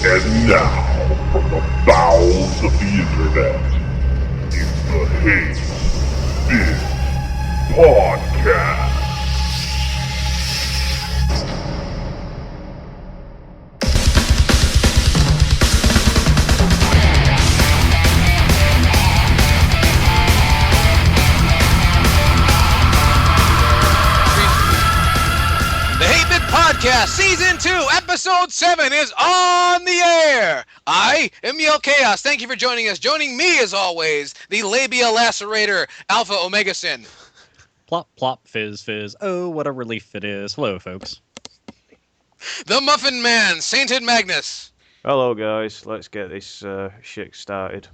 And now, from the bowels of the internet, it's the Hate-Bit Podcast. Podcast Season 2, Episode 7 is on the air. I am Yellkaos. Thank you for joining us. Joining me, as always, the labia lacerator, Alpha Omega Sin. Plop, plop, fizz, fizz. Oh, what a relief it is. Hello, folks. The Muffin Man, Sainted Magnus. Hello, guys. Let's get this shit started.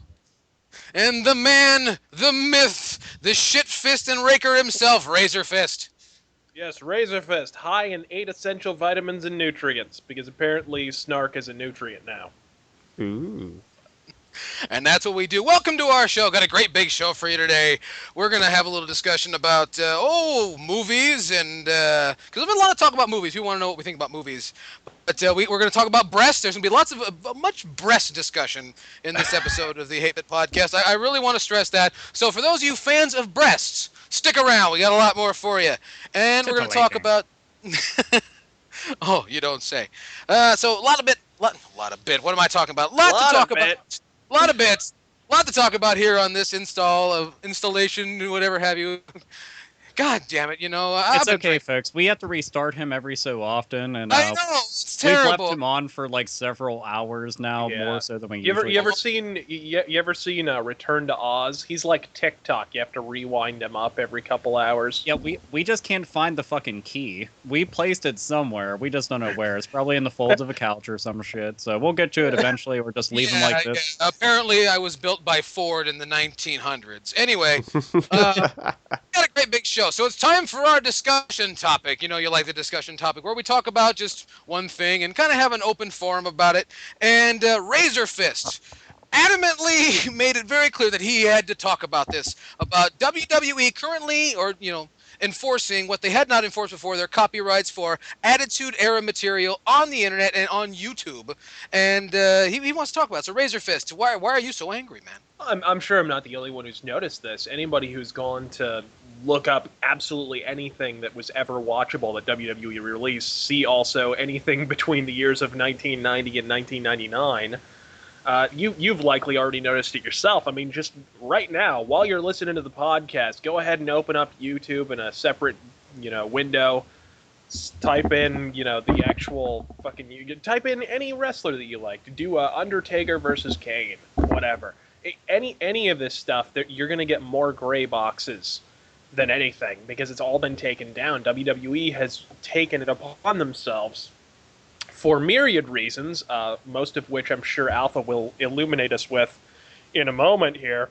And the man, the myth, the shit fist and raker himself, RazorFist. Yes, RazorFist, high in 8 essential vitamins and nutrients, because apparently snark is a nutrient now. Ooh. And that's what we do. Welcome to our show. Got a great big show for you today. We're going to have a little discussion about, movies, and, because there's been a lot of talk about movies. We want to know what we think about movies. But we're going to talk about breasts. There's going to be lots of, much breast discussion in this episode of the Hate-Bit Podcast. I really want to stress that. So for those of you fans of breasts, stick around. We got a lot more for you. And we're going to talk about... Oh, you don't say. So a lot of bit. What am I talking about? A lot of bits. A lot to talk about here on this installation, whatever have you. God damn it, It's okay, folks. We have to restart him every so often, and I know, it's terrible. We've left him on for like several hours now, more so than we usually. You ever seen Return to Oz? He's like TikTok. You have to rewind him up every couple hours. Yeah, we just can't find the fucking key. We placed it somewhere. We just don't know where. It's probably in the folds of a couch or some shit. So we'll get to it eventually, or just leave him like this. Yeah. Apparently, I was built by Ford in the 1900s. Anyway, got a great big show. So it's time for our discussion topic. You like the discussion topic where we talk about just one thing and kind of have an open forum about it. And RazorFist adamantly made it very clear that he had to talk about this, about WWE currently, or, enforcing what they had not enforced before, their copyrights for Attitude Era material on the internet and on YouTube. And he wants to talk about it. So RazorFist, why are you so angry, man? I'm sure I'm not the only one who's noticed this. Anybody who's gone to look up absolutely anything that was ever watchable that WWE released, see also anything between the years of 1990 and 1999, you've likely already noticed it yourself. I mean, just right now, while you're listening to the podcast, go ahead and open up YouTube in a separate, window. Type in, the actual fucking... You type in any wrestler that you like. Do Undertaker versus Kane. Whatever. Any of this stuff, you're going to get more gray boxes than anything, because it's all been taken down. WWE has taken it upon themselves for myriad reasons, most of which I'm sure Alpha will illuminate us with in a moment here,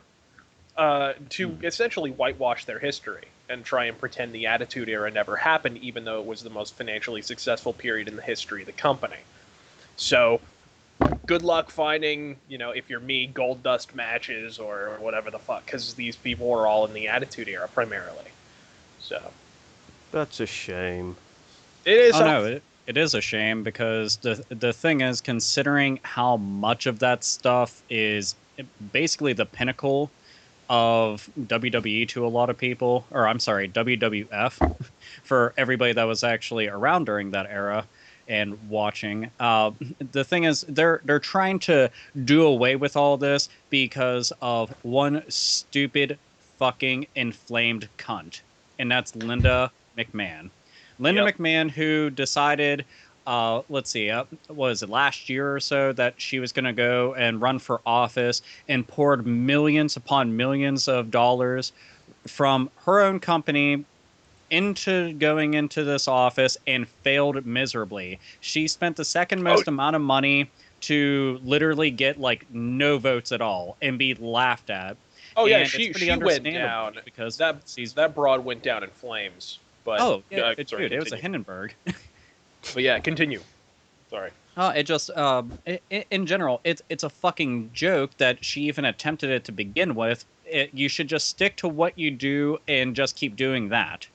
to essentially whitewash their history and try and pretend the Attitude Era never happened, even though it was the most financially successful period in the history of the company. So, good luck finding, if you're me, gold dust matches or whatever the fuck, because these people are all in the Attitude Era primarily. So, That's a shame. it is. Oh, no, it is a shame, because the thing is, considering how much of that stuff is basically the pinnacle of WWE to a lot of people, or I'm sorry, WWF, for everybody that was actually around during that era and watching. The thing is, they're trying to do away with all this because of one stupid fucking inflamed cunt, and that's Linda McMahon. Linda McMahon, who decided, was it last year or so, that she was going to go and run for office, and poured millions upon millions of dollars from her own company into going into this office and failed miserably. She spent the second most amount of money to literally get no votes at all and be laughed at. Oh yeah, and she went down because that broad went down in flames. But it was a Hindenburg. But yeah, continue. Sorry. It just in general, it's a fucking joke that she even attempted it to begin with. You should just stick to what you do and just keep doing that.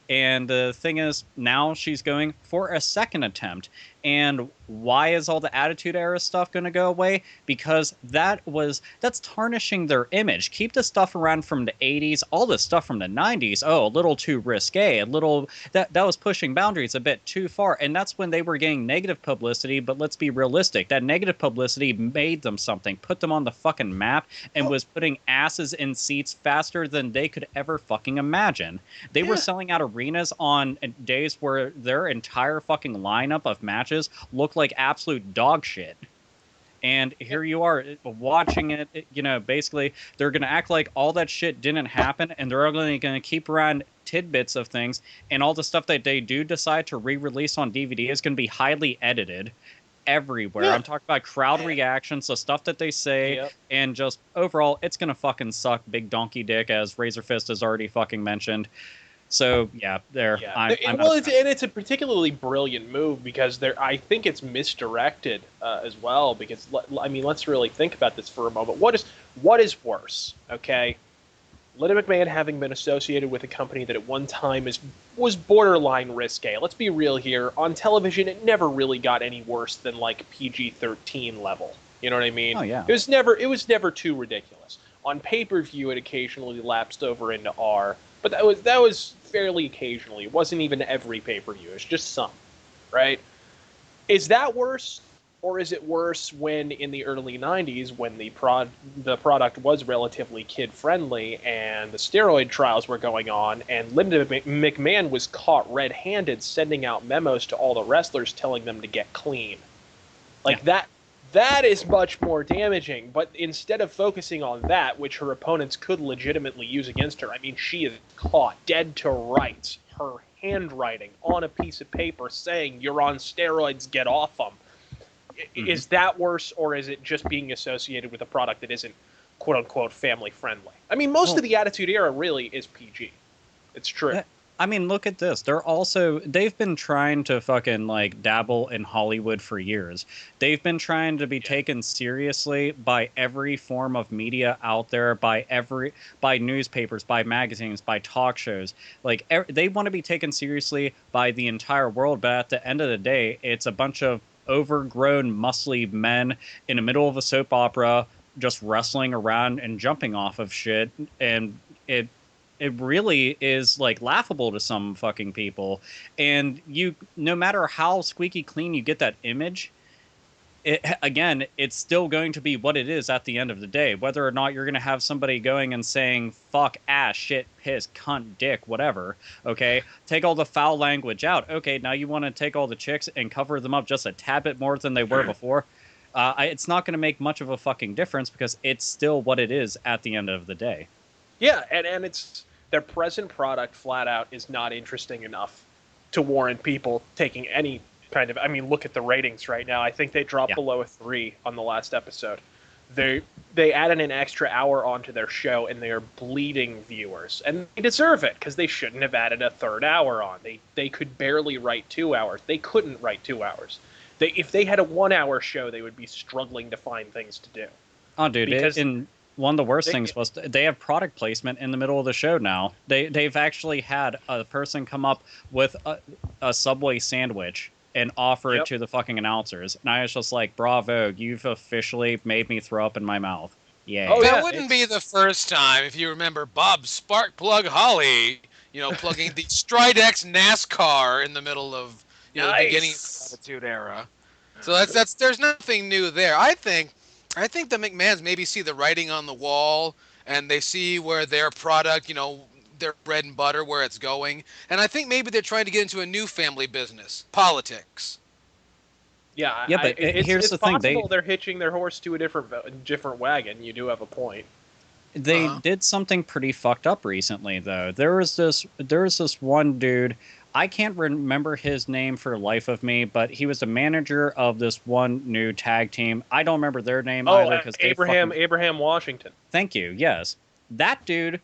And the thing is, now she's going for a second attempt. And why is all the Attitude Era stuff going to go away? Because that's tarnishing their image. Keep the stuff around from the 80s, all the stuff from the 90s. Oh, a little too risque, a little that was pushing boundaries a bit too far. And that's when they were getting negative publicity, but let's be realistic. That negative publicity made them something, put them on the fucking map, and was putting asses in seats faster than they could ever fucking imagine. They were selling out arenas on days where their entire fucking lineup of matches look like absolute dog shit. And here you are watching it, basically they're going to act like all that shit didn't happen, and they're only going to keep around tidbits of things, and all the stuff that they do decide to re-release on DVD is going to be highly edited everywhere. I'm talking about crowd reactions, the stuff that they say, and just overall, it's going to fucking suck big donkey dick, as RazorFist has already fucking mentioned. So it's a particularly brilliant move because I think it's misdirected as well. Because let's really think about this for a moment. What is worse? Okay, Linda McMahon having been associated with a company that at one time was borderline risque. Let's be real here. On television, it never really got any worse than like PG-13 level. You know what I mean? Oh yeah. It was never too ridiculous. On pay-per-view, it occasionally lapsed over into R. But that was fairly occasionally. It wasn't even every pay-per-view. It was just some, right? Is that worse, or is it worse when in the early 90s, when the product was relatively kid-friendly and the steroid trials were going on, and Linda McMahon was caught red-handed sending out memos to all the wrestlers telling them to get clean? That is much more damaging, but instead of focusing on that, which her opponents could legitimately use against her, I mean, she is caught dead to rights, her handwriting on a piece of paper saying, "You're on steroids, get off them." Is that worse, or is it just being associated with a product that isn't quote-unquote family-friendly? I mean, most of the Attitude Era really is PG. It's true. I mean, look at this. They've been trying to fucking like dabble in Hollywood for years. They've been trying to be taken seriously by every form of media out there, by newspapers, by magazines, by talk shows. Like they want to be taken seriously by the entire world, but at the end of the day, it's a bunch of overgrown, muscly men in the middle of a soap opera just wrestling around and jumping off of shit, and it really is like laughable to some fucking people. And no matter how squeaky clean you get that image, it's still going to be what it is at the end of the day. Whether or not you're going to have somebody going and saying fuck, ass, shit, piss, cunt, dick, whatever, okay? Take all the foul language out. Okay, now you want to take all the chicks and cover them up just a tad bit more than they were before. It's not going to make much of a fucking difference because it's still what it is at the end of the day. Yeah, and it's... Their present product, flat out, is not interesting enough to warrant people taking any kind of... I mean, look at the ratings right now. I think they dropped below a 3 on the last episode. They added an extra hour onto their show, and they are bleeding viewers. And they deserve it, because they shouldn't have added a third hour on. They could barely write 2 hours. They couldn't write 2 hours. If they had a 1-hour show, they would be struggling to find things to do. Oh, dude, one of the worst things was they have product placement in the middle of the show now. They've actually had a person come up with a Subway sandwich and offer it to the fucking announcers. And I was just like, bravo, you've officially made me throw up in my mouth. Yay. Oh, that wouldn't be the first time, if you remember Bob Sparkplug Holly, plugging the Stridex NASCAR in the middle of the beginning of the Attitude Era. So that's there's nothing new there. I think the McMahons maybe see the writing on the wall, and they see where their product, their bread and butter, where it's going. And I think maybe they're trying to get into a new family business, politics. Yeah, but here's the thing: they're hitching their horse to a different wagon. You do have a point. They did something pretty fucked up recently, though. There was this one dude. I can't remember his name for the life of me, but he was the manager of this one new tag team. I don't remember their name either. Because Abraham Washington. Thank you, yes. That dude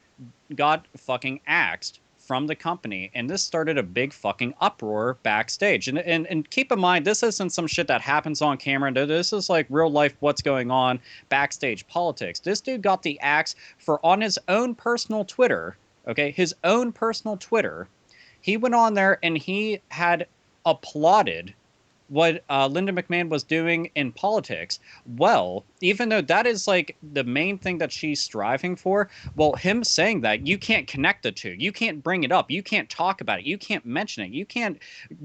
got fucking axed from the company, and this started a big fucking uproar backstage. And keep in mind, this isn't some shit that happens on camera. This is like real life what's going on backstage politics. This dude got the axe for on his own personal Twitter, okay? His own personal Twitter. He went on there and he had applauded what Linda McMahon was doing in politics. Well, even though that is like the main thing that she's striving for, well, him saying that, you can't connect the two. You can't bring it up. You can't talk about it. You can't mention it. You can't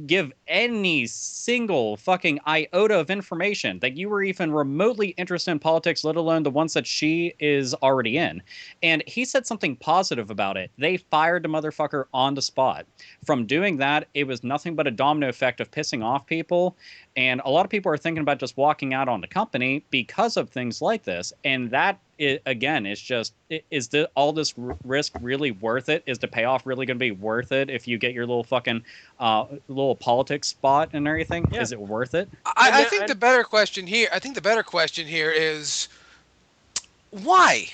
give any single fucking iota of information that you were even remotely interested in politics, let alone the ones that she is already in. And he said something positive about it. They fired the motherfucker on the spot. From doing that, it was nothing but a domino effect of pissing off people. And a lot of people are thinking about just walking out on the company because of things like this. And that, again, is just, all this risk really worth it? Is the payoff really going to be worth it if you get your little fucking little politics spot and everything? Yeah. Is it worth it? I think the better question here is why?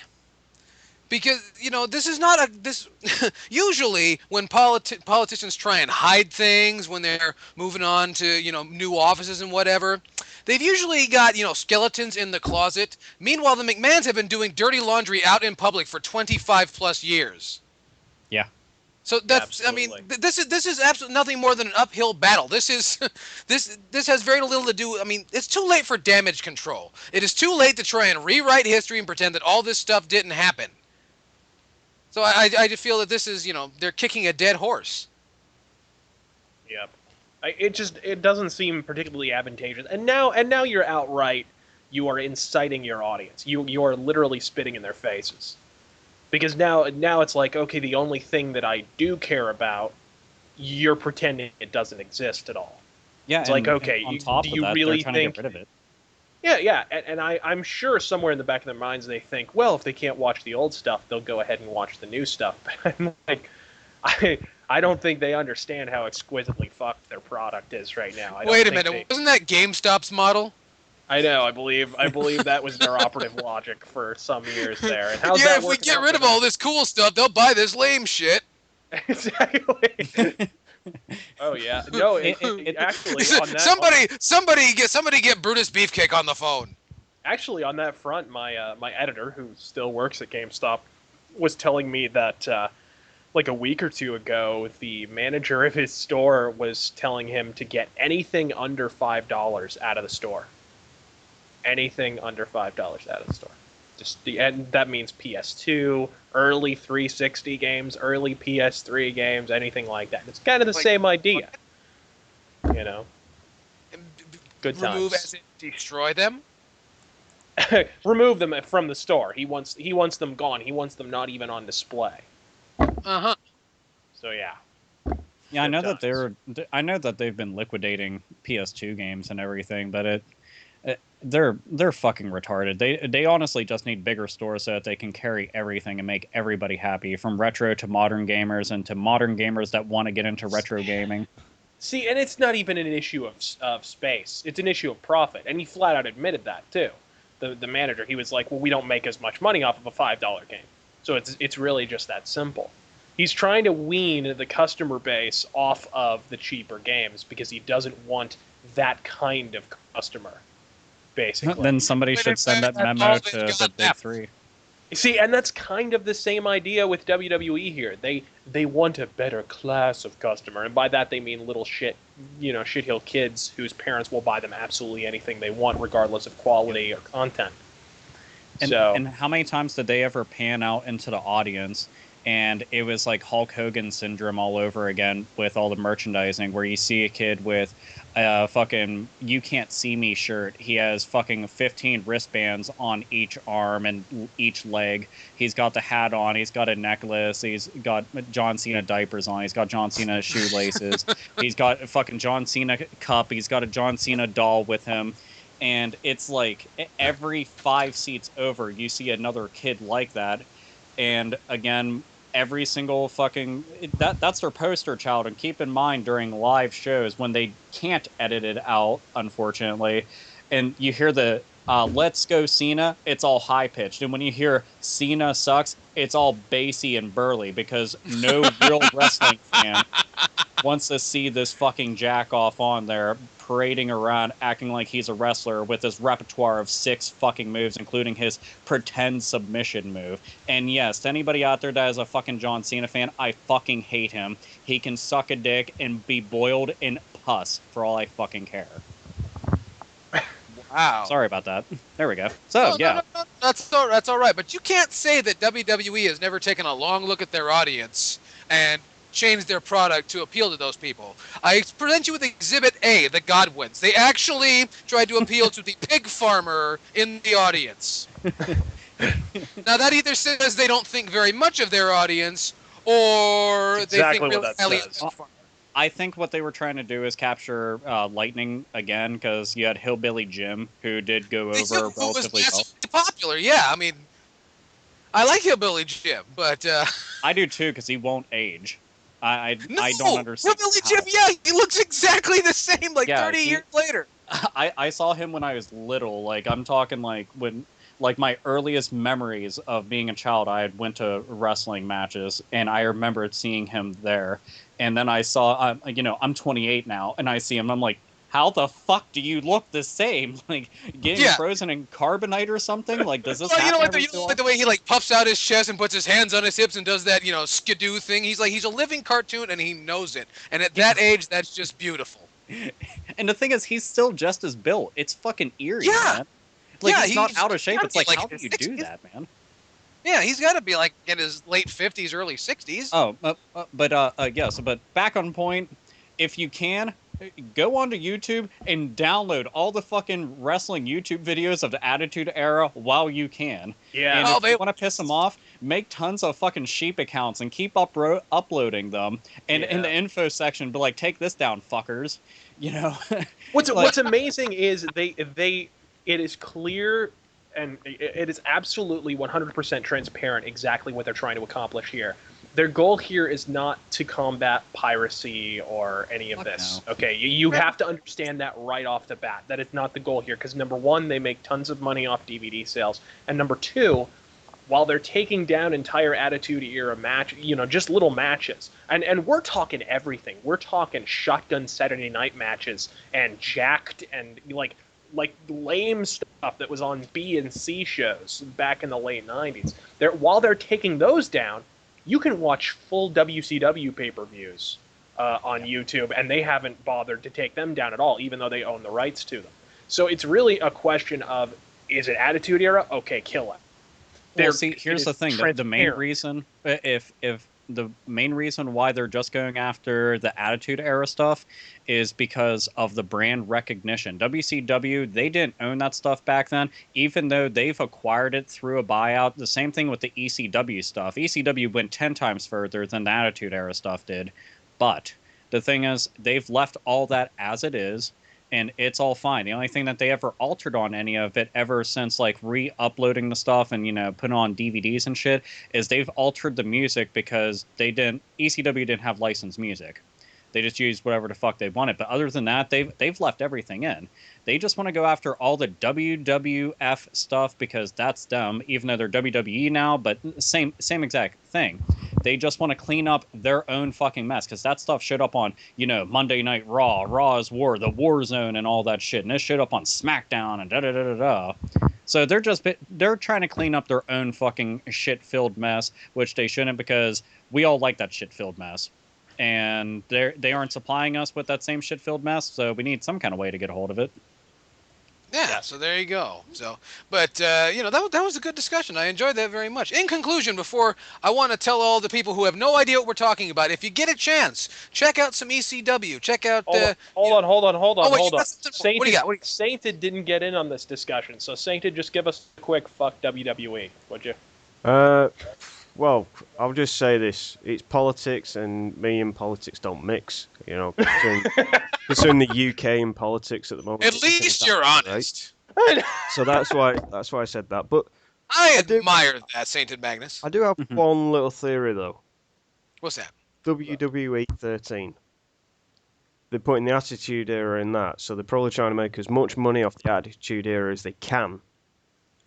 Because, this is not this. Usually, when politicians try and hide things, when they're moving on to, new offices and whatever, they've usually got, skeletons in the closet. Meanwhile, the McMahons have been doing dirty laundry out in public for 25 plus years. Yeah. So that's, absolutely. This is absolutely nothing more than an uphill battle. This is, this has very little to do. It's too late for damage control. It is too late to try and rewrite history and pretend that all this stuff didn't happen. So I just feel that this is, they're kicking a dead horse. Yep. It doesn't seem particularly advantageous. And now you're outright, you are inciting your audience. You are literally spitting in their faces. Because now it's like, okay, the only thing that I do care about, you're pretending it doesn't exist at all. Yeah, it's like, okay, on top do of you that, really they're trying think... to get rid of it. Yeah, and I'm sure somewhere in the back of their minds they think, well, if they can't watch the old stuff, they'll go ahead and watch the new stuff. But I'm like, I don't think they understand how exquisitely fucked their product is right now. Wait a minute, wasn't that GameStop's model? I know, I believe that was their operative logic for some years there. And how's that if we get rid of all this cool stuff, they'll buy this lame shit. Exactly. Oh yeah, no. It actually, on that, somebody get Brutus Beefcake on the phone. Actually, on that front, my my editor, who still works at GameStop, was telling me that like a week or two ago, the manager of his store was telling him to get anything under $5 out of the store. Anything under $5 out of the store. And that means PS2, early 360 games, early PS3 games, anything like that. It's kind of the same idea, Good times. Remove as in destroy them. Remove them from the store. He wants them gone. He wants them not even on display. So yeah. Yeah, I know that they've been liquidating PS2 games and everything, but they're fucking retarded. They honestly just need bigger stores so that they can carry everything and make everybody happy, from retro to modern gamers and to modern gamers that want to get into retro gaming. See, and it's not even an issue of space. It's an issue of profit, and he flat out admitted that too. The manager, he was like, "Well, we don't make as much money off of a $5 game, so it's really just that simple." He's trying to wean the customer base off of the cheaper games because he doesn't want that kind of customer. Basically. Then somebody should send that memo to the big three. See, and that's kind of the same idea with WWE here. They want a better class of customer, and by that they mean little shithill kids whose parents will buy them absolutely anything they want, regardless of quality or content. And how many times did they ever pan out into the audience? And it was like Hulk Hogan syndrome all over again with all the merchandising, where you see a kid with a fucking "You Can't See Me" shirt. He has fucking 15 wristbands on each arm and each leg. He's got the hat on. He's got a necklace. He's got John Cena diapers on. He's got John Cena shoelaces. He's got a fucking John Cena cup. He's got a John Cena doll with him. And it's like every 5 seats over, you see another kid like that. And again, every single fucking that's their poster child. And keep in mind, during live shows when they can't edit it out, unfortunately, and you hear the "Let's go Cena," it's all high pitched, and when you hear "Cena sucks," it's all bassy and burly, because no real wrestling fan wants to see this fucking jack off on there parading around acting like he's a wrestler with his repertoire of 6 fucking moves, including his pretend submission move. And yes, to anybody out there that is a fucking John Cena fan, I fucking hate him. He can suck a dick and be boiled in pus for all I fucking care. Wow. Sorry about that. There we go. So, yeah. No, that's all right. But you can't say that WWE has never taken a long look at their audience and changed their product to appeal to those people. I present you with Exhibit A, the Godwins. They actually tried to appeal to the pig farmer in the audience. Now, that either says they don't think very much of their audience, or That's they exactly think what really that highly of says. the pig farmer. I think what they were trying to do is capture Lightning again, because you had Hillbilly Jim, who did go over Who was relatively well. massively popular, yeah. I mean, I like Hillbilly Jim, but... I do too, because he won't age. I No, don't understand. Hillbilly how. Jim, yeah, he looks exactly the same, like Yeah, 30 years later. I saw him when I was little. Like, I'm talking like when, like, my earliest memories of being a child, I had went to wrestling matches, and I remembered seeing him there. And then I saw, I'm 28 now, and I see him. I'm like, how the fuck do you look the same? Like, getting Yeah. frozen in carbonite or something? Like, does this Well, happen you know what? every You so know, like often? the way he like puffs out his chest and puts his hands on his hips and does that, skidoo thing. He's a living cartoon, and he knows it. And at that age, that's just beautiful. And the thing is, he's still just as built. It's fucking eerie, Yeah. man. Like, Yeah, he's not he's out of shape. gotta It's be, like, like, how do you do 60s. that, man? Yeah, he's got to be like in his late 50s, early 60s. But back on point, if you can, go onto YouTube and download all the fucking wrestling YouTube videos of the Attitude Era while you can. Yeah. And Oh, if you want to piss them off, make tons of fucking sheep accounts and keep uploading them. And in the info section, be like, take this down, fuckers. You know? What's amazing is it is clear and it is absolutely 100% transparent exactly what they're trying to accomplish here. Their goal here is not to combat piracy or any of Fuck this. no. Okay, you have to understand that right off the bat. That is not the goal here, because number one, they make tons of money off DVD sales, and number two, while they're taking down entire Attitude Era match, just little matches, and we're talking everything. We're talking shotgun Saturday night matches and jacked and like lame stuff that was on B and C shows back in the late 90s. While they're taking those down, you can watch full WCW pay-per-views on YouTube, and they haven't bothered to take them down at all, even though they own the rights to them. So it's really a question of, is it Attitude Era? Okay, kill it. Well, see, here's the thing. The main transparent. reason, if the main reason why they're just going after the Attitude Era stuff is because of the brand recognition. WCW, they didn't own that stuff back then, even though they've acquired it through a buyout. The same thing with the ECW stuff. ECW went 10 times further than the Attitude Era stuff did. But the thing is, they've left all that as it is, and it's all fine. The only thing that they ever altered on any of it ever since, like, re-uploading the stuff and, putting on DVDs and shit, is they've altered the music because ECW didn't have licensed music. They just used whatever the fuck they wanted. But other than that, they've left everything in. They just want to go after all the WWF stuff because that's them, even though they're WWE now, but same exact thing. They just want to clean up their own fucking mess, because that stuff showed up on, Monday Night Raw, Raw's War, the War Zone, and all that shit. And it showed up on SmackDown and da-da-da-da-da. So they're trying to clean up their own fucking shit-filled mess, which they shouldn't, because we all like that shit-filled mess. And they aren't supplying us with that same shit-filled mess, so we need some kind of way to get a hold of it. Yeah, so there you go. So, but that was a good discussion. I enjoyed that very much. In conclusion, before I want to tell all the people who have no idea what we're talking about, if you get a chance, check out some ECW. Check out. Hold on. What do you got? Sainted didn't get in on this discussion, so Sainted, just give us a quick fuck WWE, would you? Well, I'll just say this: it's politics, and me and politics don't mix. Concerning the UK and politics at the moment. At least you're honest. Right? So that's why I said that. But I admire that, Sainted Magnus. I do have one little theory though. What's that? WWE 13. They're putting the Attitude Era in that, so they're probably trying to make as much money off the Attitude Era as they can.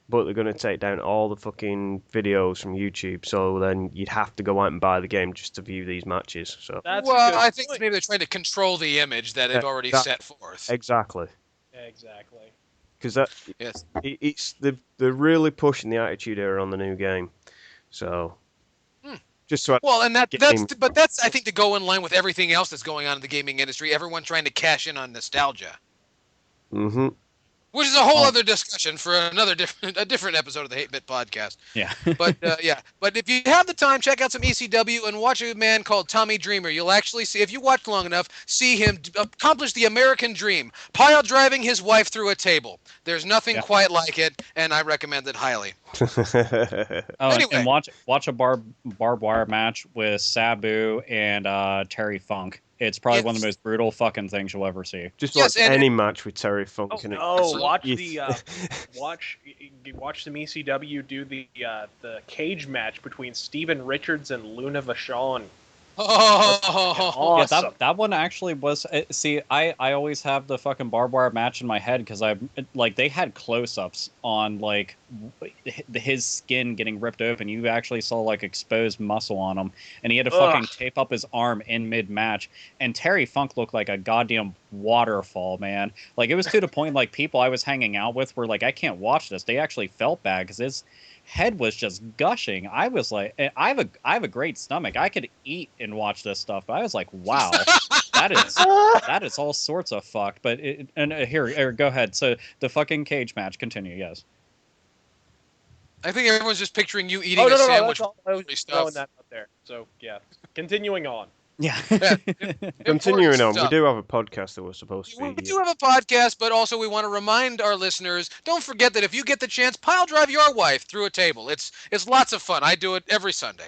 But they're going to take down all the fucking videos from YouTube, so then you'd have to go out and buy the game just to view these matches. So I think maybe they're trying to control the image that they've already set forth. Exactly. Exactly. Because Yes. they're really pushing the Attitude Era on the new game. So just so that's I think to go in line with everything else that's going on in the gaming industry. Everyone trying to cash in on nostalgia. Mm-hmm. Which is a whole other discussion for a different episode of the Hate-Bit podcast. Yeah. But but if you have the time, check out some ECW and watch a man called Tommy Dreamer. You'll actually see, if you watch long enough, see him accomplish the American dream, pile driving his wife through a table. There's nothing quite like it, and I recommend it highly. Anyway. And watch a barbed wire match with Sabu and Terry Funk. It's probably one of the most brutal fucking things you'll ever see. Just watch any match with Terry Funk. Watch some ECW do the cage match between Steven Richards and Luna Vachon. Oh, awesome. Yeah, that one actually was. See, I always have the fucking barbed wire match in my head because they had close-ups on like his skin getting ripped open. You actually saw like exposed muscle on him, and he had to fucking tape up his arm in mid-match. And Terry Funk looked like a goddamn waterfall, man. Like it was to the point like people I was hanging out with were like, I can't watch this. They actually felt bad because his head was just gushing. I was like, I have a great stomach. I could eat and watch this stuff, but I was like, wow, that is all sorts of fucked. But here, go ahead. So the fucking cage match, continue. Yes. I think everyone's just picturing you eating a sandwich. I was just throwing that out there. So yeah, continuing on. Yeah. Continuing on, we do have a podcast that we're supposed to be. We do have a podcast, but also we want to remind our listeners, don't forget that if you get the chance, pile drive your wife through a table. It's lots of fun. I do it every Sunday.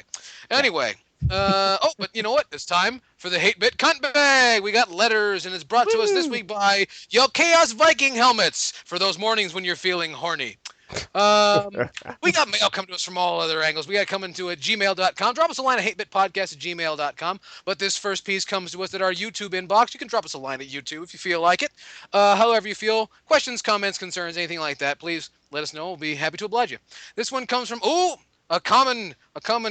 Anyway, but you know what? It's time for the Hate-Bit CuntBag. We got letters, and it's brought to us this week by Yellkaos Viking helmets for those mornings when you're feeling horny. We got mail come to us from all other angles. We got coming to at gmail.com. Drop us a line at hatebitpodcast@gmail.com. But this first piece comes to us at our YouTube inbox. You can drop us a line at YouTube if you feel like it. However you feel, questions, comments, concerns, anything like that, please let us know. We'll be happy to oblige you. This one comes from a common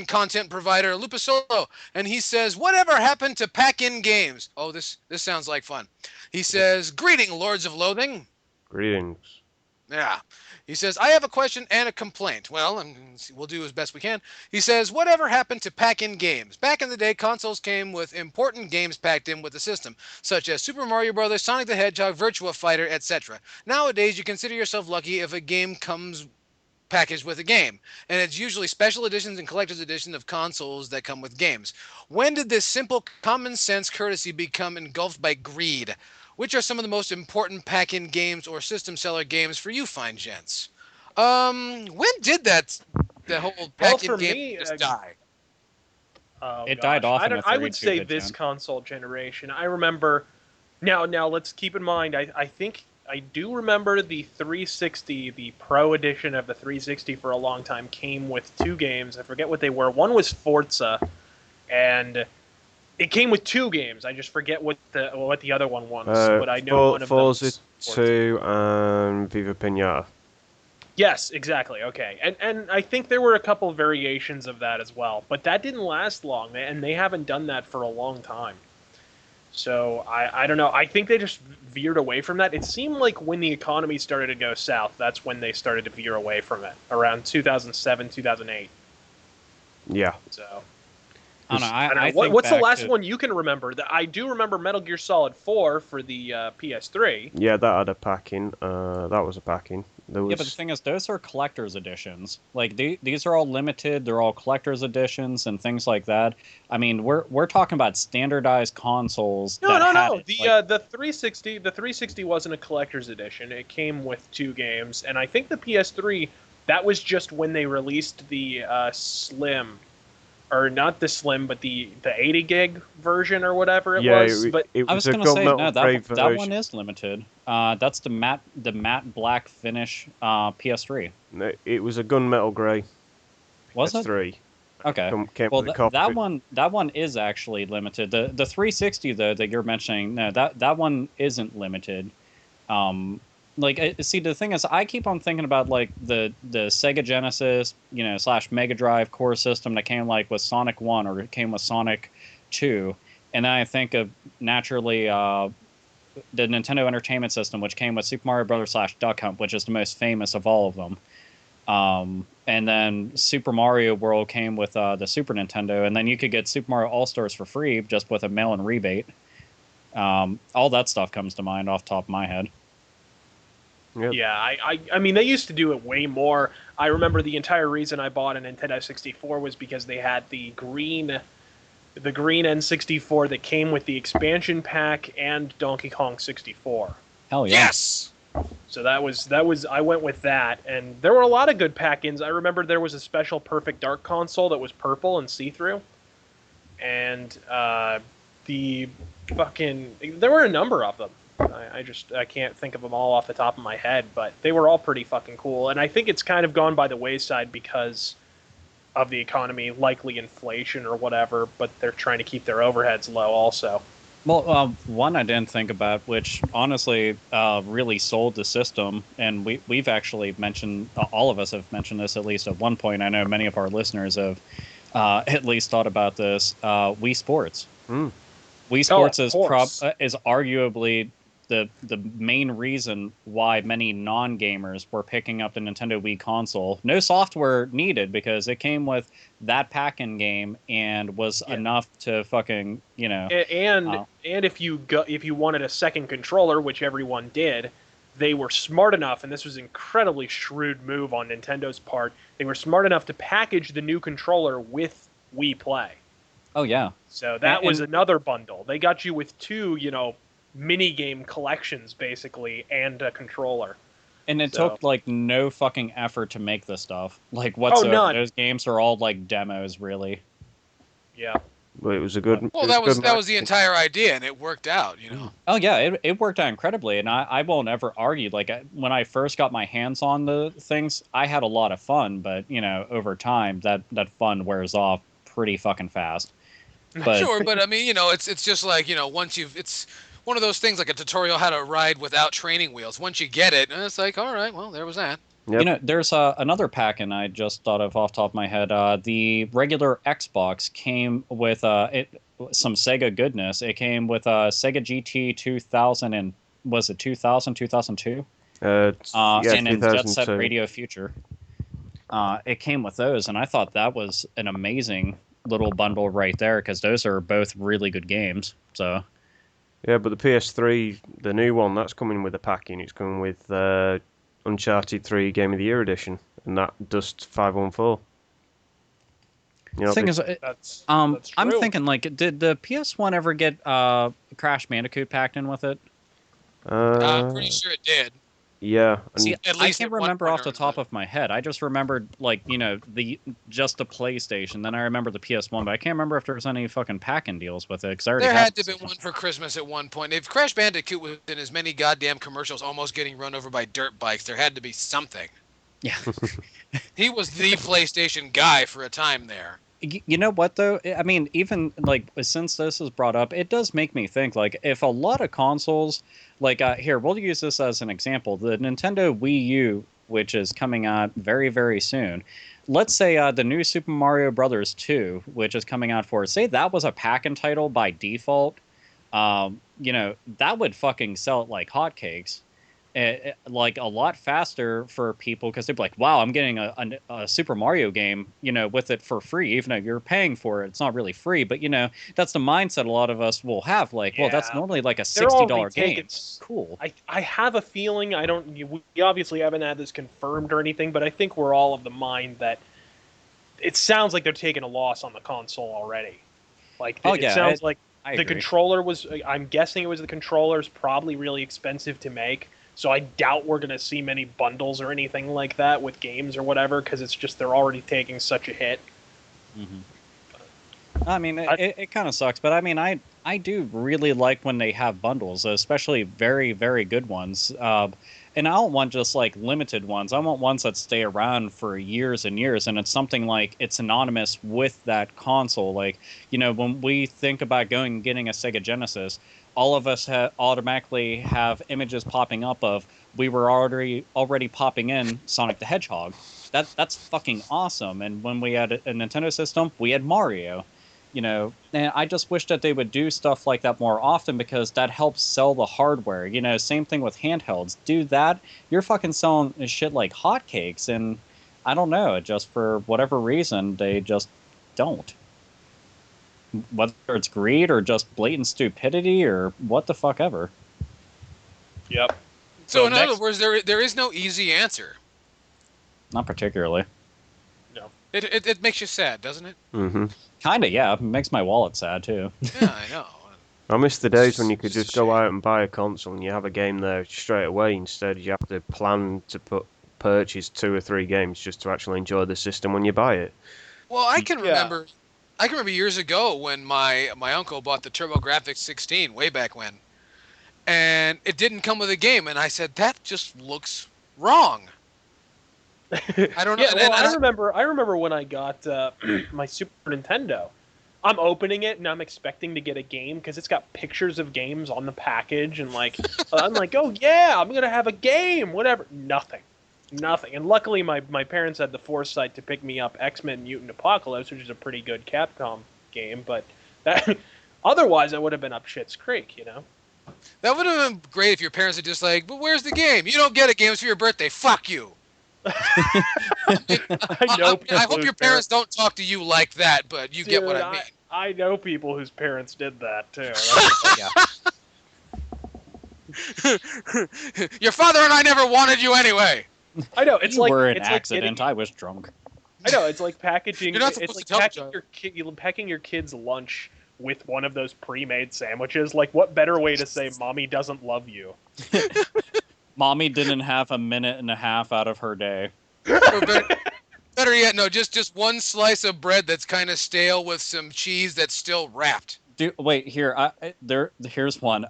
content provider, Lupasolo, and he says, "Whatever happened to pack-in games?" Oh, this sounds like fun. He says, "Greeting, Lords of Loathing." Greetings. Yeah. He says, "I have a question and a complaint." Well, we'll do as best we can. He says, "Whatever happened to pack-in games? Back in the day, consoles came with important games packed in with the system, such as Super Mario Bros., Sonic the Hedgehog, Virtua Fighter, etc. Nowadays, you consider yourself lucky if a game comes packaged with a game, and it's usually special editions and collector's editions of consoles that come with games. When did this simple common sense courtesy become engulfed by greed? Which are some of the most important pack-in games or system seller games for you fine gents?" When did the whole pack-in game just die? It died off. I would say this console generation. I remember. Now let's keep in mind. I think I do remember the 360, the Pro edition of the 360 for a long time came with two games. I forget what they were. One was Forza, and it came with two games. I just forget what the other one was, but I know one of them was Forza 2 and Viva Pinata. Yes, exactly. Okay, and I think there were a couple variations of that as well, but that didn't last long, and they haven't done that for a long time. So I don't know. I think they just veered away from that. It seemed like when the economy started to go south, that's when they started to veer away from it, around 2007, 2008. Yeah. So I don't know. What's the last one you can remember? I do remember Metal Gear Solid 4 for the PS3. Yeah, that had a packing. That was a packing. Yeah, but the thing is, those are collector's editions. Like these are all limited. They're all collector's editions and things like that. I mean, we're talking about standardized consoles. No. The 360 wasn't a collector's edition. It came with two games, and I think the PS3 that was just when they released the Slim. Or not the Slim, but the 80 gig version or whatever it was. But I was going to say no, that one is limited. That's the matte black finish PS3. No, it was a gunmetal grey. Was it? PS3. Okay. Well, that one is actually limited. The 360 though that you're mentioning, no, that one isn't limited. See, the thing is, I keep on thinking about like the Sega Genesis, / Mega Drive core system that came like with Sonic 1 or it came with Sonic 2, and then I think of naturally the Nintendo Entertainment System, which came with Super Mario Bros. / Duck Hunt, which is the most famous of all of them. And then Super Mario World came with the Super Nintendo, and then you could get Super Mario All-Stars for free just with a mail-in rebate. All that stuff comes to mind off the top of my head. Yep. Yeah, I mean, they used to do it way more. I remember the entire reason I bought a Nintendo 64 was because they had the green N64 that came with the expansion pack and Donkey Kong 64. Hell yeah. Yes. So that was I went with that, and there were a lot of good pack-ins. I remember there was a special Perfect Dark console that was purple and see-through, and the fucking there were a number of them. I can't think of them all off the top of my head, but they were all pretty fucking cool. And I think it's kind of gone by the wayside because of the economy, likely inflation or whatever. But they're trying to keep their overheads low, also. Well, one I didn't think about, which honestly really sold the system, and we've actually mentioned, all of us have mentioned this at least at one point. I know many of our listeners have at least thought about this. Wii Sports. Mm. Wii Sports course. is arguably the main reason why many non-gamers were picking up the Nintendo Wii console. No software needed because it came with that pack-in game and was enough to fucking, you know. And if you wanted a second controller, which everyone did, they were smart enough, and this was an incredibly shrewd move on Nintendo's part. They were smart enough to package the new controller with Wii Play. Oh yeah. So that was another bundle. They got you with two, mini game collections basically, and a controller. And it took like no fucking effort to make this stuff. Like whatsoever. None. Those games are all like demos, really. Yeah. But it was a good. Well, that was the entire idea, and it worked out. Oh yeah, it worked out incredibly, and I won't ever argue. Like when I first got my hands on the things, I had a lot of fun, but over time that fun wears off pretty fucking fast. But, sure, but I mean, it's just like once it's one of those things like a tutorial how to ride without training wheels. Once you get it, it's like, all right, well, there was that. Yep. There's another pack, and I just thought of off the top of my head. The regular Xbox came with some Sega goodness. It came with Sega GT 2000 and was it 2000, 2002? And then Jet Set Radio Future. It came with those, and I thought that was an amazing little bundle right there because those are both really good games. So. Yeah, but the PS3, the new one, that's coming with a pack-in. It's coming with Uncharted 3 Game of the Year edition, and that Dust 514. The thing is, that's I'm true. thinking, like, did the PS1 ever get Crash Bandicoot packed in with it? I'm pretty sure it did. Yeah. See, At I least can't at one remember point off the or top another. of my head. I just remembered, like, just the PlayStation. Then I remember the PS1, but I can't remember if there was any fucking pack-in deals with it. Cause I already There had to the have been system. one for Christmas at one point. If Crash Bandicoot was in as many goddamn commercials almost getting run over by dirt bikes, there had to be something. Yeah. He was the PlayStation guy for a time there. You know what, though? I mean, even, like, since this is brought up, it does make me think, like, if a lot of consoles, like, here, we'll use this as an example. The Nintendo Wii U, which is coming out very, very soon. Let's say the new Super Mario Brothers 2, which is coming out for, say that was a pack-in title by default, that would fucking sell it like hotcakes. Like a lot faster for people because they'd be like, wow, I'm getting a Super Mario game, with it for free, even though you're paying for it. It's not really free, but that's the mindset a lot of us will have. Like, well, that's normally like a $60 game. Cool. I have a feeling we obviously haven't had this confirmed or anything, but I think we're all of the mind that it sounds like they're taking a loss on the console already. Like, it sounds like the controller was. I'm guessing it was the controller's probably really expensive to make. So I doubt we're going to see many bundles or anything like that with games or whatever, because it's just they're already taking such a hit. Mm-hmm. I mean, it kind of sucks, but I mean, I do really like when they have bundles, especially very, very good ones. And I don't want just like limited ones. I want ones that stay around for years and years, and it's something like it's synonymous with that console. Like, when we think about going and getting a Sega Genesis, all of us automatically have images popping up of we were already popping in Sonic the Hedgehog. That's fucking awesome. And when we had a Nintendo system, we had Mario. And I just wish that they would do stuff like that more often because that helps sell the hardware. Same thing with handhelds. Do that, you're fucking selling shit like hotcakes. And I don't know, just for whatever reason, they just don't. Whether it's greed or just blatant stupidity or what the fuck ever. Yep. So in other next- words, there is no easy answer. Not particularly. It makes you sad, doesn't it? Mm-hmm. Kinda, yeah. It makes my wallet sad too. Yeah, I know. I miss the days when you could It's a just go shame. out and buy a console and you have a game there straight away. Instead, you have to plan to purchase 2 or 3 games just to actually enjoy the system when you buy it. Well, I can Yeah. remember. I can remember years ago when my uncle bought the TurboGrafx 16 way back when, and it didn't come with a game, and I said that just looks wrong. I don't know. Yeah, well, and I remember when I got my Super Nintendo. I'm opening it and I'm expecting to get a game because it's got pictures of games on the package and like I'm like, oh yeah, I'm gonna have a game, whatever. Nothing. And luckily my parents had the foresight to pick me up X-Men Mutant Apocalypse, which is a pretty good Capcom game, but that otherwise I would have been up shit's creek, you know. that would have been great if your parents had just like, but where's the game? You don't get a game. It's for your birthday. Fuck you. I know. I hope your parents don't talk to you like that, but you get what Dude, I mean. I know people whose parents did that too. Your father and I never wanted you anyway. I know. It's You like were an it's like accident. getting- I was drunk. I know. It's like packaging. You're not It's supposed like to tell the packing child. your packing your kid's lunch with one of those pre-made sandwiches. Like, what better way to say "mommy doesn't love you"? Mommy didn't have a minute and a half out of her day. Or better yet, no, just one slice of bread that's kind of stale with some cheese that's still wrapped. Dude, wait, here. Here's one.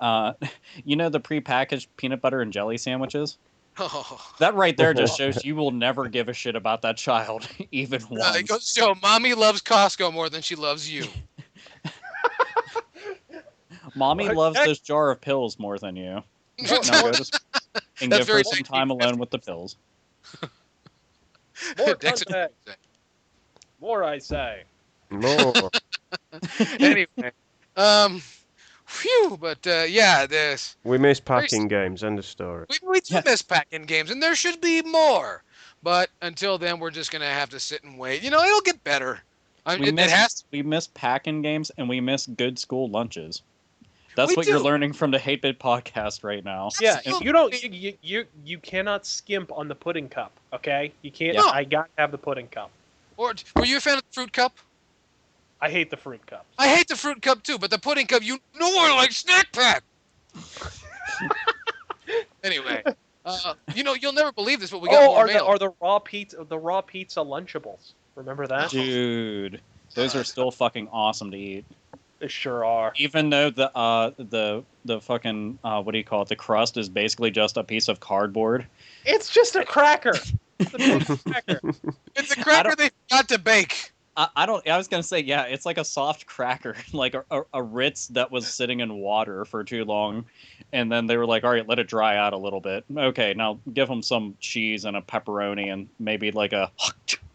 You know the prepackaged peanut butter and jelly sandwiches? Oh. That right there just shows you will never give a shit about that child, even once. It goes to show mommy loves Costco more than she loves you. Mommy What? loves this jar of pills more than you. Now go to and That's give her very some sexy. time alone with the pills. More Dexter- contact. More, I say. More. Anyway, phew, but yeah, this We miss packing games. End of story. we do Yeah. miss packing games, and there should be more. But until then, we're just gonna have to sit and wait. You know, it'll get better. It has to. We miss packing games and we miss good school lunches. That's We what you're do. learning from the Hate-Bit podcast right now. Yeah, Absolutely. you don't. You cannot skimp on the pudding cup. Okay, you can't. Yeah. I got to have the pudding cup. Or were you a fan of the fruit cup? I hate the fruit cup. I hate the fruit cup too, but the pudding cup, you know, I like snack pack. Anyway, you know, you'll never believe this, but we got more mail. are the raw pizza Lunchables? Remember that? Dude, those are still fucking awesome to eat. They sure are. Even though the fucking what do you call it? The crust is basically just a piece of cardboard. It's just a cracker. It's a big cracker. It's a cracker they forgot to bake. I was gonna say yeah, it's like a soft cracker, like a Ritz that was sitting in water for too long, and then they were like, all right, let it dry out a little bit. Okay, now give them some cheese and a pepperoni and maybe like a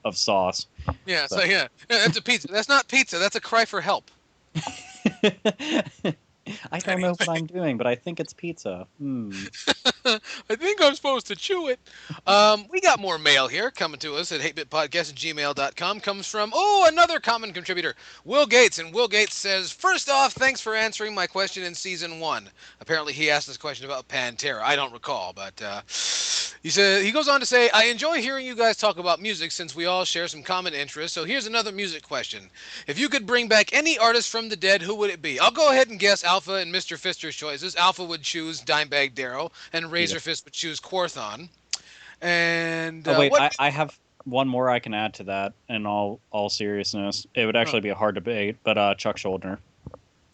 of sauce. Yeah, so yeah, that's a pizza. That's not pizza. That's a cry for help. I don't know what I'm doing, but I think it's pizza. I think I'm supposed to chew it. We got more mail here coming to us at hatebitpodcast@gmail.com. Comes from, another common contributor, Will Gates. And Will Gates says, first off, thanks for answering my question in Season 1. Apparently he asked this question about Pantera. I don't recall, but he goes on to say, I enjoy hearing you guys talk about music since we all share some common interests. So here's another music question. If you could bring back any artist from the dead, who would it be? I'll go ahead and guess Alpha and Mr. Fister's choices. Alpha would choose Dimebag Darrell, and RazorFist would choose Quarthon. And Oh wait, what- I have one more I can add to that. In all seriousness, it would actually be a hard debate, but Chuck Schuldiner.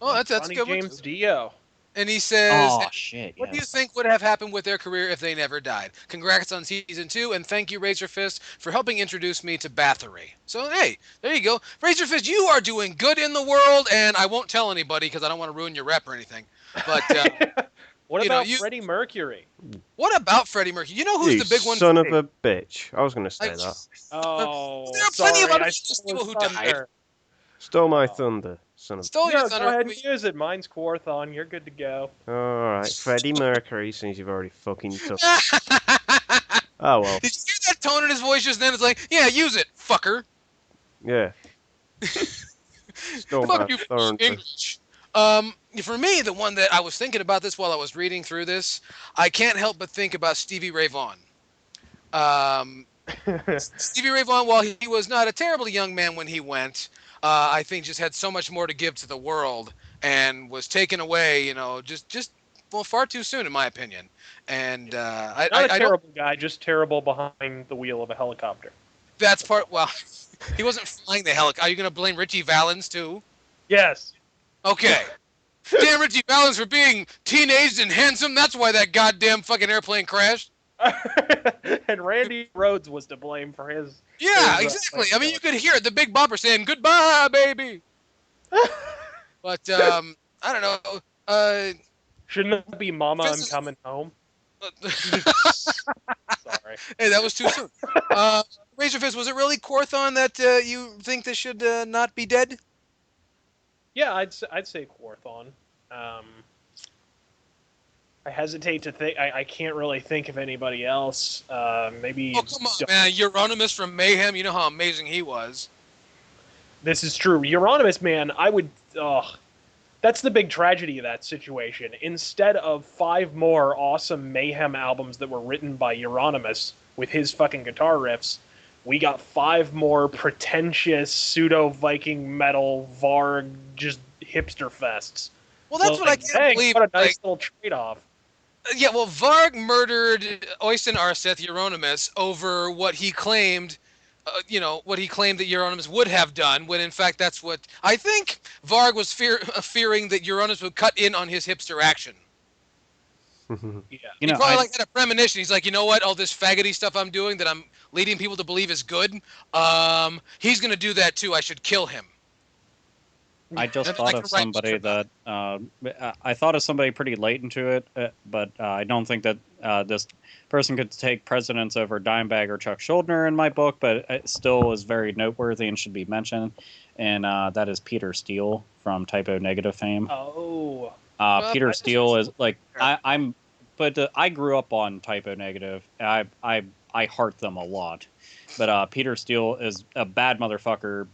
that's a Ronnie good one. James Dio. And he says, Oh shit! what do you yes. think would have happened with their career if they never died? Congrats on Season 2, and thank you, RazorFist, for helping introduce me to Bathory. So, hey, there you go. RazorFist, you are doing good in the world, and I won't tell anybody because I don't want to ruin your rep or anything. But What You know, about you- Freddie Mercury? what about Freddie Mercury? You know who's You the big one? son for of me? a bitch. I was going to say I- that. Oh, There are plenty of sorry, other I famous stole people his who died. thunder. Stole my thunder, son of Stole your No, go thunder. ahead and use it. Mine's Quarthon. You're good to go. Alright, Freddie Mercury, since you've already fucking took. Oh well, Did you hear that tone in his voice just then? It's like, yeah, use it, fucker. yeah. Stole my Fuck you, thunder. English. For me, the one that I was thinking about this while I was reading through this, I can't help but think about Stevie Ray Vaughan. Stevie Ray Vaughan, while he was not a terribly young man when he went, I think just had so much more to give to the world and was taken away, just well, far too soon, in my opinion. And Not a terrible guy, just terrible behind the wheel of a helicopter. That's part. Well, he wasn't flying the helicopter. Are you going to blame Richie Valens too? Yes. Okay. Damn Richie Valens for being teenaged and handsome. That's why that goddamn fucking airplane crashed. And Randy Rhoads was to blame for his. Yeah, exactly. I mean, you could hear the Big Bopper saying "Goodbye, baby." But I don't know. Shouldn't it be "Mama, I'm coming home"? Sorry. Hey, that was too soon. RazorFist, was it really Quorthon that you think this should not be dead? Yeah, I'd say Quorthon. I hesitate to think. I can't really think of anybody else. Maybe. Oh, come on, man. Euronymous from Mayhem. You know how amazing he was. This is true. Euronymous, man, I would. That's the big tragedy of that situation. Instead of 5 more awesome Mayhem albums that were written by Euronymous with his fucking guitar riffs, we got 5 more pretentious pseudo-Viking metal Varg just hipster fests. Well, that's what I can't believe. What a nice little trade-off. Yeah, well, Varg murdered Oystein Arseth, Euronymous, over what he claimed, what he claimed that Euronymous would have done, when in fact that's what... I think Varg was fearing that Euronymous would cut in on his hipster action. Yeah. He probably had a premonition. He's like, you know what? All this faggoty stuff I'm doing that I'm leading people to believe is good, he's going to do that too. I should kill him. I just thought of somebody that I thought of somebody pretty late into it, but I don't think that this person could take precedence over Dimebag or Chuck Schuldiner in my book, but it still is very noteworthy and should be mentioned. And that is Peter Steele from Typo Negative fame. Oh, Peter Steele is like I grew up on Typo Negative. I heart them a lot, but Peter Steele is a bad motherfucker.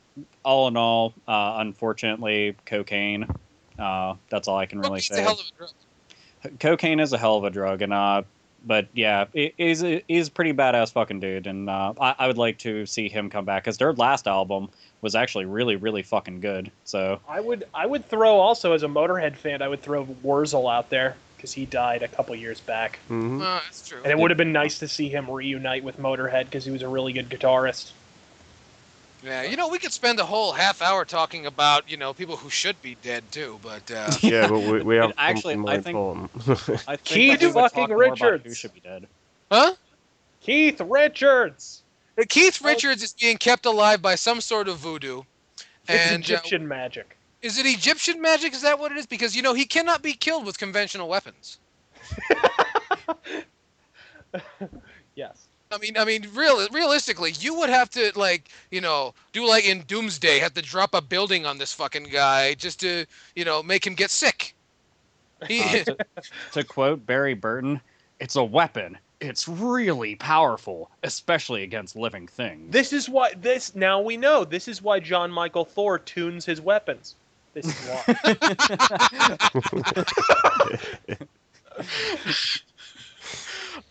All in all, unfortunately, cocaine. That's all I can really say. A hell of a drug. Cocaine is a hell of a drug, and but yeah, he's a pretty badass fucking dude, and I would like to see him come back because their last album was actually really, really fucking good. So I would throw also as a Motorhead fan, I would throw Wurzel out there because he died a couple years back. Mm-hmm. That's true. And it would have been nice to see him reunite with Motorhead because he was a really good guitarist. Yeah, we could spend a whole half hour talking about, people who should be dead too, but... Yeah, but we have actually, something more important. I think Keith that we would talk fucking more about Richards. who should be dead. Huh? Keith Richards! Keith Richards is being kept alive by some sort of voodoo. It's And Egyptian magic. Is it Egyptian magic? Is that what it is? Because, he cannot be killed with conventional weapons. Yes. I mean, realistically, you would have to, do like in Doomsday, have to drop a building on this fucking guy just to, make him get sick. To quote Barry Burton, it's a weapon. It's really powerful, especially against living things. This is why now we know. This is why John Michael Thor tunes his weapons. This is why.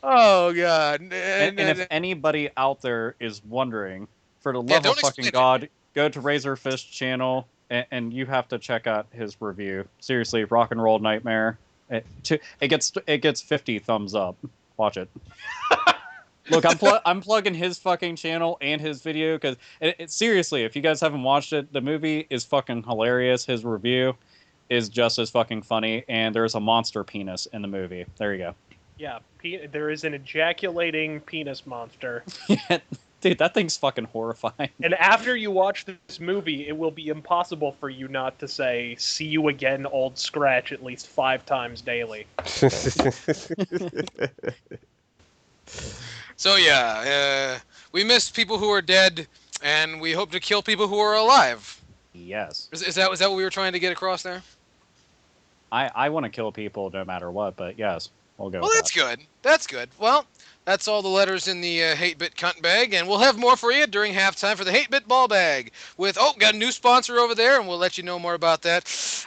Oh, God. And if anybody out there is wondering, for the love of fucking God, go to RazorFist channel, and you have to check out his review. Seriously, Rock and Roll Nightmare. It gets 50 thumbs up. Watch it. Look, I'm plugging his fucking channel and his video because seriously, if you guys haven't watched it, the movie is fucking hilarious. His review is just as fucking funny, and there's a monster penis in the movie. There you go. Yeah, there is an ejaculating penis monster. Dude, that thing's fucking horrifying. And after you watch this movie, it will be impossible for you not to say, "See you again, old scratch," at least 5 times daily. So yeah, we miss people who are dead, and we hope to kill people who are alive. Yes. Is that what we were trying to get across there? I want to kill people no matter what, but yes. We'll go Well, with that's good. That's good. Well, that's all the letters in the Hate-Bit CuntBag, and we'll have more for you during halftime for the Hate-Bit BallBag. Got a new sponsor over there, and we'll let you know more about that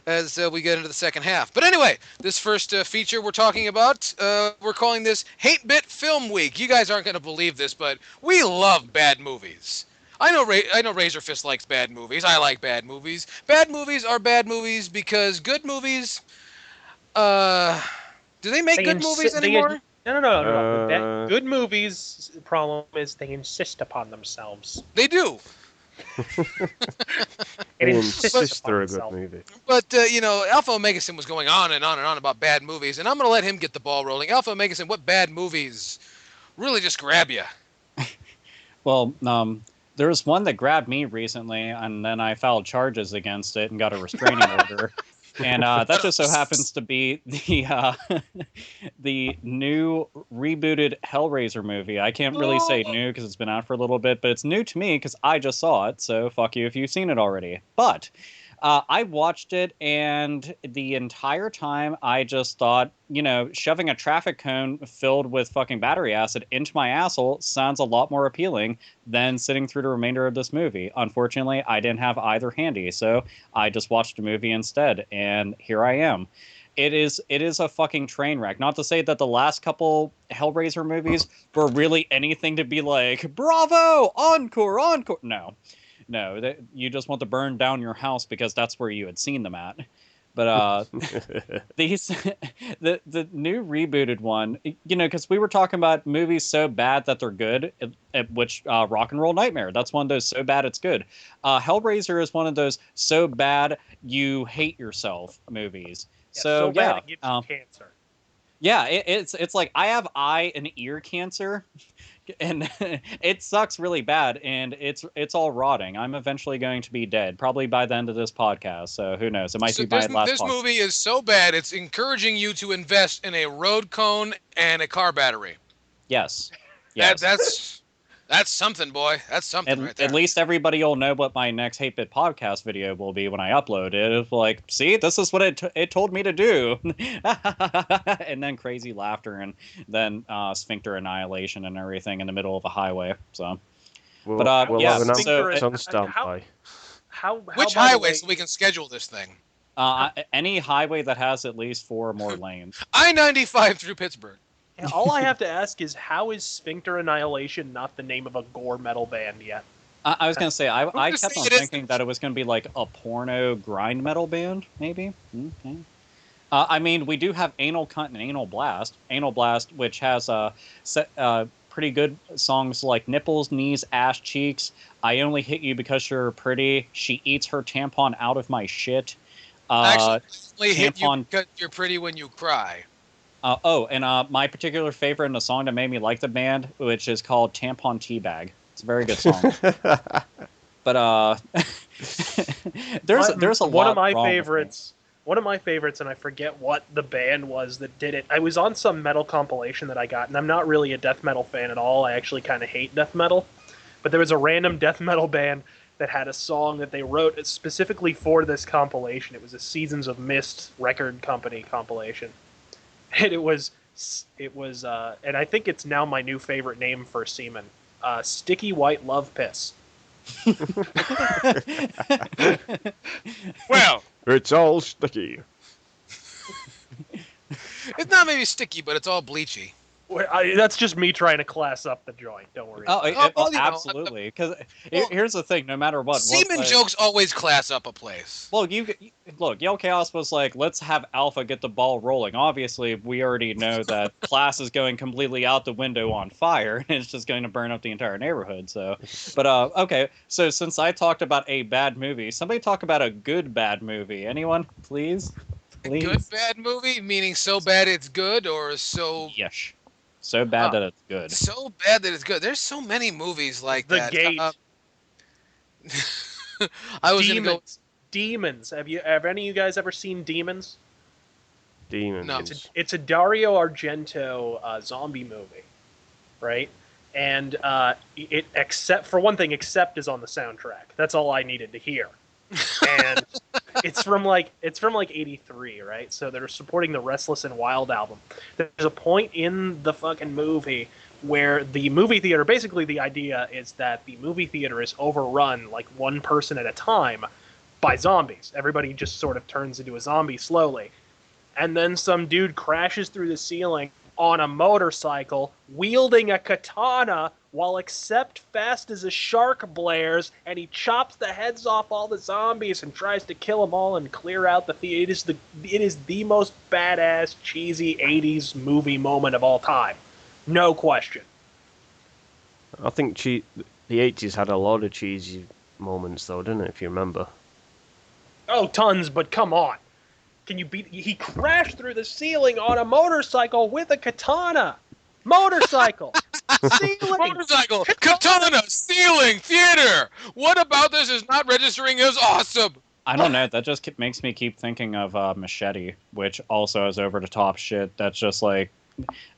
as we get into the second half. But anyway, this first feature we're talking about, we're calling this Hate-Bit Film Week. You guys aren't going to believe this, but we love bad movies. I know RazorFist likes bad movies. I like bad movies. Bad movies are bad movies because good movies, do they make good movies anymore? No. Uh, Good movies. The problem is they insist upon themselves. They do. They insist insist upon they're a good itself. movie. But, Alpha Omegason was going on and on and on about bad movies, and I'm going to let him get the ball rolling. Alpha Omegason, what bad movies really just grab you? Well, there was one that grabbed me recently, and then I filed charges against it and got a restraining order. And that just so happens to be the the new rebooted Hellraiser movie. I can't really say new because it's been out for a little bit, but it's new to me because I just saw it. So fuck you if you've seen it already. But I watched it, and the entire time I just thought, shoving a traffic cone filled with fucking battery acid into my asshole sounds a lot more appealing than sitting through the remainder of this movie. Unfortunately, I didn't have either handy, so I just watched a movie instead, and here I am. It is a fucking train wreck. Not to say that the last couple Hellraiser movies were really anything to be like, bravo, encore, encore. No, you just want to burn down your house because that's where you had seen them at. But the new rebooted one, because we were talking about movies so bad that they're good, which Rock and Roll Nightmare, that's one of those so bad it's good. Hellraiser is one of those so bad you hate yourself movies. So bad it gives you cancer. Yeah, it's like I have eye and ear cancer. And it sucks really bad, and it's all rotting. I'm eventually going to be dead, probably by the end of this podcast. So who knows? It might be my last. This movie is so bad, it's encouraging you to invest in a road cone and a car battery. Yes. That's something, boy. That's something right there. At least everybody will know what my next Hate-Bit podcast video will be when I upload it. It's like, see, this is what it told me to do. And then crazy laughter, and then sphincter annihilation and everything in the middle of a highway. So, We'll yeah. have an So, answer on standby. Which highway so we can schedule this thing? any highway that has at least 4 or more lanes. I-95 through Pittsburgh. All I have to ask is, how is Sphincter Annihilation not the name of a gore metal band yet? I was going to say, I gonna kept say on it is- thinking that it was going to be like a porno grind metal band, maybe? Okay. I mean, we do have Anal Cunt and Anal Blast. Anal Blast, which has pretty good songs like Nipples, Knees, Ass, Cheeks, I Only Hit You Because You're Pretty, She Eats Her Tampon Out of My Shit. Actually, only hit you Tampon- because you're pretty when you cry. And my particular favorite in the song that made me like the band, which is called Tampon Teabag. It's a very good song. But there's a lot one of my wrong with me. favorites. One of my favorites, and I forget what the band was that did it. I was on some metal compilation that I got, and I'm not really a death metal fan at all. I actually kind of hate death metal. But there was a random death metal band that had a song that they wrote specifically for this compilation. It was a Seasons of Mist record company compilation. And it was, and I think it's now my new favorite name for semen. Sticky White Love Piss. Well, It's all sticky. it's not maybe sticky, but it's all bleachy. That's just me trying to class up the joint. Don't worry. well, you know, Absolutely. Because well, here's the thing: no matter what, Semen jokes always class up a place. Well, look. Yellkaos was like, "Let's have Alpha get the ball rolling." Obviously, we already know that class is going completely out the window on fire, and it's just going to burn up the entire neighborhood. So, but okay. So since I talked about a bad movie, somebody talk about a good bad movie. Anyone, please? Please. Good bad movie, meaning so bad it's good, or so Yes. So bad that it's good. so bad that it's good. There's so many movies like The that. Gate. I was gonna go. Demons. Have any of you guys ever seen Demons? Demons. No. It's a Dario Argento zombie movie, right? And except for one thing, Accept is on the soundtrack. That's all I needed to hear. And It's from like '83, right? So they're supporting the Restless and Wild album. There's a point in the fucking movie where the movie theater, basically the idea is that the movie theater is overrun like one person at a time by zombies. Everybody just sort of turns into a zombie slowly. And then some dude crashes through the ceiling on a motorcycle, wielding a katana, while except fast as a shark blares, and he chops the heads off all the zombies and tries to kill them all and clear out the theater. It is the most badass, cheesy 80s movie moment of all time. No question. I think the 80s had a lot of cheesy moments, though, didn't it, if you remember? Oh, tons, but come on. Can you beat... He crashed through the ceiling on a motorcycle with a katana. Motorcycle. Ceiling. Motorcycle, katana, ceiling, theater. What about this is not registering as awesome? I don't know. That just makes me keep thinking of Machete, which also has over-the-top shit. That's just like...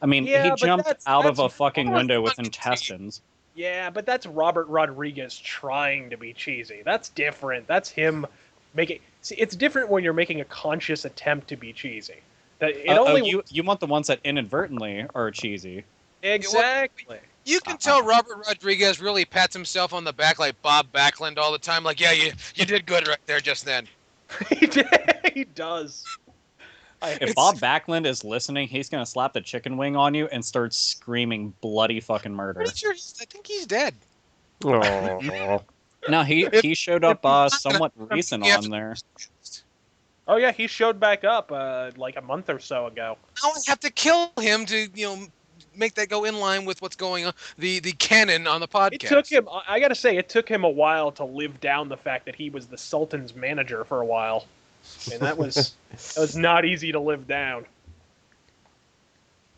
I mean, Yeah, he but jumped out of a that's fucking more window with funny. intestines. Yeah, but that's Robert Rodriguez trying to be cheesy. That's different. That's him making... See, it's different when you're making a conscious attempt to be cheesy. You want the ones that inadvertently are cheesy. Exactly. You can tell Robert Rodriguez really pats himself on the back like Bob Backlund all the time. Like, yeah, you did good right there just then. He does. If Bob Backlund is listening, he's gonna slap the chicken wing on you and start screaming bloody fucking murder. Pretty sure I think he's dead. Oh, No, he showed up somewhat recent on there. Oh yeah, he showed back up like a month or so ago. Now I have to kill him to make that go in line with what's going on the canon on the podcast. It took him. I gotta say, it took him a while to live down the fact that he was the Sultan's manager for a while, and that was not easy to live down.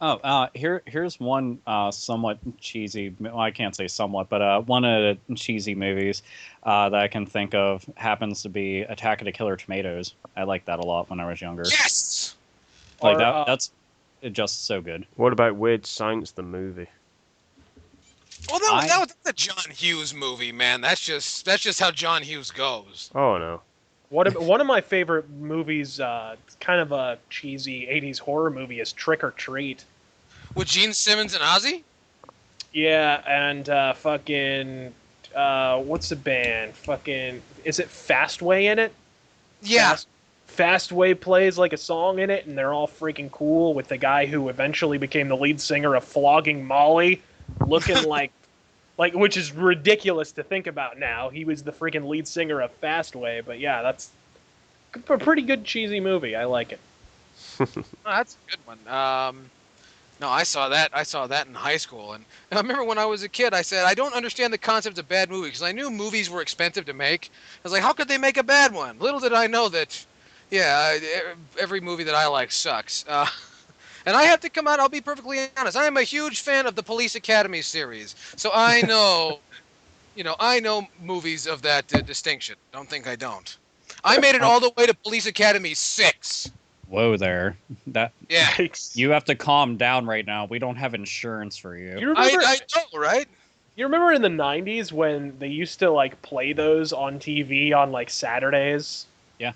Oh, here's one somewhat cheesy. Well, I can't say somewhat, but one of the cheesy movies that I can think of happens to be Attack of the Killer Tomatoes. I liked that a lot when I was younger. Yes. Like that's just so good. what about Weird Science, the movie? Well, that was the John Hughes movie, man. That's just how John Hughes goes. Oh, no. One of my favorite movies, kind of a cheesy 80s horror movie, is Trick or Treat. With Gene Simmons and Ozzy? Yeah, and fucking... what's the band? Fucking... Is it Fastway in it? Yeah. Fastway plays like a song in it, and they're all freaking cool, with the guy who eventually became the lead singer of Flogging Molly, looking like, which is ridiculous to think about now. He was the freaking lead singer of Fastway, but yeah, that's a pretty good cheesy movie. I like it. Oh, that's a good one. No, I saw that in high school, and I remember when I was a kid, I said I don't understand the concept of bad movie because I knew movies were expensive to make. I was like, how could they make a bad one? Little did I know that, yeah, every movie that I like sucks. And I have to come out, I'll be perfectly honest. I am a huge fan of the Police Academy series. So I know, I know movies of that distinction. Don't think I don't. I made it all the way to Police Academy 6. Whoa there. Yeah. Yikes. You have to calm down right now. We don't have insurance for you. You remember, I know, right? you remember in the 90s when they used to like play those on TV on like Saturdays? Yeah.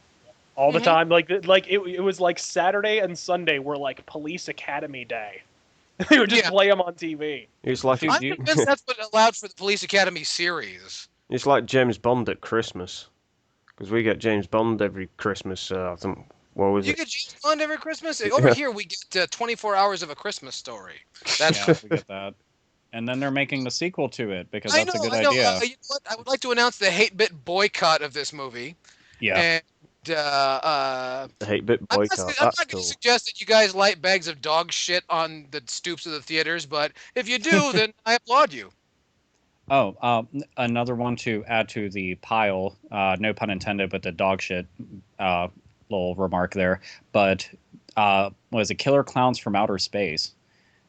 All the time. It was like Saturday and Sunday were like Police Academy Day. They would just play them on TV. It's like I'm convinced that's what allowed for the Police Academy series. it's like James Bond at Christmas, because we get James Bond every Christmas. I think what was You it? get James Bond every Christmas? Over here, we get 24 Hours of a Christmas Story. That's Yeah, we get that. And then they're making the sequel to it because that's a good idea. You know what? I would like to announce the Hate-Bit boycott of this movie. Yeah. And The Hate-Bit I'm boycott. not That's going cool. to suggest that you guys light bags of dog shit on the stoops of the theaters, but if you do, then I applaud you. Oh, another one to add to the pile. No pun intended, but the dog shit little remark there. But was it Killer Clowns from Outer Space?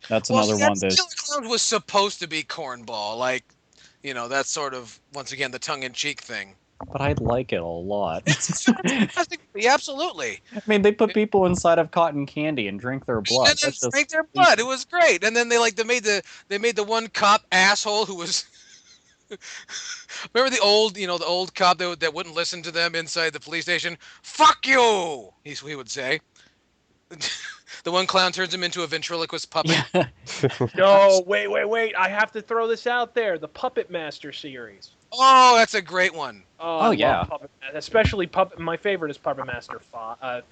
That's another one. Killer Clowns was supposed to be cornball, like, that's sort of once again the tongue-in-cheek thing. But I like it a lot. Yeah, absolutely. I mean, they put people inside of cotton candy and drink their blood. And then That's just drank their blood. It was great. And then they made the one cop asshole who was Remember the old cop that wouldn't listen to them inside the police station? Fuck you! He would say. The one clown turns him into a ventriloquist puppet. Yeah. No, wait. I have to throw this out there. The Puppet Master series. Oh, that's a great one. Oh, Oh, I love yeah. Puppet Master. Especially Puppet. My favorite is Puppet Master 5.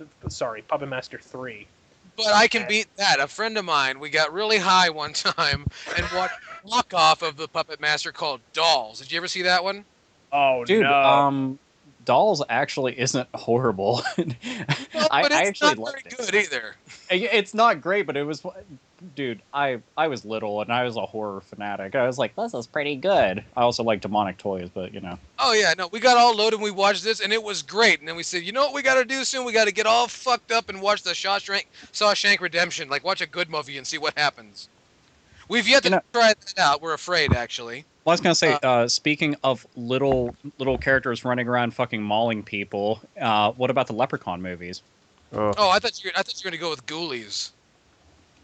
Puppet Master 3. But I can beat that. A friend of mine, we got really high one time and watched a knockoff of the Puppet Master called Dolls. Did you ever see that one? Oh, Dude, no. Dolls actually isn't horrible. No, I but it's actually not very liked it. good either. It's not great, but it was, dude. I was little and I was a horror fanatic. I was like, this is pretty good. I also like demonic toys, but you know. Oh yeah, no, we got all loaded and we watched this and it was great. And then we said, you know what we got to do soon? We got to get all fucked up and watch the Shawshank Redemption. Like watch a good movie and see what happens. We've yet to try that out. We're afraid, actually. Well, I was gonna say, speaking of little characters running around fucking mauling people, what about the Leprechaun movies? Oh, I thought you were gonna go with Ghoulies.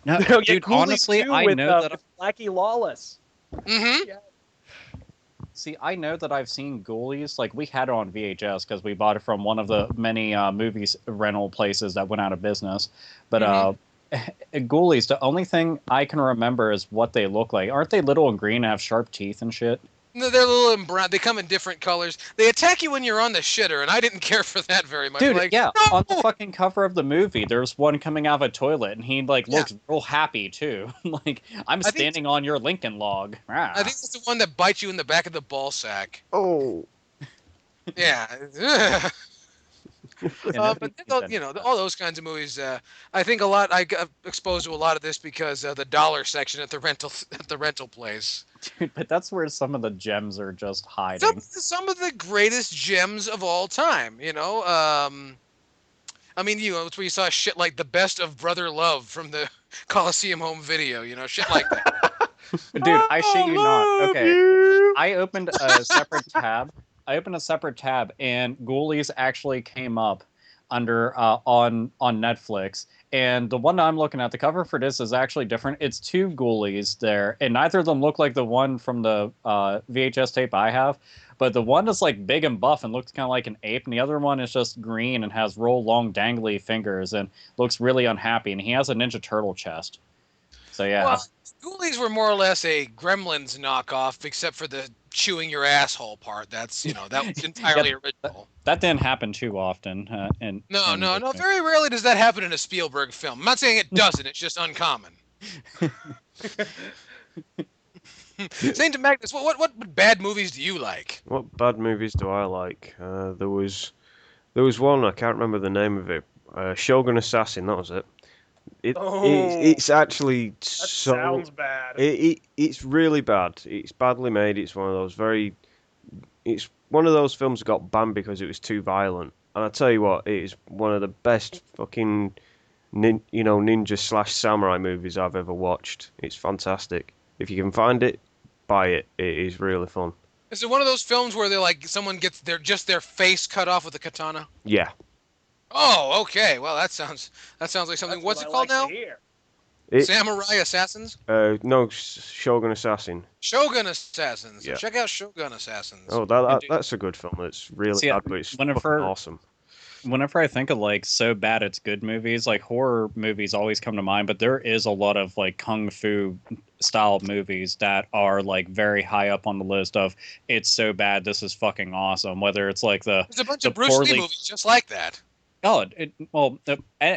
No, Yeah, dude. Ghoulies Honestly, 2 I with, know that. with Blackie Lawless. Mm-hmm. Yeah. See, I know that I've seen Ghoulies. Like we had it on VHS because we bought it from one of the many movies rental places that went out of business. But Ghoulies, the only thing I can remember is what they look like. Aren't they little and green and have sharp teeth and shit? No, they're little and brown. They come in different colors. They attack you when you're on the shitter, and I didn't care for that very much. Dude, like, yeah, no! on the fucking cover of the movie, there's one coming out of a toilet, and he like looks real happy too. Like I'm standing on your Lincoln log. I think that's the one that bites you in the back of the ball sack. Oh. Yeah. But all those kinds of movies. I think I got exposed to a lot of this because the dollar section at the rental place. Dude, but that's where some of the gems are just hiding. Some of the greatest gems of all time. I mean, it's where you saw shit like the best of Brother Love from the Coliseum home video. Shit like that. Dude, I shit you not. Okay, I opened a separate tab. And Ghoulies actually came up under on Netflix. And the one I'm looking at, the cover for this is actually different. It's two Ghoulies there, and neither of them look like the one from the VHS tape I have. But the one is like big and buff and looks kind of like an ape, and the other one is just green and has real long dangly fingers and looks really unhappy. And he has a Ninja Turtle chest. So yeah. Well, Ghoulies were more or less a Gremlins knockoff, except for the chewing your asshole part. That's that was entirely original. That didn't happen too often. No. Very rarely does that happen in a Spielberg film. I'm not saying it doesn't. It's just uncommon. Saying to Magnus, what bad movies do you like? What bad movies do I like? There was one, I can't remember the name of it. Shogun Assassin, that was it. It's actually That sounds bad. It's really bad. It's badly made. It's one of those films that got banned because it was too violent. And I tell you what, it is one of the best fucking ninja / samurai movies I've ever watched. It's fantastic. If you can find it, buy it. It is really fun. Is it one of those films where they're like someone gets their face cut off with a katana? Yeah. Oh, okay. Well, that sounds like something. That's What's what it I called like now? to hear. Samurai Assassins? No, Shogun Assassin. Shogun Assassins. Yeah. Check out Shogun Assassins. Oh, that's a good film. It's really bad, but it's fucking awesome. Whenever I think of like so bad it's good movies, like horror movies always come to mind, but there is a lot of like kung fu style movies that are like very high up on the list of it's so bad this is fucking awesome. Whether it's like there's a bunch of Bruce Lee movies just like that. Oh,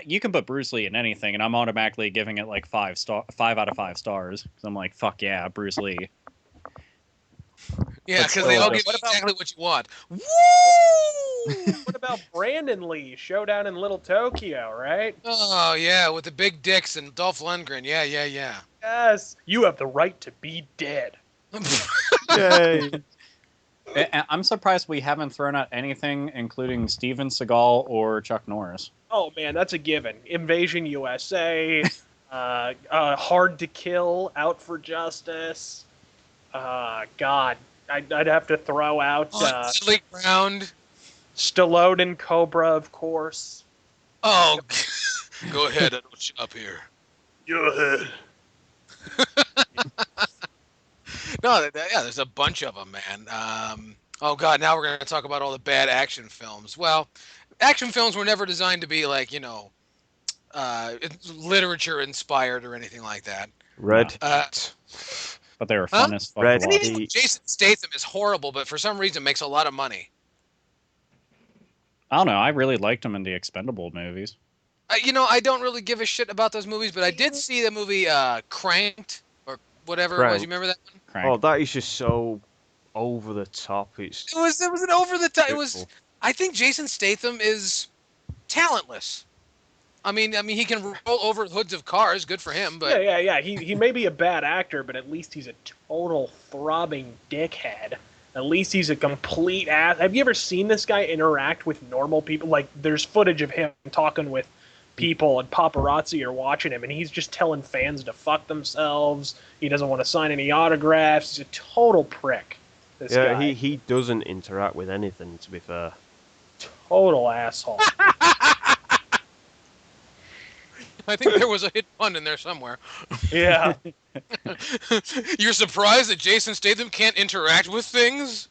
you can put Bruce Lee in anything, and I'm automatically giving it like 5 out of 5 stars because I'm like, fuck yeah, Bruce Lee. Yeah, because they all give you exactly what you want. Woo! What about Brandon Lee, Showdown in Little Tokyo, right? Oh yeah, with the big dicks and Dolph Lundgren. Yeah. Yes, you have the right to be dead. Yay! I'm surprised we haven't thrown out anything including Steven Seagal or Chuck Norris. Oh man, that's a given. Invasion USA, Hard to Kill, Out for Justice. God, I'd have to throw out Deadly Ground. Stallone and Cobra, of course. Oh, go ahead. I don't up here. Go ahead. No, yeah, there's a bunch of them, man. Oh God, now we're gonna talk about all the bad action films. Well, action films were never designed to be like literature inspired or anything like that. Red. But they were Huh? fun as fuck Red to watch. Anything with Jason Statham is horrible, but for some reason makes a lot of money. I don't know. I really liked him in the Expendable movies. I don't really give a shit about those movies, but I did see the movie Cranked or whatever it was. You Crank. remember that one? Crank. Oh, that is just so over the top. It's It was an over the top. It was. beautiful. I think Jason Statham is talentless. I mean, he can roll over hoods of cars. Good for him. But Yeah. He may be a bad actor, but at least he's a total throbbing dickhead. At least he's a complete ass. Have you ever seen this guy interact with normal people? Like, there's footage of him talking with people, and paparazzi are watching him, and he's just telling fans to fuck themselves. He doesn't want to sign any autographs. He's a total prick. This guy. he doesn't interact with anything, to be fair. Total asshole. I think there was a hit pun in there somewhere. Yeah. You're surprised that Jason Statham can't interact with things?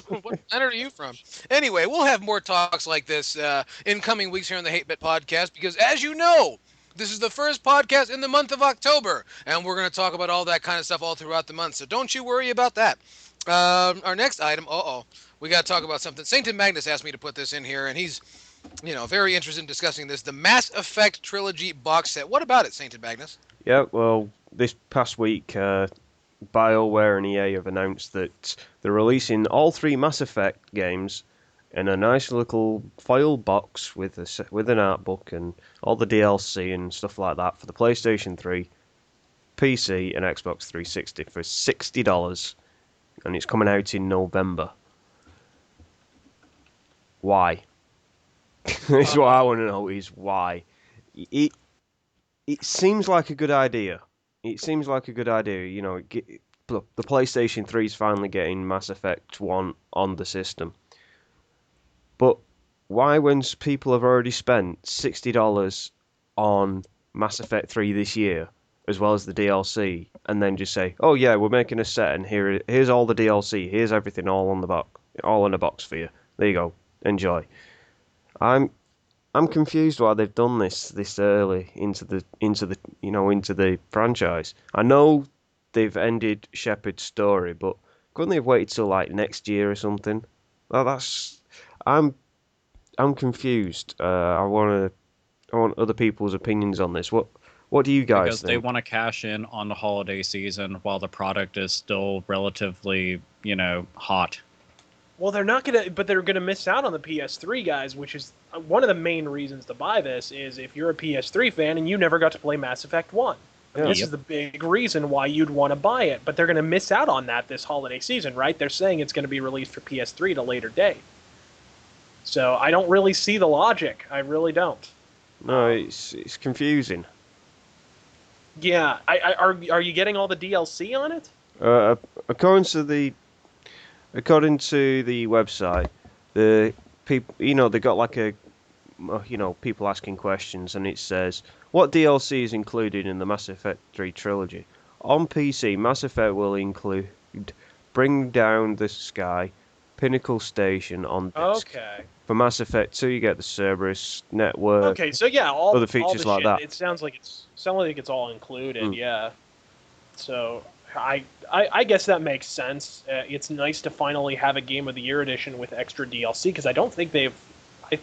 What planet are you from? Anyway, we'll have more talks like this in coming weeks here on the Hate-Bit podcast, because as you know, this is the first podcast in the month of October, and we're going to talk about all that kind of stuff all throughout the month, so don't you worry about that. Our next item, we got to talk about something. Saint Magnus asked me to put this in here, and he's very interested in discussing this. The Mass Effect Trilogy box set. What about it, Saint Magnus? Yeah, well, this past week, BioWare and EA have announced that they're releasing all 3 Mass Effect games in a nice little foil box with an art book and all the DLC and stuff like that for the PlayStation 3, PC, and Xbox 360 for $60, and it's coming out in November. Why? That's what I want to know, is why. It seems like a good idea. The PlayStation 3 is finally getting Mass Effect 1 on the system. But why, when people have already spent $60 on Mass Effect 3 this year, as well as the DLC, and then just say, oh yeah, we're making a set, and here's all the DLC, here's everything all in a box for you. There you go, enjoy. I'm confused why they've done this early into the franchise. I know they've ended Shepard's story, but couldn't they have waited till like next year or something? Well, I'm confused. I want other people's opinions on this. What do you guys Because think? they want to cash in on the holiday season while the product is still relatively, hot. Well, they're gonna miss out on the PS3, guys, which is one of the main reasons to buy this. Is if you're a PS3 fan and you never got to play Mass Effect 1. Yeah. This is the big reason why you'd want to buy it, but they're going to miss out on that this holiday season, right? They're saying it's going to be released for PS3 at a later date. So I don't really see the logic. I really don't. No, it's confusing. Yeah, are you getting all the DLC on it? According to the website, the people, they got like a, people asking questions, and it says, what DLC is included in the Mass Effect 3 trilogy? On PC, Mass Effect will include Bring Down the Sky, Pinnacle Station on disc. Okay. For Mass Effect 2, you get the Cerberus network. Okay, so yeah, all other features all the like shit, that. It sounds like it's all included. Mm. Yeah. So I guess that makes sense. It's nice to finally have a Game of the Year edition with extra DLC, because I don't think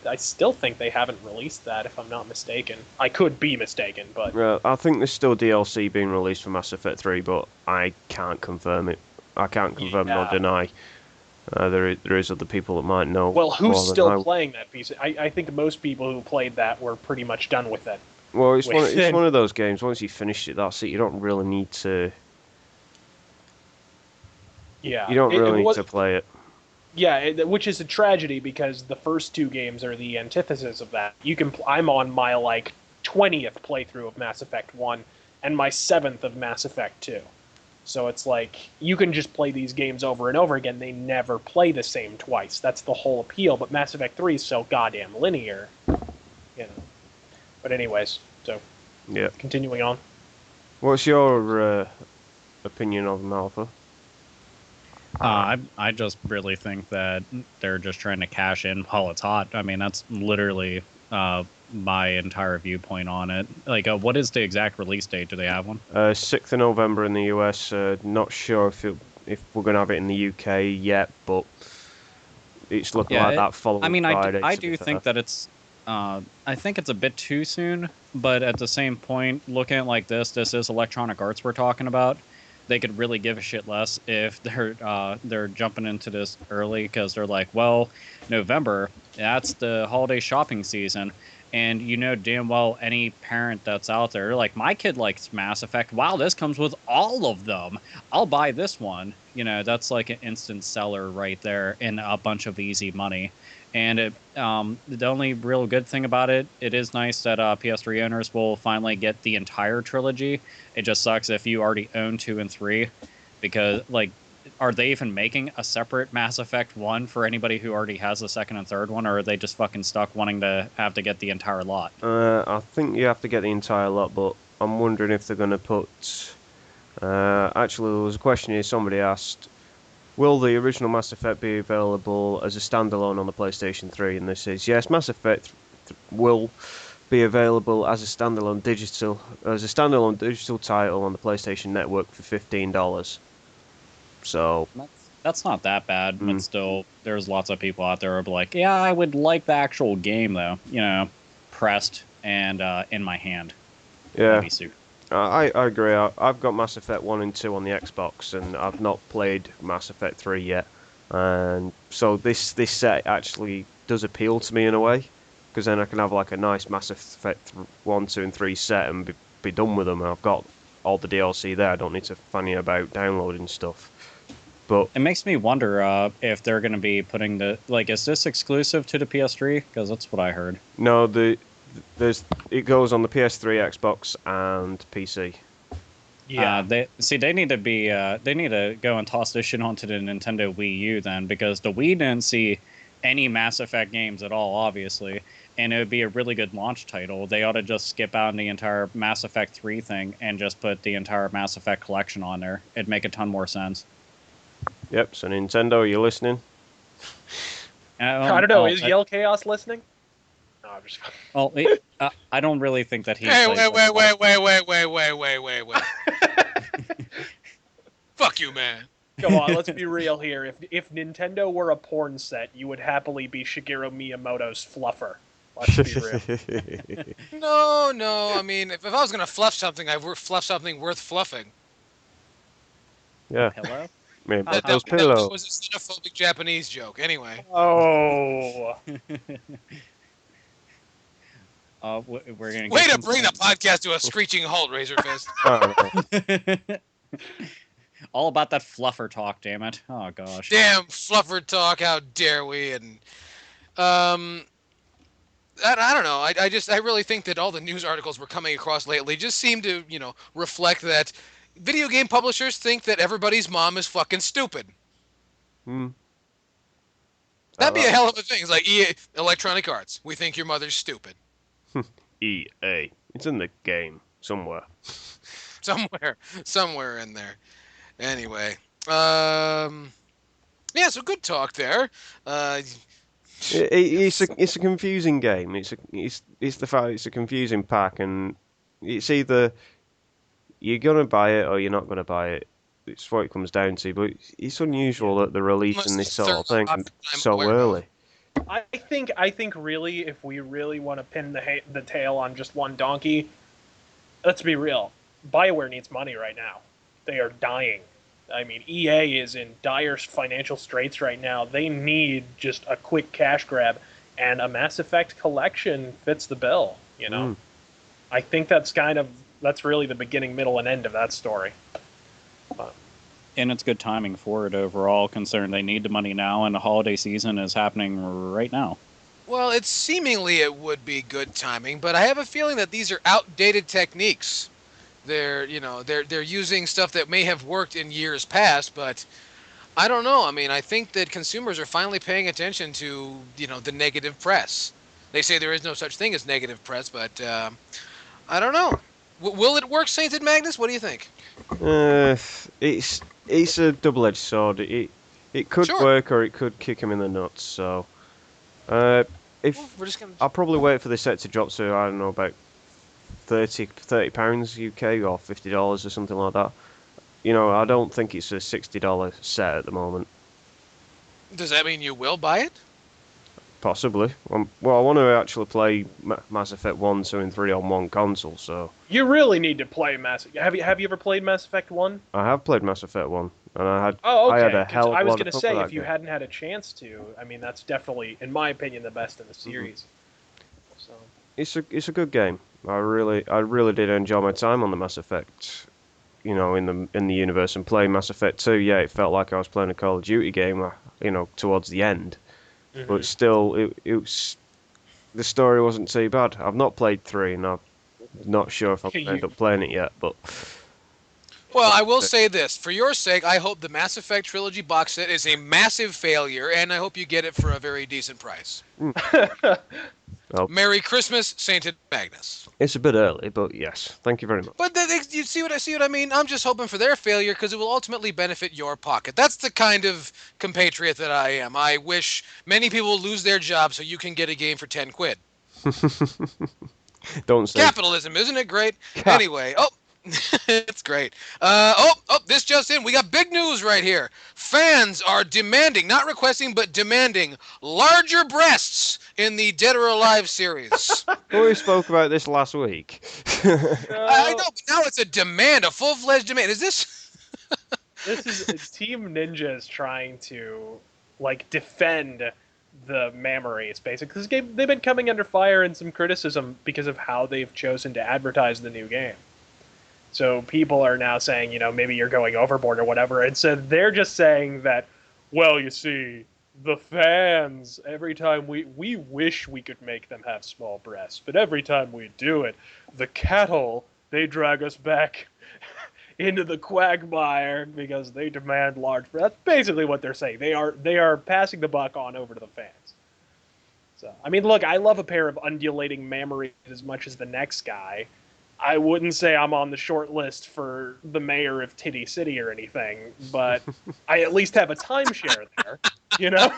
I still think they haven't released that, if I'm not mistaken. I could be mistaken, but I think there's still DLC being released for Mass Effect 3, but I can't confirm it. I can't confirm nor deny. There is other people that might know. well, who's more than still I. playing that piece? I think most people who played that were pretty much done with it. Well, it's Wait. one of those games. Once you finish it, that's it. You don't really need to. Yeah, You don't really need to play it. Yeah, which is a tragedy, because the first 2 games are the antithesis of that. I'm on my 20th playthrough of Mass Effect 1 and my 7th of Mass Effect 2. So it's like you can just play these games over and over again. They never play the same twice. That's the whole appeal. But Mass Effect 3 is so goddamn linear, But anyways, so Yeah. continuing on. What's your opinion on Alpha? I just really think that they're just trying to cash in while it's hot. I mean, that's literally my entire viewpoint on it. Like, what is the exact release date? Do they have one? 6th of November in the US. Not sure if we're going to have it in the UK yet, but it's looking like that following I mean, Friday. I to be do fair. think that it's. I think it's a bit too soon, but at the same point, looking at it like this is Electronic Arts we're talking about. They could really give a shit less if they're jumping into this early, because they're like, well, November, that's the holiday shopping season, and you know damn well any parent that's out there, like, my kid likes Mass Effect. Wow, this comes with all of them. I'll buy this one. You know, that's like an instant seller right there, and a bunch of easy money. And the only real good thing about it, it is nice that PS3 owners will finally get the entire trilogy. It just sucks if you already own 2 and 3, because, like, are they even making a separate Mass Effect 1 for anybody who already has the second and third one, or are they just fucking stuck wanting to have to get the entire lot? I think you have to get the entire lot, but I'm wondering if they're going to put... actually, there was a question here somebody asked, will the original Mass Effect be available as a standalone on the PlayStation 3? And this is yes, Mass Effect will be available as a standalone digital title on the PlayStation Network for $15. So That's not that bad, but still, there's lots of people out there who are like, yeah, I would like the actual game, though. You know, pressed and in my hand. yeah, That'd be super. I agree. I've got Mass Effect 1 and 2 on the Xbox, and I've not played Mass Effect 3 yet. And so this set actually does appeal to me in a way, because then I can have like a nice Mass Effect 1, 2, and 3 set and be done with them. And I've got all the DLC there. I don't need to fanny about downloading stuff. But It makes me wonder if they're going to be putting is this exclusive to the PS3? Because that's what I heard. no, it goes on the PS3, Xbox, and PC. Yeah. They need to go and toss this shit onto the Nintendo Wii U then, because the Wii didn't see any Mass Effect games at all, obviously, and it would be a really good launch title. They ought to just skip out on the entire Mass Effect 3 thing and just put the entire Mass Effect collection on there. It'd make a ton more sense. Yep. So Nintendo, are you listening? I don't know. Is Yellkaos listening? No, I'm just. Well, I don't really think that he. Hey, plays wait. Fuck you, man. Come on, let's be real here. If Nintendo were a porn set, you would happily be Shigeru Miyamoto's fluffer. Let's be real. No. I mean, if I was gonna fluff something, I'd fluff something worth fluffing. Yeah. Hello. Maybe That those pillows. was a xenophobic Japanese joke. Anyway. Oh. We're gonna Way to bring the podcast to a screeching halt, RazorFist. All about that fluffer talk, damn it! Oh gosh. Damn fluffer talk! How dare we? And I don't know. I really think that all the news articles we're coming across lately just seem to reflect that video game publishers think that everybody's mom is fucking stupid. Hmm. That'd be a hell of a thing. It's like EA, Electronic Arts. We think your mother's stupid. EA. It's in the game somewhere. Somewhere in there. Anyway, yeah. So good talk there. It's a confusing game. It's the fact it's a confusing pack, and it's either you're gonna buy it or you're not gonna buy it. It's what it comes down to. But it's unusual that they're releasing this sort of thing so early. I think really, if we really want to pin the tail on just one donkey, let's be real. BioWare needs money right now. They are dying. I mean, EA is in dire financial straits right now. They need just a quick cash grab, and a Mass Effect collection fits the bill. I think that's really the beginning, middle, and end of that story. And it's good timing for it overall, considering they need the money now, and the holiday season is happening right now. Well, it would be good timing, but I have a feeling that these are outdated techniques. They're using stuff that may have worked in years past, but I don't know. I mean, I think that consumers are finally paying attention to, the negative press. They say there is no such thing as negative press, but I don't know. Will it work, Sainted Magnus? What do you think? It's a double-edged sword. It could Sure. work or it could kick him in the nuts. So, uh, Well, if we're just gonna. I'll probably wait for the set to drop to I don't know about 30 pounds UK or $50 or something like that. You know, I don't think it's a $60 set at the moment. Does that mean you will buy it? Possibly. Well, I want to actually play Mass Effect 1, 2, and 3 on one console, so... You really need to play Mass. Have you ever played Mass Effect 1? I have played Mass Effect 1, and Oh, okay. I had a 'Cause hell of I a was lot going of to fun say, with if that you game. hadn't had a chance to, I mean, that's definitely, in my opinion, the best in the series. So. It's a good game. I really did enjoy my time on the Mass Effect, you know, in the universe, and playing Mass Effect 2. Yeah, it felt like I was playing a Call of Duty game, you know, towards the end. But still, it was the story wasn't too bad. I've not played 3, and I'm not sure if I'm going to end up playing it yet. But Well, I will say this. For your sake, I hope the Mass Effect Trilogy box set is a massive failure, and I hope you get it for a very decent price. Oh. Merry Christmas, Sainted Magnus. It's a bit early, but yes, thank you very much. But you see what I mean? I'm just hoping for their failure because it will ultimately benefit your pocket. That's the kind of compatriot that I am. I wish many people lose their jobs so you can get a game for 10 quid. Don't say. Capitalism, isn't it great? Anyway, it's great. This just in. We got big news right here. Fans are demanding, not requesting, but demanding larger breasts in the Dead or Alive series. We spoke about this last week. I know, but now it's a demand, a full-fledged demand. Is this... This is Team Ninja is trying to defend the mammary space because they've been coming under fire and some criticism because of how they've chosen to advertise the new game. So people are now saying, you know, maybe you're going overboard or whatever. And so they're just saying that, well, you see, the fans, every time we wish we could make them have small breasts, but every time we do it, the cattle, they drag us back into the quagmire because they demand large breasts. That's basically what they're saying. They are passing the buck on over to the fans. So, I mean, look, I love a pair of undulating mammaries as much as the next guy. I wouldn't say I'm on the short list for the mayor of Titty City or anything, but I at least have a timeshare there, you know?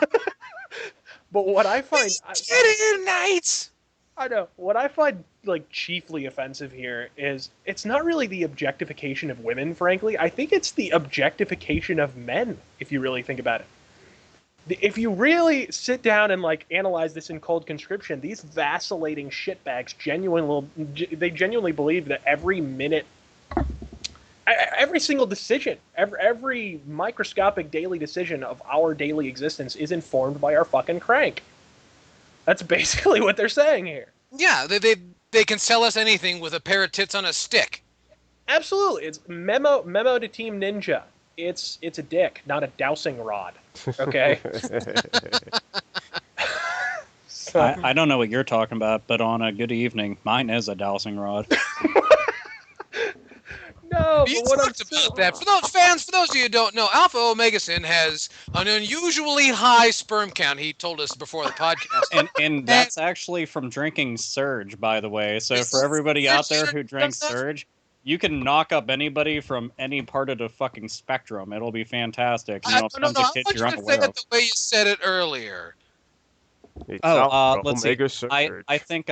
But what I find... Titty nights! I know. What I find, chiefly offensive here is it's not really the objectification of women, frankly. I think it's the objectification of men, if you really think about it. If you really sit down and analyze this in cold conscription, these vacillating shitbags genuinely believe that every minute, every single decision, every microscopic daily decision of our daily existence is informed by our fucking crank. That's basically what they're saying here. Yeah, they can sell us anything with a pair of tits on a stick. Absolutely, it's memo to Team Ninja. It's a dick, not a dowsing rod. Okay. I don't know what you're talking about, but on a good evening, mine is a dowsing rod. No, You but what I'm talked about that. For those of you who don't know, Alpha Omega Sin has an unusually high sperm count. He told us before the podcast. And that's actually from drinking Surge, by the way. So for everybody out there who drinks Surge, you can knock up anybody from any part of the fucking spectrum. It'll be fantastic. You know, No. I want you you're to say unaware it of. the way you said it earlier. Let's see. I think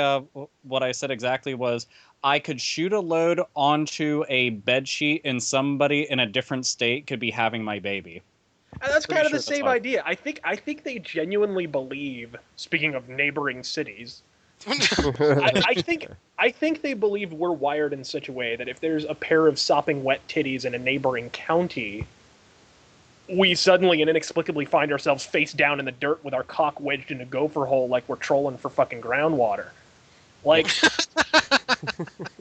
what I said exactly was I could shoot a load onto a bedsheet and somebody in a different state could be having my baby. And that's kind of Pretty the sure same that's idea. I think they genuinely believe, speaking of neighboring cities, I think they believe we're wired in such a way that if there's a pair of sopping wet titties in a neighboring county, we suddenly and inexplicably find ourselves face down in the dirt with our cock wedged in a gopher hole like we're trolling for fucking groundwater.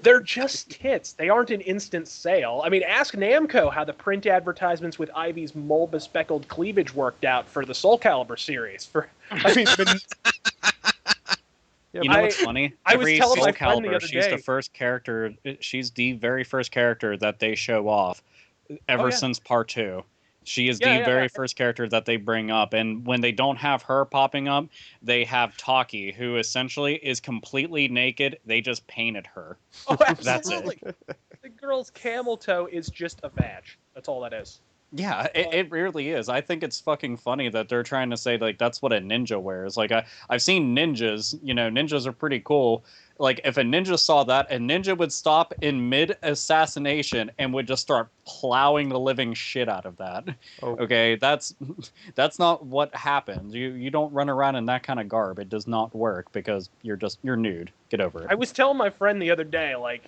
They're just tits. They aren't an instant sale. I mean, ask Namco how the print advertisements with Ivy's mole-bespeckled cleavage worked out for the Soul Calibur series. You know what's funny? I was telling my Soul friend the Calibur, other she's day. the first character. She's the very first character that they show off ever since Part 2. She is Yeah, the yeah, very yeah. first character that they bring up, and when they don't have her popping up, they have Taki, who essentially is completely naked. They just painted her. Oh, That's it. absolutely. The girl's camel toe is just a badge. That's all that is. Yeah, it really is. I think it's fucking funny that they're trying to say, like, that's what a ninja wears. Like, I've seen ninjas, ninjas are pretty cool. Like, if a ninja saw that, a ninja would stop in mid-assassination and would just start plowing the living shit out of that. Oh. Okay, that's not what happens. You don't run around in that kind of garb. It does not work because you're nude. Get over it. I was telling my friend the other day, like,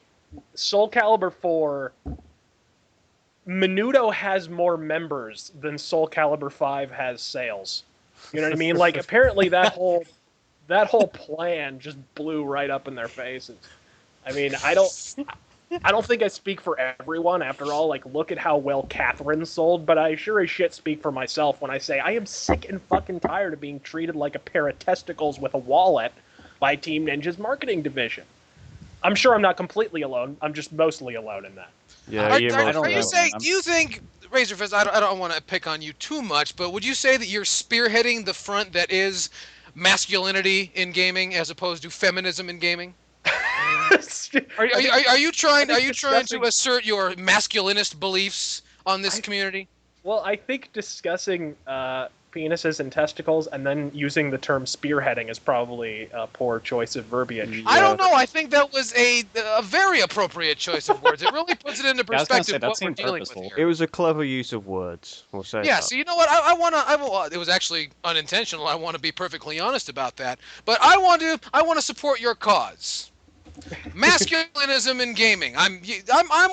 Soul Calibur 4, Menudo has more members than Soul Calibur 5 has sales. You know what I mean? Like, apparently that whole plan just blew right up in their faces. I mean, I don't think I speak for everyone. After all, like, look at how well Catherine sold, but I sure as shit speak for myself when I say I am sick and fucking tired of being treated like a pair of testicles with a wallet by Team Ninja's marketing division. I'm sure I'm not completely alone. I'm just mostly alone in that. Yeah, Are you're I don't you know, saying? man. Do you think RazorFist? I don't want to pick on you too much, but would you say that you're spearheading the front that is masculinity in gaming as opposed to feminism in gaming? Are you trying to assert your masculinist beliefs on this community? Well, I think discussing penises and testicles and then using the term spearheading is probably a poor choice of verbiage. I don't know. I think that was a very appropriate choice of words. It really puts it into Yeah, I was gonna say, perspective that what we're seemed dealing purposeful. with It here. was a clever use of words. We'll say Yeah, that. so you know what? It was actually unintentional. I want to be perfectly honest about that. But I want to support your cause. Masculinism in gaming. I'm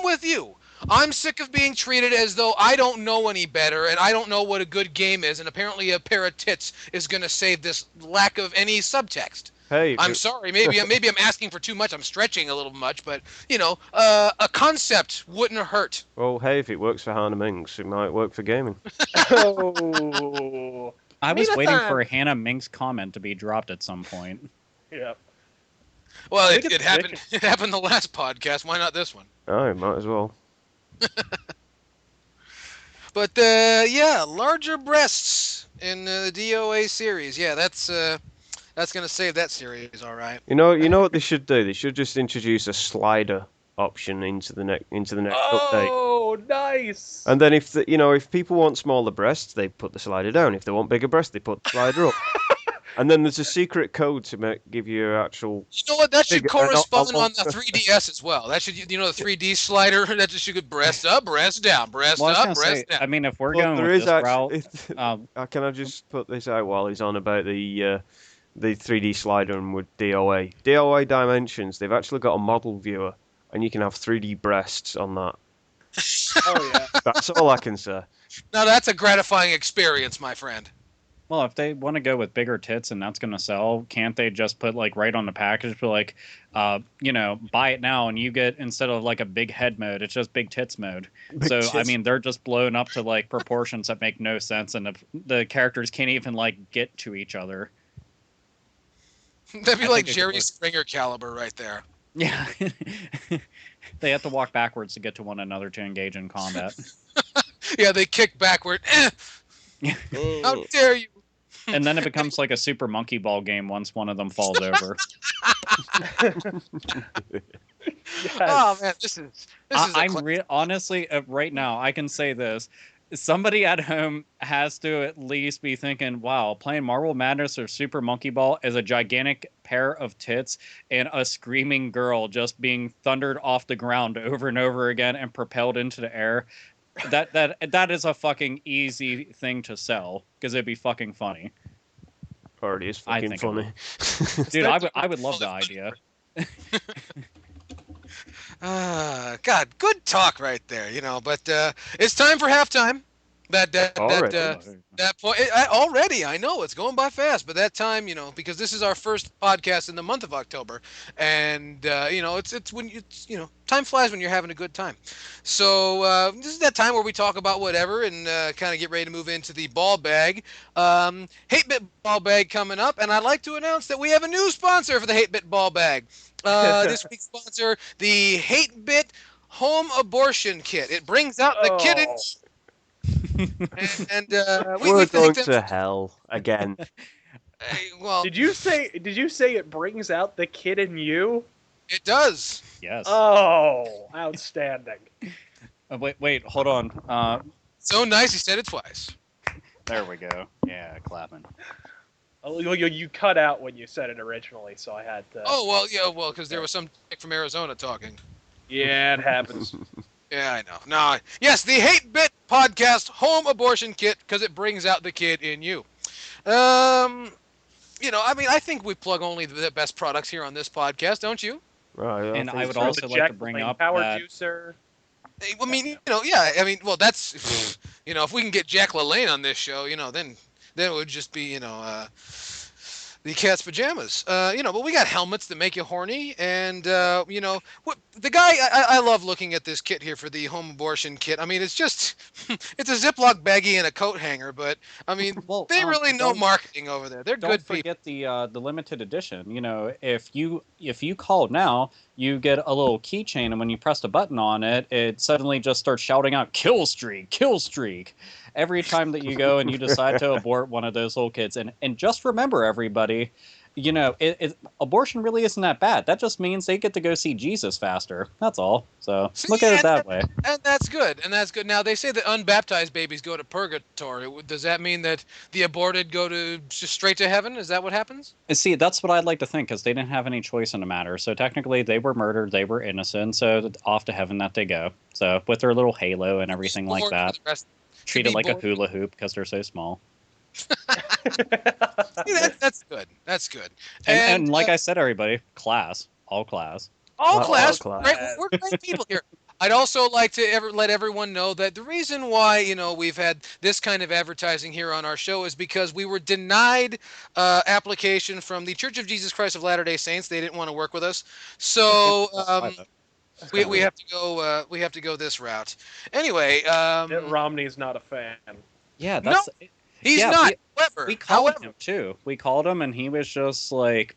with you. I'm sick of being treated as though I don't know any better and I don't know what a good game is, and apparently a pair of tits is going to save this lack of any subtext. Hey, I'm sorry, maybe I'm asking for too much. I'm stretching a little much, but a concept wouldn't hurt. well, hey, if it works for Hannah Minx, it might work for gaming. Oh. I was Mina-san. waiting for a Hannah Mink's comment to be dropped at some point. Yeah. Well, I think it it's happened. vicious. It happened the last podcast. Why not this one? Oh, might as well. But yeah, larger breasts in the DOA series. Yeah, that's gonna save that series, all right. You know what they should do? They should just introduce a slider option into the next update. Oh, nice. And then if people want smaller breasts, they put the slider down. If they want bigger breasts, they put the slider up. And then there's a secret code to give you actual. You know what? That should Big- correspond I'll- on the 3DS as well. That should, the 3D slider. That just should go breast up, breast down, breast Well, I was up, gonna breast say, down. I mean, if we're Well, going there with is this route, actually. Can I just put this out while he's on about the 3D slider and with DOA? DOA Dimensions. They've actually got a model viewer, and you can have 3D breasts on that. Oh yeah. That's all I can say. Now that's a gratifying experience, my friend. well, if they want to go with bigger tits and that's going to sell, can't they just put like right on the package, but like, buy it now and you get, instead of like a big head mode, it's just big tits mode. So I mean, they're just blown up to like proportions that make no sense, and the characters can't even like get to each other. That'd be I like think it could Jerry work. Springer caliber right there. Yeah. They have to walk backwards to get to one another to engage in combat. Yeah, they kick backward. How dare you? And then it becomes like a Super Monkey Ball game once one of them falls over. Yes. Oh man, this is. Honestly, right now, I can say this. Somebody at home has to at least be thinking, wow, playing Marble Madness or Super Monkey Ball is a gigantic pair of tits and a screaming girl just being thundered off the ground over and over again and propelled into the air. That is a fucking easy thing to sell, because it'd be fucking funny. Already is I fucking think it funny. Dude, I would love the idea. God, good talk right there. But it's time for halftime. Already. That point already. I know it's going by fast, but that time, because this is our first podcast in the month of October, and it's when time flies when you're having a good time. So this is that time where we talk about whatever and kind of get ready to move into the BallBag. Hate-Bit BallBag coming up, and I'd like to announce that we have a new sponsor for the Hate-Bit BallBag. This week's sponsor, the Hate-Bit Home Abortion Kit. It brings out the kittens. and we We're thank going them. to hell again. Well, Did you say it brings out the kid in you? it does. Yes. Oh, outstanding. Wait, hold on. So nice, he said it twice. There we go. Yeah, clapping. Oh, you cut out when you said it originally, so I had to. Oh well, yeah, well, because there was some chick from Arizona talking. Yeah, it happens. Yeah, I know. No, yes, the Hate-Bit podcast home abortion kit because it brings out the kid in you. I mean, I think we plug only the best products here on this podcast, don't you? Right, And I would so. also like to bring up power that juicer. I mean, yeah. I mean, well, that's if we can get Jack LaLanne on this show, then it would just be the cat's pajamas. But we got helmets that make you horny, and what the guy. I love looking at this kit here for the home abortion kit. I mean, it's just it's a Ziploc baggie and a coat hanger, but I mean, Well, they really know don't- marketing over there. They're don't good people. forget the limited edition. If you call now, you get a little keychain, and when you press a button on it, it suddenly just starts shouting out "kill streak, kill streak" every time that you go and you decide to abort one of those little kids. And just remember, everybody, abortion really isn't that bad. That just means they get to go see Jesus faster. That's all. So look at it that way. And that's good. Now, they say that unbaptized babies go to purgatory. Does that mean that the aborted go to just straight to heaven? Is that what happens? And see, that's what I'd like to think, because they didn't have any choice in the matter. So technically, they were murdered. They were innocent. So off to heaven that they go. So with their little halo and everything like that. Treat it like a hula hoop because they're so small. Yeah, that's good. That's good. And like I said, everybody, all class. All All class. class. Great, we're great people here. I'd also like to let everyone know that the reason why we've had this kind of advertising here on our show is because we were denied application from the Church of Jesus Christ of Latter-day Saints. They didn't want to work with us, so we have to go. We have to go this route. Anyway, Romney's not a fan. Yeah, that's. He's yeah, not. We called him too. We called him, and he was just like,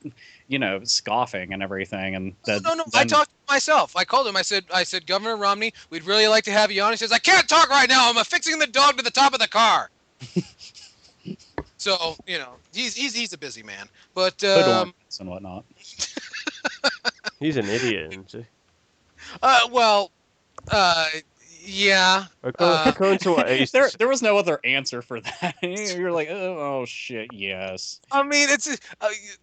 scoffing and everything. And No. I talked to myself. I called him. I said, Governor Romney, we'd really like to have you on. He says, I can't talk right now. I'm affixing the dog to the top of the car. So he's a busy man. But and whatnot. He's an idiot, isn't he? Yeah. According to what Ace There was no other answer for that. You're like, oh shit, yes. I mean, it's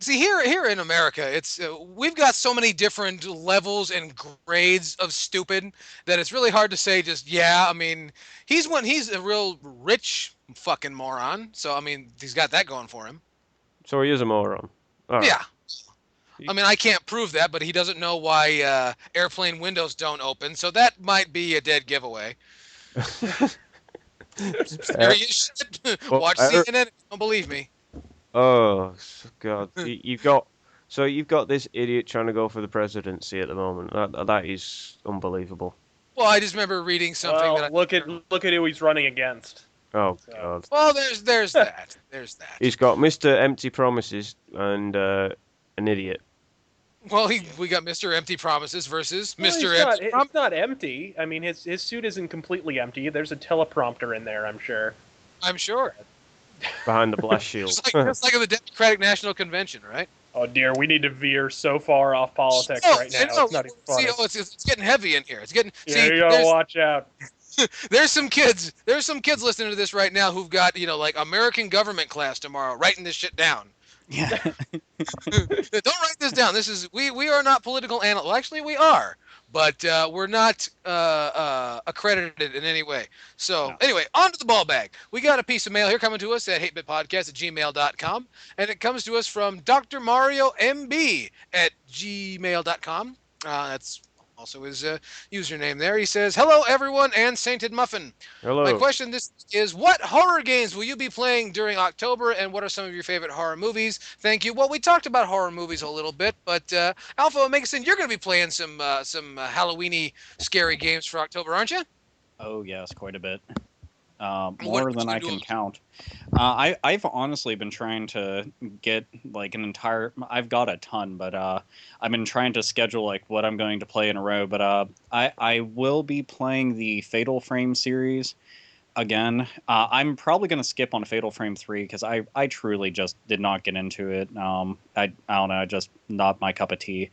see here in America, it's we've got so many different levels and grades of stupid that it's really hard to say just yeah. I mean, he's a real rich fucking moron. So I mean, he's got that going for him. So he is a moron. All right. Yeah. I mean, I can't prove that, but he doesn't know why airplane windows don't open, so that might be a dead giveaway. Scary as shit. Watch CNN if you don't believe me. Oh God! You've got this idiot trying to go for the presidency at the moment. That is unbelievable. Well, I just remember reading something that look at who he's running against. Oh God! Well, there's that. There's that. He's got Mr. Empty Promises and an idiot. Well, we got Mr. Empty Promises versus Well, Mr. It's not empty. I mean, his suit isn't completely empty. There's a teleprompter in there, I'm sure. I'm sure. Behind the blast shield. Just like at the Democratic National Convention, right? Oh dear, we need to veer so far off politics right now. It's not even funny. It's getting heavy in here. It's getting. Yeah, you gotta watch out. There's some kids listening to this right now who've got like American government class tomorrow, writing this shit down. Yeah. Don't write this down. We are not political analysts. Well, actually, we are, but we're not accredited in any way. So anyway, on to the ball bag. We got a piece of mail here coming to us at hatebitpodcast@gmail.com, and it comes to us from Dr. Mario MB at gmail.com. That's also his username there. He says, hello, everyone, and Sainted Muffin. Hello. My question this is, what horror games will you be playing during October, and what are some of your favorite horror movies? Thank you. Well, we talked about horror movies a little bit, but Alpha Omega-san, you're going to be playing some Halloween-y scary games for October, aren't you? Oh, yes, quite a bit. What More you than I doing? can count. I've honestly been trying to get like an entire. I've got a ton, but I've been trying to schedule like what I'm going to play in a row. But I will be playing the Fatal Frame series. again. I'm probably going to skip on Fatal Frame 3 because I truly just did not get into it. I don't know, just not my cup of tea.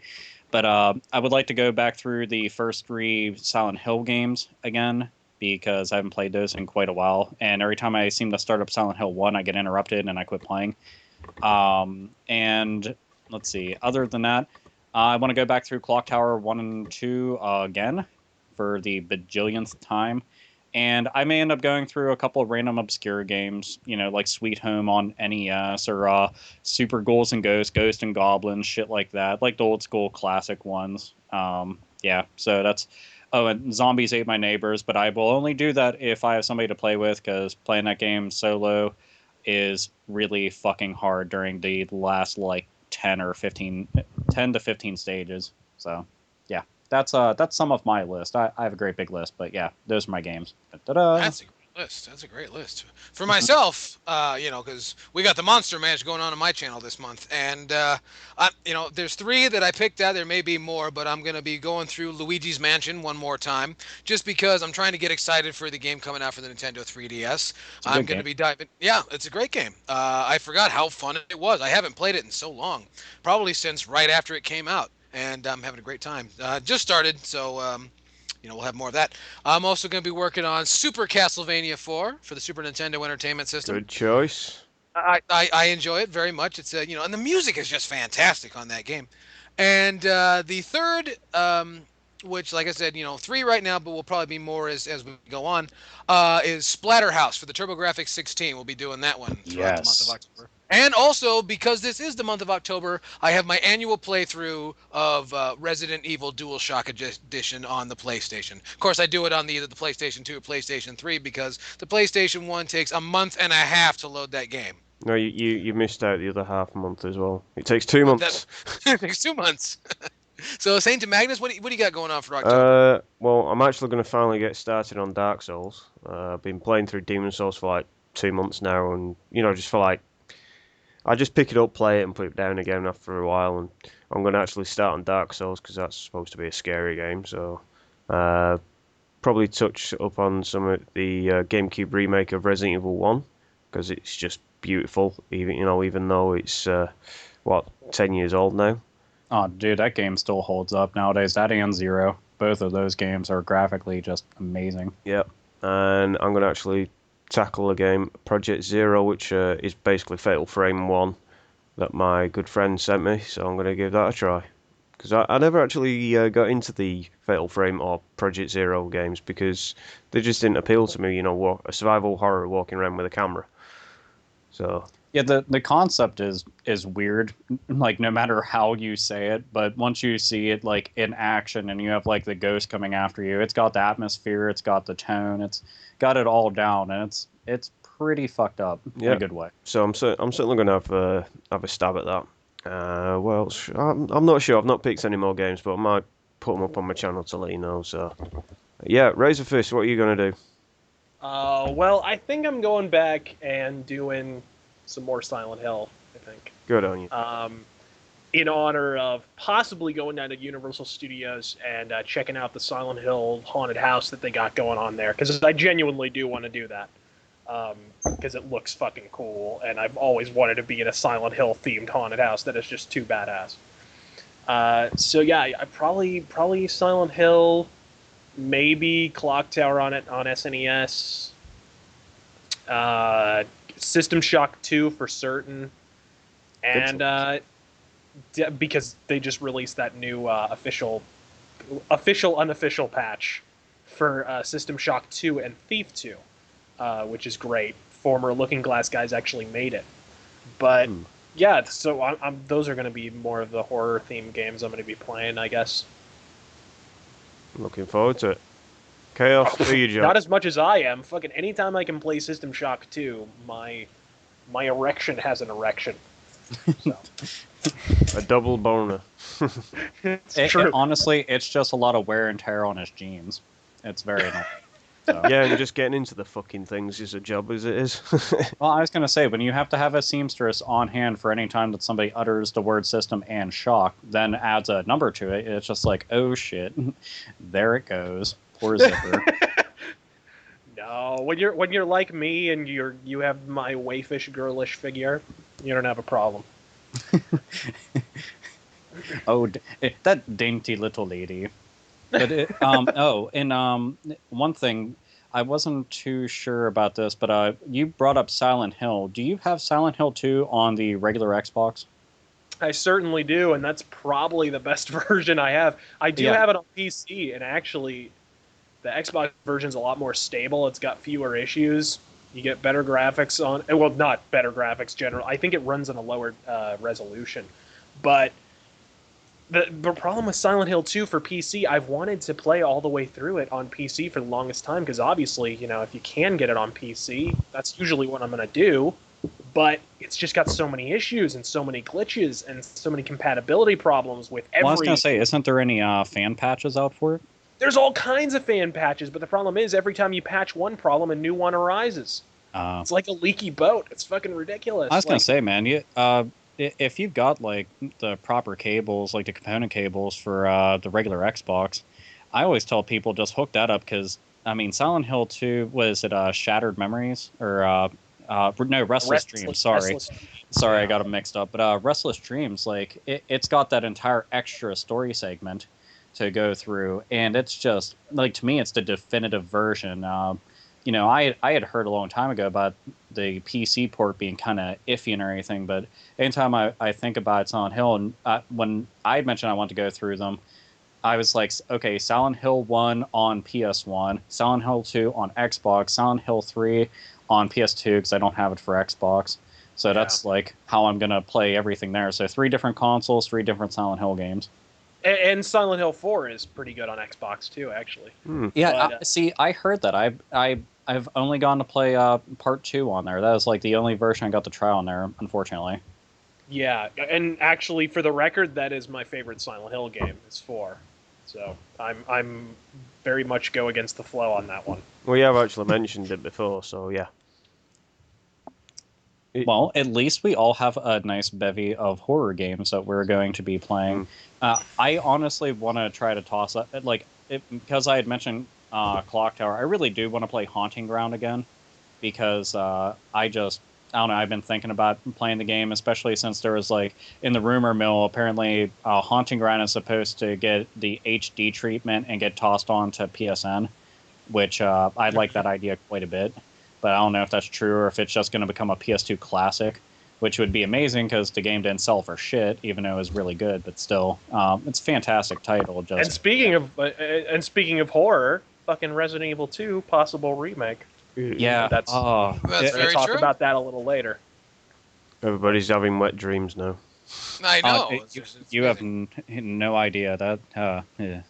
But I would like to go back through the first 3 Silent Hill games again because I haven't played those in quite a while. And every time I seem to start up Silent Hill 1, I get interrupted and I quit playing. And let's see, other than that, I want to go back through Clock Tower 1 and 2 again for the bajillionth time. And I may end up going through a couple of random obscure games, like Sweet Home on NES or Super Ghouls and Ghosts, Ghost and Goblins, shit like that, like the old school classic ones. Yeah, so that's... Oh, and Zombies Ate My Neighbors, but I will only do that if I have somebody to play with, because playing that game solo is really fucking hard during the last, 10 to 15 stages. So, yeah. That's some of my list. I have a great big list, but yeah, those are my games. Ta-da. That's a great list. That's a great list. For myself, because we got the Monster Mash going on my channel this month, and there's 3 that I picked out. There may be more, but I'm gonna be going through Luigi's Mansion one more time, just because I'm trying to get excited for the game coming out for the Nintendo 3DS. I'm gonna be diving. Yeah, it's a great game. I forgot how fun it was. I haven't played it in so long, probably since right after it came out. And I'm having a great time. Just started, so we'll have more of that. I'm also going to be working on Super Castlevania 4 for the Super Nintendo Entertainment System. Good choice. I enjoy it very much. It's and the music is just fantastic on that game. And the third, which, like I said, 3 right now, but will probably be more as we go on, is Splatterhouse for the TurboGrafx 16. We'll be doing that one throughout the month of October. And also, because this is the month of October, I have my annual playthrough of Resident Evil DualShock Edition on the PlayStation. Of course, I do it on either the PlayStation 2 or PlayStation 3 because the PlayStation 1 takes a month and a half to load that game. No, you missed out the other half month as well. It takes 2 months. It takes 2 months. So, Saint to Magnus, what do you got going on for October? Well, I'm actually going to finally get started on Dark Souls. I've been playing through Demon Souls for 2 months now, and just for I just pick it up, play it, and put it down again after a while. And I'm going to actually start on Dark Souls because that's supposed to be a scary game. So probably touch up on some of the GameCube remake of Resident Evil 1 because it's just beautiful. Even though it's 10 years old now. Oh, dude, that game still holds up nowadays. That and Zero, both of those games are graphically just amazing. Yep, and I'm going to actually tackle a game, Project Zero, which is basically Fatal Frame 1 that my good friend sent me, so I'm going to give that a try. Because I never actually got into the Fatal Frame or Project Zero games because they just didn't appeal to me, a survival horror walking around with a camera. So... Yeah, the concept is weird, no matter how you say it, but once you see it, in action and you have, the ghost coming after you, it's got the atmosphere, it's got the tone, it's got it all down, and it's pretty fucked up in a good way. So I'm certainly going to have a stab at that. I'm not sure, I've not picked any more games, but I might put them up on my channel to let you know, so... Yeah, RazorFist, what are you going to do? Well, I think I'm going back and doing... some more Silent Hill, I think. Good on you. In honor of possibly going down to Universal Studios and checking out the Silent Hill haunted house that they got going on there, because I genuinely do want to do that, because it looks fucking cool, and I've always wanted to be in a Silent Hill themed haunted house that is just too badass. So yeah, I probably Silent Hill, maybe Clock Tower on SNES. System Shock 2 for certain, and because they just released that new official unofficial patch for System Shock 2 and Thief 2, which is great. Former Looking Glass guys actually made it, but yeah, so I'm those are going to be more of the horror themed games I'm going to be playing, I guess. Looking forward to it. Chaos, do your job. Not as much as I am. Fucking anytime I can play System Shock 2, my erection has an erection. So. A double boner. Honestly, it's just a lot of wear and tear on his jeans. It's very annoying. So. Yeah, and just getting into the fucking things is a job as it is. Well, I was going to say, when you have to have a seamstress on hand for any time that somebody utters the word system and shock, then adds a number to it, it's just like, oh shit, there it goes. Poor zipper. No, Oh, when you're like me and you have my waifish girlish figure, you don't have a problem. Oh, that dainty little lady. But one thing, I wasn't too sure about this, but you brought up Silent Hill. Do you have Silent Hill 2 on the regular Xbox? I certainly do, and that's probably the best version I have. I do have it on PC, and actually, the Xbox version's a lot more stable. It's got fewer issues. You get better graphics on... Well, not better graphics, general. I think it runs on a lower resolution. But the problem with Silent Hill 2 for PC, I've wanted to play all the way through it on PC for the longest time, because obviously, you know, if you can get it on PC, that's usually what I'm going to do. But it's just got so many issues and so many glitches and so many compatibility problems with every... Well, I was going to say, isn't there any fan patches out for it? There's all kinds of fan patches, but the problem is every time you patch one problem, a new one arises. It's like a leaky boat. It's fucking ridiculous. I was going to say, man, if you've got like the proper cables, like the component cables for the regular Xbox, I always tell people just hook that up, because, I mean, Silent Hill 2, was it Shattered Memories? Or... no, Restless Dreams. Sorry, I got them mixed up. But Restless Dreams, like it's got that entire extra story segment to go through, and it's just like, to me, it's the definitive version. You know, I had heard a long time ago about the PC port being kind of iffy and everything, but anytime I think about Silent Hill, and when I had mentioned I wanted to go through them, I was like, okay, Silent Hill 1 on PS1, Silent Hill 2 on Xbox, Silent Hill 3 on PS2, because I don't have it for Xbox. So that's like how I'm going to play everything there. So 3 different consoles, 3 different Silent Hill games. And Silent Hill 4 is pretty good on Xbox too, actually. Yeah, but, see, I heard that. I've only gone to play Part 2 on there. That was like the only version I got to try on there, unfortunately. Yeah, and actually, for the record, that is my favorite Silent Hill game, is 4. So I'm very much go against the flow on that one. Well, yeah, I've actually mentioned it before, so yeah. Well, at least we all have a nice bevy of horror games that we're going to be playing. I honestly want to try to toss up, because I had mentioned Clock Tower, I really do want to play Haunting Ground again, because I don't know, I've been thinking about playing the game, especially since there was, like, in the rumor mill, apparently Haunting Ground is supposed to get the HD treatment and get tossed on to PSN, which I like that idea quite a bit. But I don't know if that's true or if it's just going to become a PS2 classic, which would be amazing because the game didn't sell for shit, even though it was really good. But still, it's a fantastic title. And speaking of horror, fucking Resident Evil 2 possible remake. Yeah, that's very we'll talk true. about that a little later. Everybody's having wet dreams now. I know. You have no idea that. Yeah.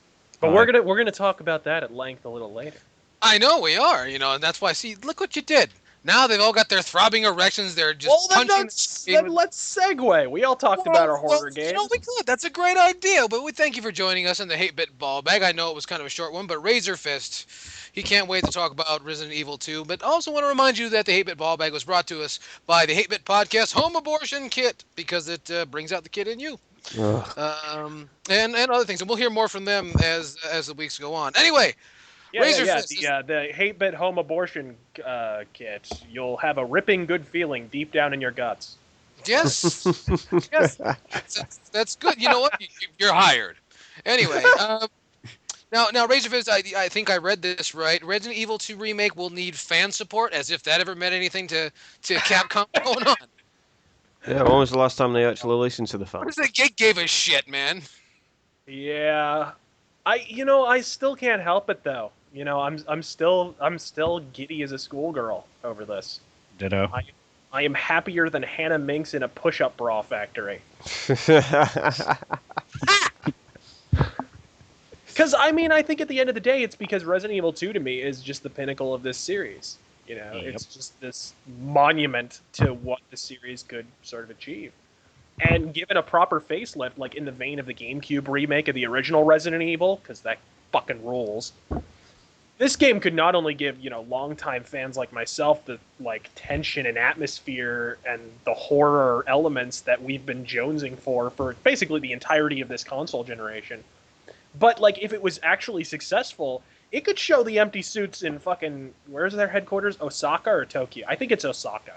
But we're gonna talk about that at length a little later. I know we are, you know, and that's why. See, look what you did. Now they've all got their throbbing erections. They're just punching. Then let's segue. We all talked about our horror games. You know, we could. That's a great idea. But we thank you for joining us in the Hate-Bit BallBag. I know it was kind of a short one, but RazorFist, he can't wait to talk about Resident Evil 2. But I also want to remind you that the Hate-Bit BallBag was brought to us by the Hate-Bit Podcast Home Abortion Kit, because it brings out the kid in you. And other things. And we'll hear more from them as the weeks go on. Anyway. The Hate-Bit Home Abortion Kit. You'll have a ripping good feeling deep down in your guts. Yes. Yes. That's good. You know what? You're hired. Anyway, now RazorFist, I think I read this right. Resident Evil 2 Remake will need fan support, as if that ever meant anything to Capcom. What's going on? Yeah, when was the last time they actually listened to the fans? What is that? Gate gave a shit, man. Yeah. I still can't help it though. You know, I'm still giddy as a schoolgirl over this. Ditto. I am happier than Hannah Minx in a push-up bra factory. Because I think at the end of the day, it's because Resident Evil 2 to me is just the pinnacle of this series. You know, It's just this monument to what the series could sort of achieve. And given a proper facelift, like in the vein of the GameCube remake of the original Resident Evil, because that fucking rules, this game could not only give, longtime fans like myself the, tension and atmosphere and the horror elements that we've been jonesing for basically the entirety of this console generation, but, if it was actually successful, it could show the empty suits in fucking, where's their headquarters? Osaka or Tokyo? I think it's Osaka.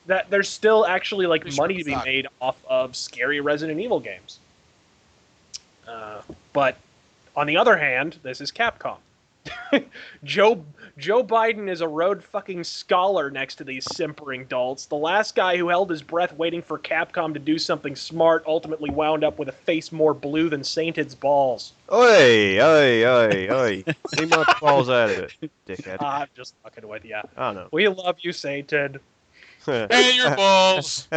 That there's still actually like Pretty money sure to be Osaka. made off of scary Resident Evil games. But on the other hand, this is Capcom. Joe Biden is a road fucking scholar next to these simpering dolts. The last guy who held his breath waiting for Capcom to do something smart ultimately wound up with a face more blue than Sainted's balls. Oi, oi, oi, oi. Leave my balls out of it, dickhead. I'm just fucking with you. I know. We love you, Sainted. Hey, your balls!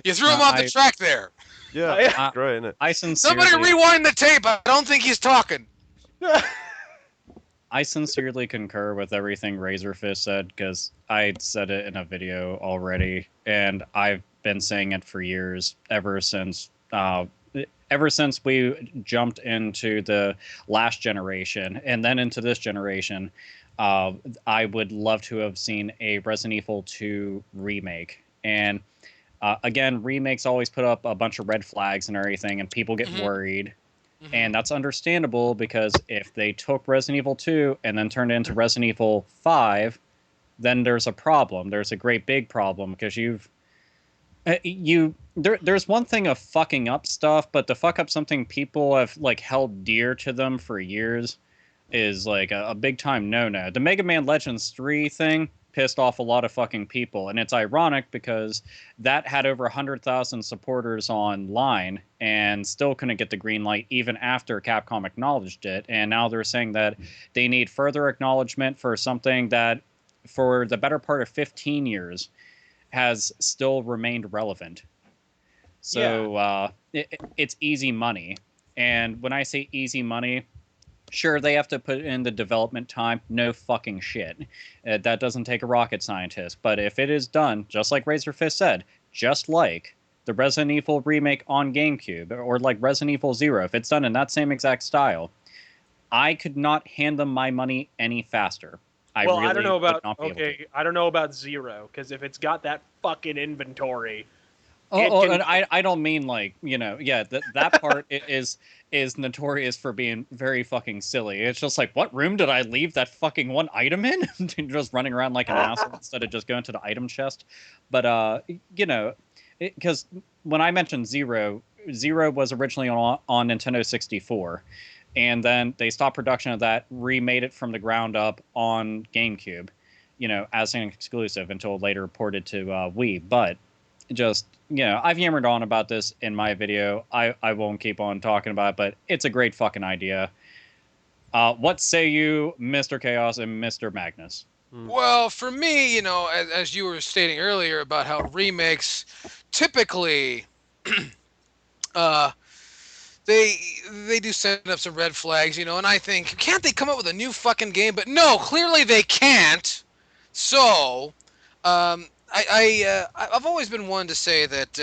You threw him off the track there. Yeah, great, isn't it? I sincerely, Somebody rewind the tape. I don't think he's talking. I sincerely concur with everything RazorFist said, because I said it in a video already, and I've been saying it for years, ever since we jumped into the last generation, and then into this generation. I would love to have seen a Resident Evil 2 remake. And again, remakes always put up a bunch of red flags and everything, and people get worried. And that's understandable, because if they took Resident Evil 2 and then turned it into Resident Evil 5, then there's a problem. There's a great big problem, because there's one thing of fucking up stuff, but to fuck up something people have like held dear to them for years is like a big time no-no. The Mega Man Legends 3 thing pissed off a lot of fucking people, and it's ironic because that had over 100,000 supporters online and still couldn't get the green light even after Capcom acknowledged it. And now they're saying that they need further acknowledgement for something that for the better part of 15 years has still remained relevant. So it's easy money. And when I say easy money, sure, they have to put in the development time. No fucking shit. That doesn't take a rocket scientist. But if it is done, just like RazorFist said, just like the Resident Evil remake on GameCube, or like Resident Evil 0, if it's done in that same exact style, I could not hand them my money any faster. I don't know about I don't know about 0, because if it's got that fucking inventory. And I don't mean like, that part is notorious for being very fucking silly. It's just like, what room did I leave that fucking one item in? Just running around like an asshole instead of just going to the item chest. But because when I mentioned 0 was originally on Nintendo 64, and then they stopped production of that, remade it from the ground up on GameCube, as an exclusive until later ported to Wii. But just, I've yammered on about this in my video. I won't keep on talking about it, but it's a great fucking idea. What say you, Mr. Chaos and Mr. Magnus? Well, for me, as you were stating earlier about how remakes typically they do set up some red flags, and I think, can't they come up with a new fucking game? But no, clearly they can't. So, I've always been one to say that,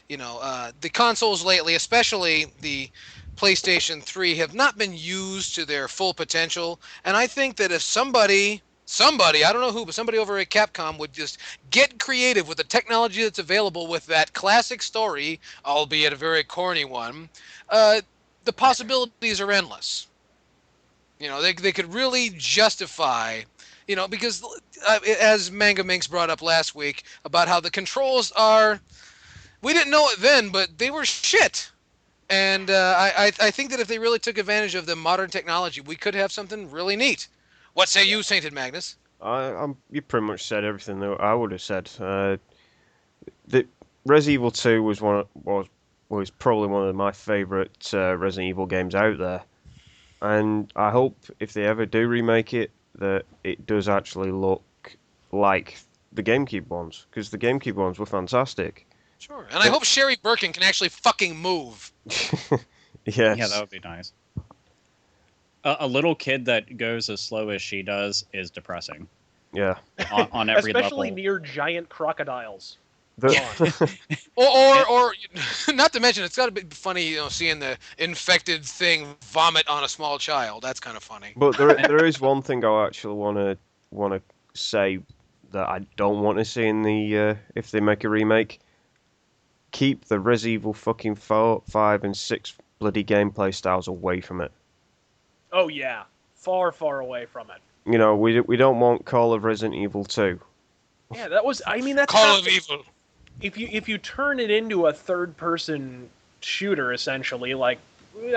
the consoles lately, especially the PlayStation 3, have not been used to their full potential. And I think that if somebody, I don't know who, but somebody over at Capcom would just get creative with the technology that's available with that classic story, albeit a very corny one, the possibilities are endless. They could really justify, because as Manga Minx brought up last week about how the controls are, we didn't know it then, but they were shit. And I think that if they really took advantage of the modern technology, we could have something really neat. What say you, Sainted Magnus? You pretty much said everything that I would have said. The Resident Evil 2 was probably one of my favourite Resident Evil games out there, and I hope if they ever do remake it, that it does actually look like the GameCube ones, because the GameCube ones were fantastic. Sure, and I hope Sherry Birkin can actually fucking move. Yes. Yeah, that would be nice. A little kid that goes as slow as she does is depressing. Yeah. On every level. Especially near giant crocodiles. Or not to mention, it's got to be funny, seeing the infected thing vomit on a small child. That's kind of funny. But there is one thing I actually want to say that I don't want to see in the if they make a remake. keep the Res Evil fucking 4, 5, and 6 bloody gameplay styles away from it. Oh yeah, far, far away from it. You know, we don't want Call of Resident Evil 2. Yeah, that was. I mean, that's Call of Evil. If you turn it into a third-person shooter, essentially, like,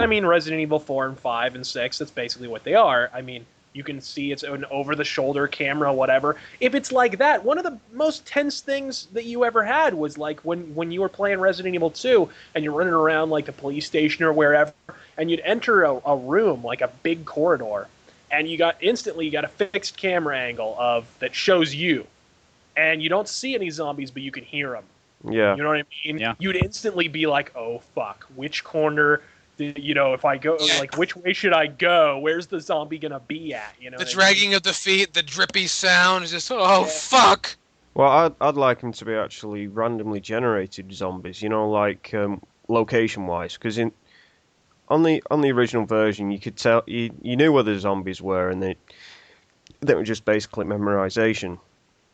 I mean, Resident Evil 4 and 5 and 6, that's basically what they are. I mean, you can see it's an over-the-shoulder camera, whatever. If it's like that, one of the most tense things that you ever had was, like, when you were playing Resident Evil 2, and you're running around, like, the police station or wherever, and you'd enter a room, like a big corridor, and you got a fixed camera angle that shows you. And you don't see any zombies, but you can hear them. Yeah. You know what I mean? Yeah. You'd instantly be like, oh, fuck, which corner, if I go, like, which way should I go? Where's the zombie going to be at? You know, The dragging of the feet, the drippy sound is just, oh, Yeah. fuck. Well, I'd like them to be actually randomly generated zombies, you know, like location-wise, because on the original version, you could tell you knew where the zombies were, and they were just basically memorization.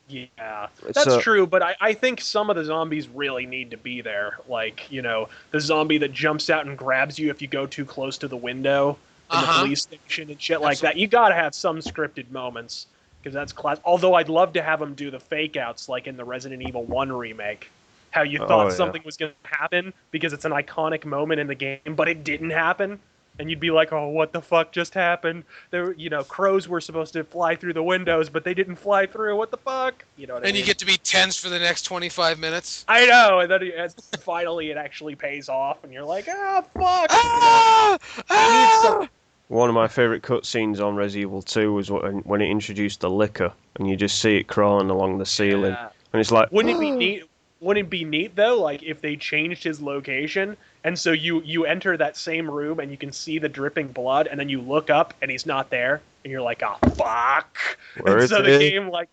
Yeah, that's So- true, but I think some of the zombies really need to be there. Like, the zombie that jumps out and grabs you if you go too close to the window in the police station and shit like that. You gotta have some scripted moments, because that's class. Although I'd love to have them do the fake-outs like in the Resident Evil 1 remake. How you thought yeah. something was going to happen because it's an iconic moment in the game, but it didn't happen. And you'd be like, oh, what the fuck just happened? There, crows were supposed to fly through the windows, but they didn't fly through. What the fuck? You know what I mean? And you get to be tense for the next 25 minutes. I know, and then finally it actually pays off, and you're like, fuck! Ah! You need some- One of my favourite cutscenes on Res Evil 2 was when it introduced the liquor, and you just see it crawling along the ceiling, Yeah. and it's like, Wouldn't it be neat? Wouldn't it be neat though, like if they changed his location, and so you enter that same room and you can see the dripping blood, and then you look up and he's not there, and you're like, oh fuck! Where and is so the he? game like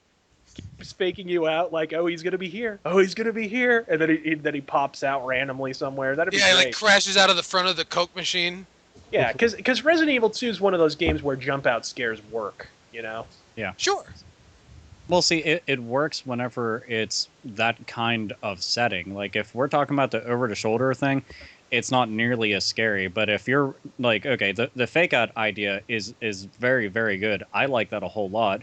keeps faking you out, like, oh, he's gonna be here, oh, he's gonna be here, and then he pops out randomly somewhere. That'd be Yeah, great. like crashes out of the front of the Coke machine. Yeah, because Resident Evil 2 is one of those games where jump out scares work. Sure. Well, see, it works whenever it's that kind of setting. Like, if we're talking about the over-the-shoulder thing, it's not nearly as scary. But if you're, like, okay, the fake-out idea is very, very good. I like that a whole lot.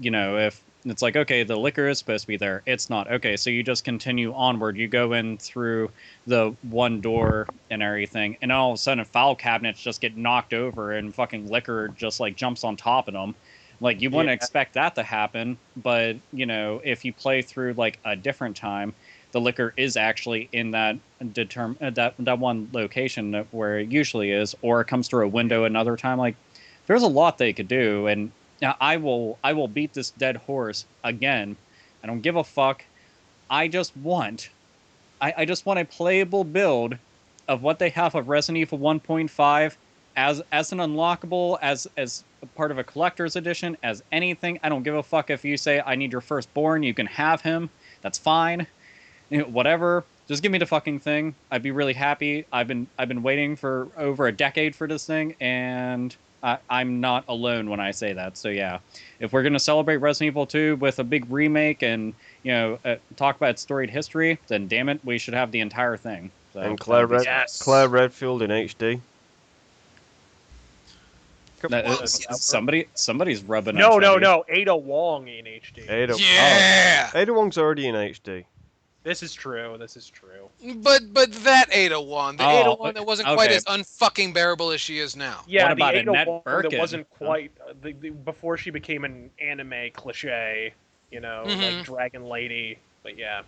If it's like, okay, the liquor is supposed to be there. It's not. Okay, so you just continue onward. You go in through the one door and everything, and all of a sudden file cabinets just get knocked over and fucking liquor just, like, jumps on top of them. Like, you wouldn't expect that to happen, but, if you play through, like, a different time, the liquor is actually in that that one location where it usually is, or it comes through a window another time. Like, there's a lot they could do, and I will beat this dead horse again. I don't give a fuck. I just want a playable build of what they have of Resident Evil 1.5 as an unlockable, as a part of a collector's edition, as anything. I don't give a fuck if you say I need your firstborn, you can have him. That's fine. Whatever. Just give me the fucking thing. I'd be really happy. I've been waiting for over a decade for this thing, and I'm not alone when I say that. So yeah, if we're gonna celebrate Resident Evil 2 with a big remake and talk about storied history, then damn it, we should have the entire thing. So, and Claire Yes. Redfield in HD. Somebody's rubbing. No, Ada Wong in HD. Ada, Yeah. Ada Wong's already in HD. This is true. But that Ada one, the Oh, Ada one that wasn't quite okay. as unfucking bearable as she is now. Yeah, What about the a Ada Annette Wong that Birkin? wasn't quite before she became an anime cliche, like Dragon Lady. But yeah,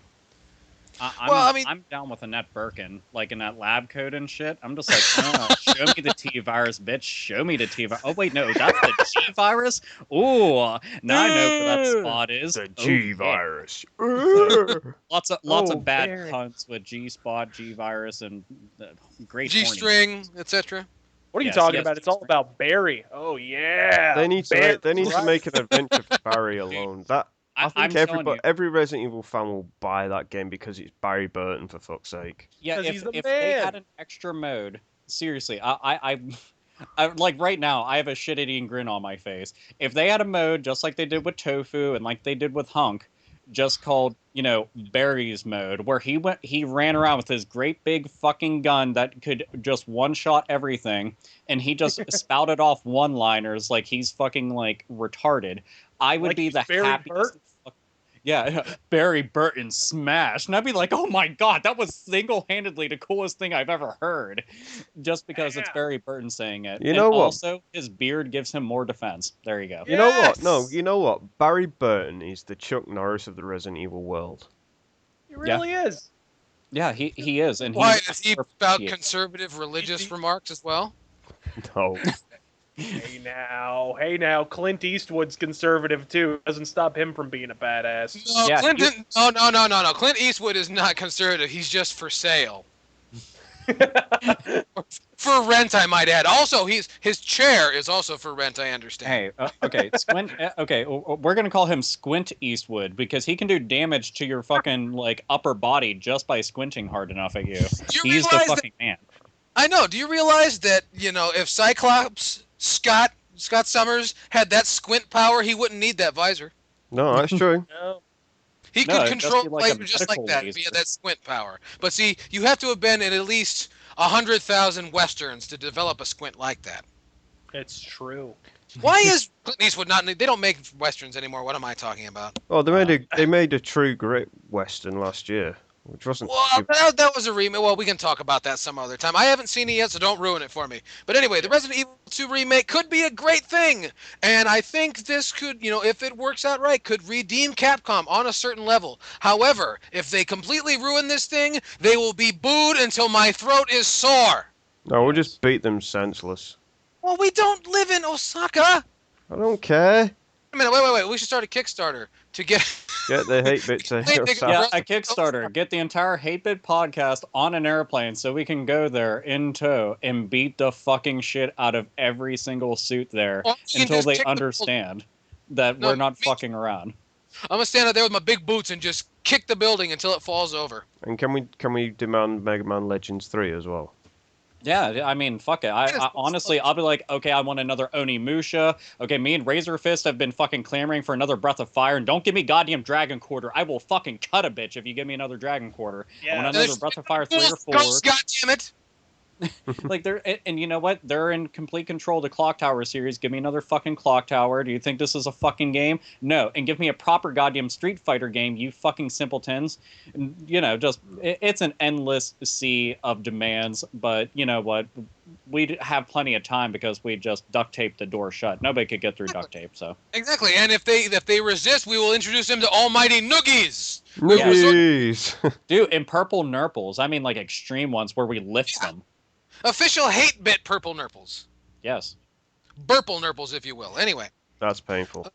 I'm down with Annette Birkin, like in that lab code and shit. I'm just like, show me the T virus, bitch. Show me the T virus. Oh wait, no, that's the G virus. Ooh, now I know where that spot is. The Oh, G yeah. virus. Lots Oh, of bad very. punts with G spot, G virus, and great G horny. string, etc. what are you Yes, talking yes, about? It's all about Barry. Oh yeah, They need to Barry. make an adventure for Barry alone. I I'm think telling you. every Resident Evil fan will buy that game because it's Barry Burton, for fuck's sake. Yeah, 'Cause if he's the they man. had an extra mode, seriously, I like right now, I have a shit-eating grin on my face. If they had a mode just like they did with Tofu and like they did with Hunk, just called, Barry's mode, where he ran around with his great big fucking gun that could just one-shot everything, and he just spouted off one-liners like he's fucking, like, retarded. I would be the happiest... Yeah, Barry Burton smash. And I'd be like, oh my god, that was single-handedly the coolest thing I've ever heard. Just because it's Barry Burton saying it. You know what? Also, his beard gives him more defense. There you go. You know what? No, you know what? Barry Burton is the Chuck Norris of the Resident Evil world. He really is. Yeah, he is. And why, does he spout conservative religious remarks as well? No. Hey now, Clint Eastwood's conservative too. Doesn't stop him from being a badass. No, Yeah, no. Clint Eastwood is not conservative. He's just for sale. For rent, I might add. Also, his chair is also for rent. I understand. Hey, okay, Squint. Okay, we're gonna call him Squint Eastwood because he can do damage to your fucking like upper body just by squinting hard enough at you. He's the fucking man. I know. Do you realize that if Cyclops Scott Summers had that squint power, he wouldn't need that visor. No, that's true. No. He could control lasers just like that via that squint power. But see, you have to have been in at least 100,000 westerns to develop a squint like that. It's true. Why is Clint Eastwood not? They don't make westerns anymore. What am I talking about? Oh, they made a true grit western last year, which wasn't. Well, that was a remake. Well, we can talk about that some other time. I haven't seen it yet, so don't ruin it for me. But anyway, the Resident Evil 2 remake could be a great thing, and I think this could, if it works out right, could redeem Capcom on a certain level. However, if they completely ruin this thing, they will be booed until my throat is sore. No, we'll just beat them senseless. Well, we don't live in Osaka. I don't care. A minute, wait. We should start a Kickstarter to get the Hate-Bit to Yeah, a Kickstarter. Get the entire Hate-Bit podcast on an airplane so we can go there in tow and beat the fucking shit out of every single suit there until they understand that we're not fucking around. I'm gonna stand out there with my big boots and just kick the building until it falls over. And can we demand Mega Man Legends 3 as well? Yeah, I mean, fuck it. I honestly, I'll be like, okay, I want another Onimusha. Okay, me and RazorFist have been fucking clamoring for another Breath of Fire, and don't give me goddamn Dragon Quarter. I will fucking cut a bitch if you give me another Dragon Quarter. Yeah. I want another Breath of Fire 3 or 4. God damn it! Like and you know what? They're in complete control of the Clock Tower series. Give me another fucking Clock Tower. Do you think this is a fucking game? No. And give me a proper goddamn Street Fighter game, you fucking simpletons. Just it's an endless sea of demands. But you know what? We'd have plenty of time because we just duct taped the door shut. Nobody could get through duct tape. So exactly. And if they resist, we will introduce them to Almighty Noogies. Noogies. Dude, and purple nurples. I mean, like extreme ones where we lift them. Official Hate-Bit purple nurples. Yes. Burple nurples, if you will. Anyway. That's painful.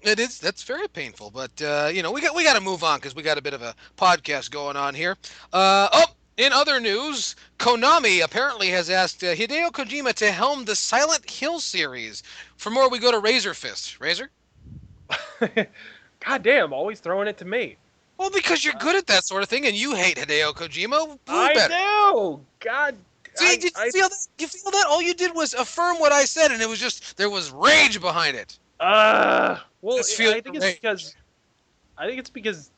It is. That's very painful. But we got to move on because we got a bit of a podcast going on here. In other news, Konami apparently has asked Hideo Kojima to helm the Silent Hill series. For more, we go to RazorFist. Razor? God damn, always throwing it to me. Well, because you're good at that sort of thing, and you hate Hideo Kojima. I do. God. See, did you feel that? You feel that? All you did was affirm what I said, and it was just there was rage behind it. Well, I think it's because,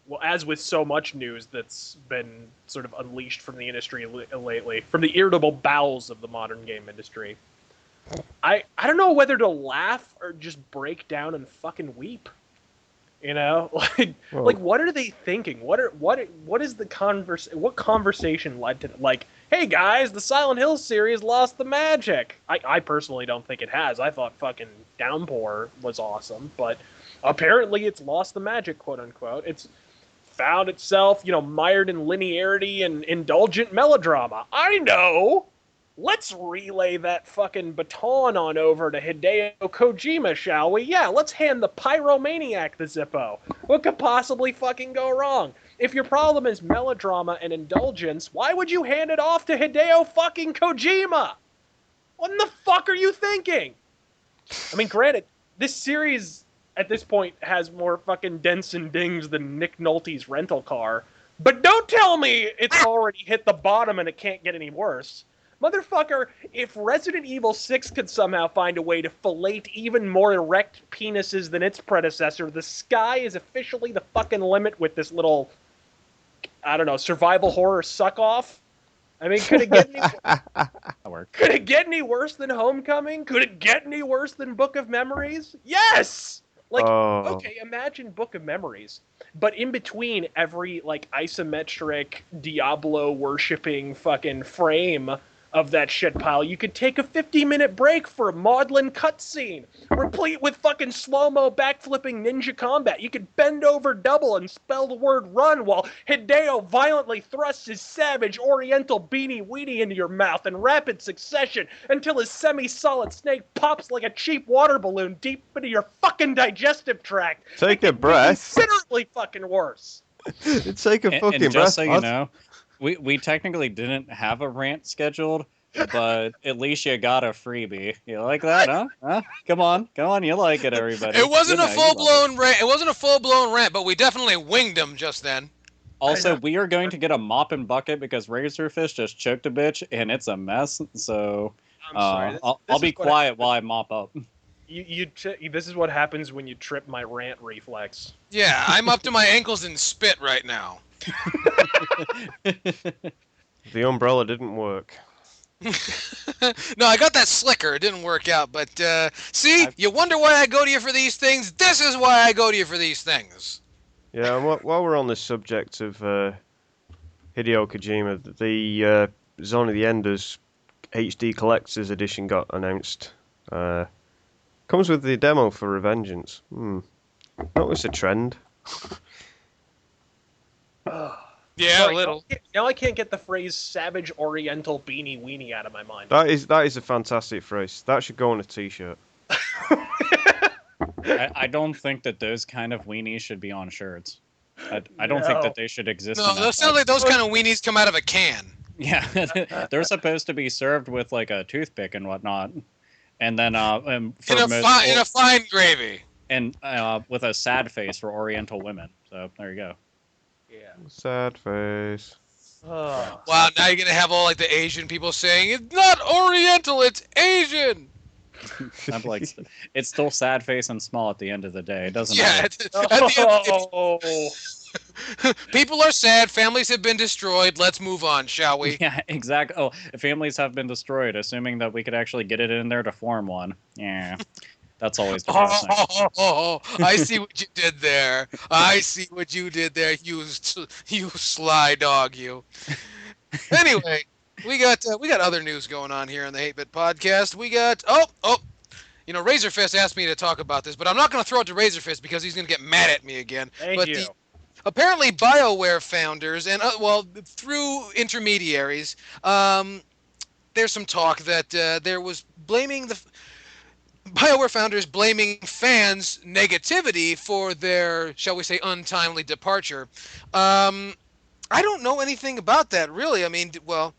well, as with so much news that's been sort of unleashed from the industry lately, from the irritable bowels of the modern game industry, I don't know whether to laugh or just break down and fucking weep. Like what are they thinking? What is the what conversation led to like, hey guys, the Silent Hill series lost the magic? I personally don't think it has. I thought fucking Downpour was awesome, but apparently it's lost the magic, quote unquote. It's found itself, mired in linearity and indulgent melodrama. I know. Let's relay that fucking baton on over to Hideo Kojima, shall we? Yeah, let's hand the pyromaniac the Zippo. What could possibly fucking go wrong? If your problem is melodrama and indulgence, why would you hand it off to Hideo fucking Kojima? What in the fuck are you thinking? I mean, granted, this series at this point has more fucking dents and dings than Nick Nolte's rental car, but don't tell me it's already hit the bottom and it can't get any worse. Motherfucker, if Resident Evil 6 could somehow find a way to fillet even more erect penises than its predecessor, the sky is officially the fucking limit with this little, I don't know, survival horror suck-off. I mean, could it get any worse than Homecoming? Could it get any worse than Book of Memories? Yes! Like, okay, imagine Book of Memories, but in between every, like, isometric Diablo-worshipping fucking frame of that shit pile, you could take a 50-minute break for a maudlin cutscene, replete with fucking slow-mo backflipping ninja combat. You could bend over double and spell the word run while Hideo violently thrusts his savage Oriental Beanie Weenie into your mouth in rapid succession until his semi-solid snake pops like a cheap water balloon deep into your fucking digestive tract. Take a breath. Considerably fucking worse. Take a fucking breath. And just so you know, we technically didn't have a rant scheduled, but at least you got a freebie. You like that, huh? Come on, you like it, everybody. It wasn't a full-blown rant. It wasn't a full-blown rant, but we definitely winged him just then. Also, we are going to get a mop and bucket because RazorFist just choked a bitch, and it's a mess. So I'm sorry. I'll be quiet while I mop up. This is what happens when you trip my rant reflex. Yeah, I'm up to my ankles in spit right now. The umbrella didn't work. No, I got that slicker. It didn't work out. But, see? You wonder why I go to you for these things? This is why I go to you for these things. Yeah, and while we're on the subject of Hideo Kojima, the Zone of the Enders HD Collector's Edition got announced. Comes with the demo for Revengeance. That was a trend. Yeah, Sorry, a little. Now I can't get the phrase "savage Oriental Beanie Weenie" out of my mind. That is a fantastic phrase. That should go on a T-shirt. I don't think that those kind of weenies should be on shirts. I don't think that they should exist. No, those sound like those kind of weenies come out of a can. Yeah, they're supposed to be served with like a toothpick and whatnot, and then in a fine gravy, and with a sad face for Oriental women. So there you go. Yeah. Sad face. Oh. Wow, now you're gonna have all like the Asian people saying it's not Oriental, it's Asian. I'm like, it's still sad face and small at the end of the day. It doesn't Yeah. matter. People are sad. Families have been destroyed. Let's move on, shall we? Yeah, exactly. Oh, families have been destroyed, assuming that we could actually get it in there to form one. Yeah, that's always depressing. I see what you did there. You sly dog, you. Anyway, we got other news going on here on the Hate-Bit podcast. We got RazorFist asked me to talk about this, but I'm not going to throw it to RazorFist because he's going to get mad at me again. Thank you. Apparently, BioWare founders and through intermediaries, there's some talk that there was blaming the BioWare founders blaming fans' negativity for their, shall we say, untimely departure. I don't know anything about that, really. I mean, well,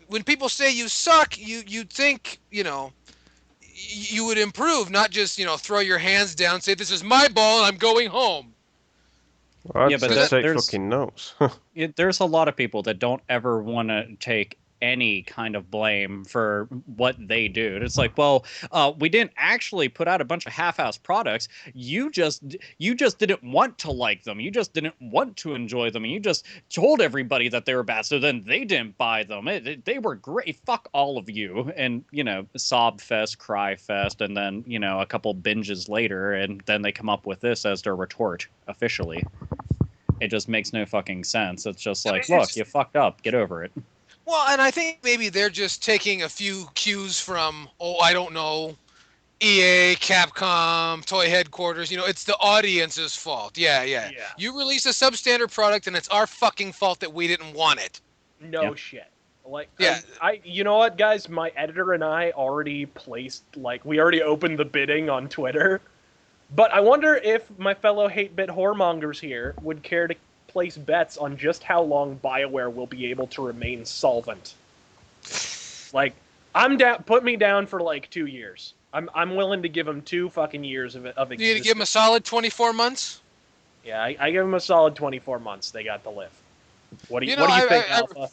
when people say you suck, you'd think, you would improve, not just, throw your hands down and say, this is my ball and I'm going home. Well, yeah, but take fucking notes. There's a lot of people that don't ever want to take any kind of blame for what they do. It's like, well, we didn't actually put out a bunch of half-assed products. You just didn't want to like them. You just didn't want to enjoy them. And you just told everybody that they were bad, so then they didn't buy them. They were great. Fuck all of you. And, sob fest, cry fest, and then, a couple binges later, and then they come up with this as their retort, officially. It just makes no fucking sense. It's just like, look, you fucked up. Get over it. Well, and I think maybe they're just taking a few cues from, I don't know, EA, Capcom, Toy Headquarters. It's the audience's fault. Yeah. You release a substandard product, and it's our fucking fault that we didn't want it. No shit. Like, yeah. You know what, guys? My editor and I already we already opened the bidding on Twitter. But I wonder if my fellow Hate-Bit whoremongers here would care to place bets on just how long BioWare will be able to remain solvent. Like, I'm down. Put me down for 2 years. I'm willing to give them 2 fucking years of existence. You gonna give them a solid 24 months? Yeah, I give them a solid 24 months. They got to live. What do you think, Alpha?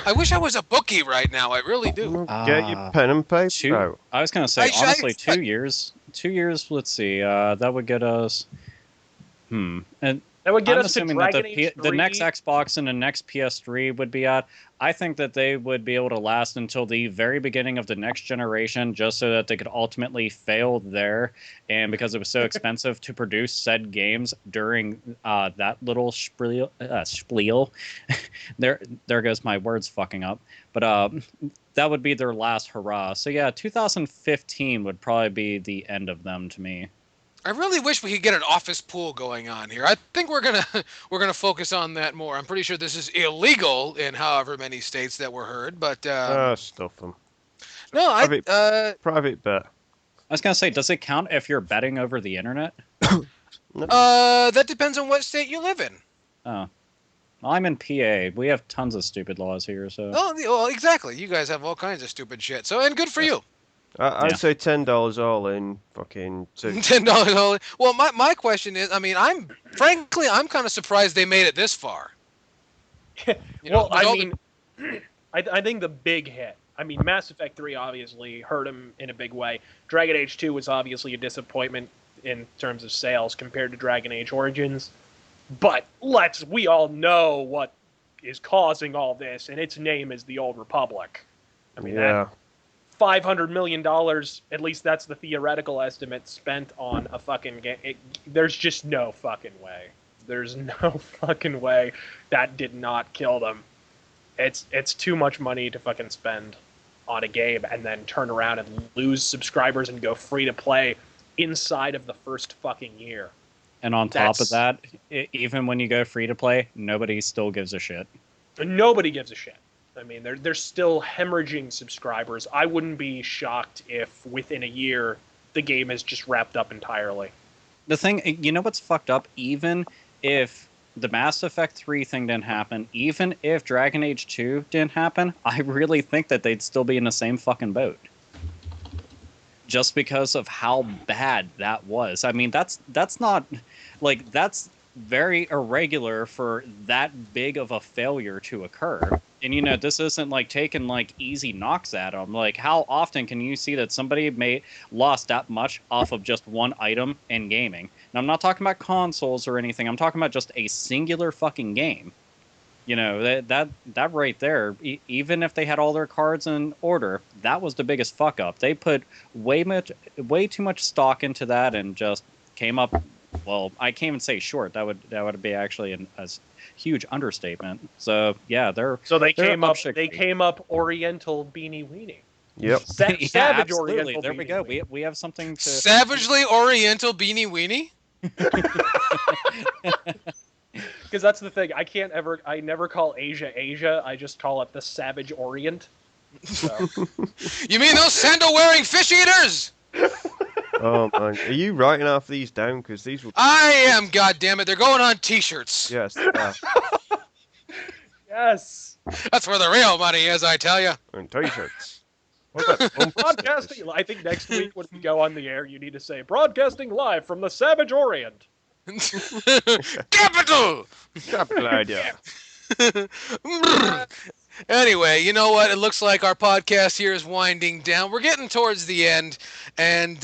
I wish I was a bookie right now. I really do. Well, get your pen and paper out. I was gonna say honestly, 2 years. 2 years. Let's see. That would get us. And That would get I'm us to assuming that Dragon Age 3. the next Xbox and the next PS3 would be at. I think that they would be able to last until the very beginning of the next generation, just so that they could ultimately fail there. And because it was so expensive to produce said games during that little spiel, there goes my words fucking up. But that would be their last hurrah. So yeah, 2015 would probably be the end of them to me. I really wish we could get an office pool going on here. I think we're gonna focus on that more. I'm pretty sure this is illegal in however many states that were heard, but Stuff them. no, Private bet. I was gonna say, does it count if you're betting over the internet? that depends on what state you live in. Oh, well, I'm in PA. We have tons of stupid laws here, so. Oh, well, exactly. You guys have all kinds of stupid shit. So, and good for you. I'd say $10 all in. Fucking $10 only. Well, my question is, I mean, I'm kind of surprised they made it this far. Well, I mean, I think the big hit. I mean, Mass Effect 3 obviously hurt him in a big way. Dragon Age 2 was obviously a disappointment in terms of sales compared to Dragon Age Origins. But we all know what is causing all this, and its name is the Old Republic. I mean, yeah. $500 million, at least that's the theoretical estimate, spent on a fucking game. There's just no fucking way. There's no fucking way that did not kill them. It's too much money to fucking spend on a game and then turn around and lose subscribers and go free to play inside of the first fucking year. And on top of that, even when you go free to play, nobody still gives a shit. Nobody gives a shit. I mean, they're still hemorrhaging subscribers. I wouldn't be shocked if within a year the game is just wrapped up entirely. The thing, you know what's fucked up? Even if the Mass Effect 3 thing didn't happen, even if Dragon Age 2 didn't happen, I really think that they'd still be in the same fucking boat. Just because of how bad that was. I mean, that's not... Like, that's very irregular for that big of a failure to occur. And, you know, this isn't, like, taking, like, easy knocks at them. Like, how often can you see that somebody lost that much off of just one item in gaming? And I'm not talking about consoles or anything. I'm talking about just a singular fucking game. You know, that right there, even if they had all their cards in order, that was the biggest fuck-up. They put way too much stock into that and just came up... Well, I can't even say short. That would be actually a huge understatement. So yeah, they came up Oriental Beanie Weenie. Yep. Savage absolutely. Oriental. There Beanie we go. Weenie. We have something to Savagely Oriental Beanie Weenie. Because that's the thing. I never call Asia. I just call it the Savage Orient. So. You mean those sandal-wearing fish eaters? Oh man, are you writing half these down? Because these were. I am. God damn it! They're going on T-shirts. Yes. Yes. That's where the real money is, I tell you. And t-shirts. What about Broadcasting. I think next week when we go on the air, you need to say broadcasting live from the Savage Orient. Capital idea. Anyway, you know what? It looks like our podcast here is winding down. We're getting towards the end, and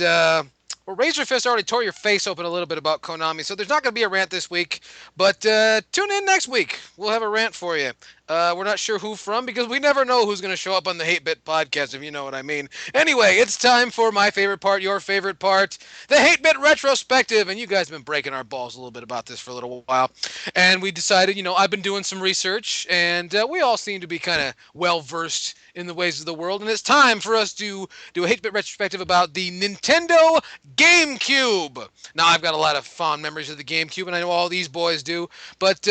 RazorFist already tore your face open a little bit about Konami, so there's not going to be a rant this week, but tune in next week. We'll have a rant for you. We're not sure who from, because we never know who's going to show up on the Hate-Bit podcast, if you know what I mean. Anyway, it's time for my favorite part, your favorite part, the Hate-Bit Retrospective, and you guys have been breaking our balls a little bit about this for a little while, and we decided, you know, I've been doing some research, and we all seem to be kind of well-versed in the ways of the world, and it's time for us to do a Hate-Bit Retrospective about the Nintendo Gamecube. Now, I've got a lot of fond memories of the Gamecube, and I know all these boys do, but...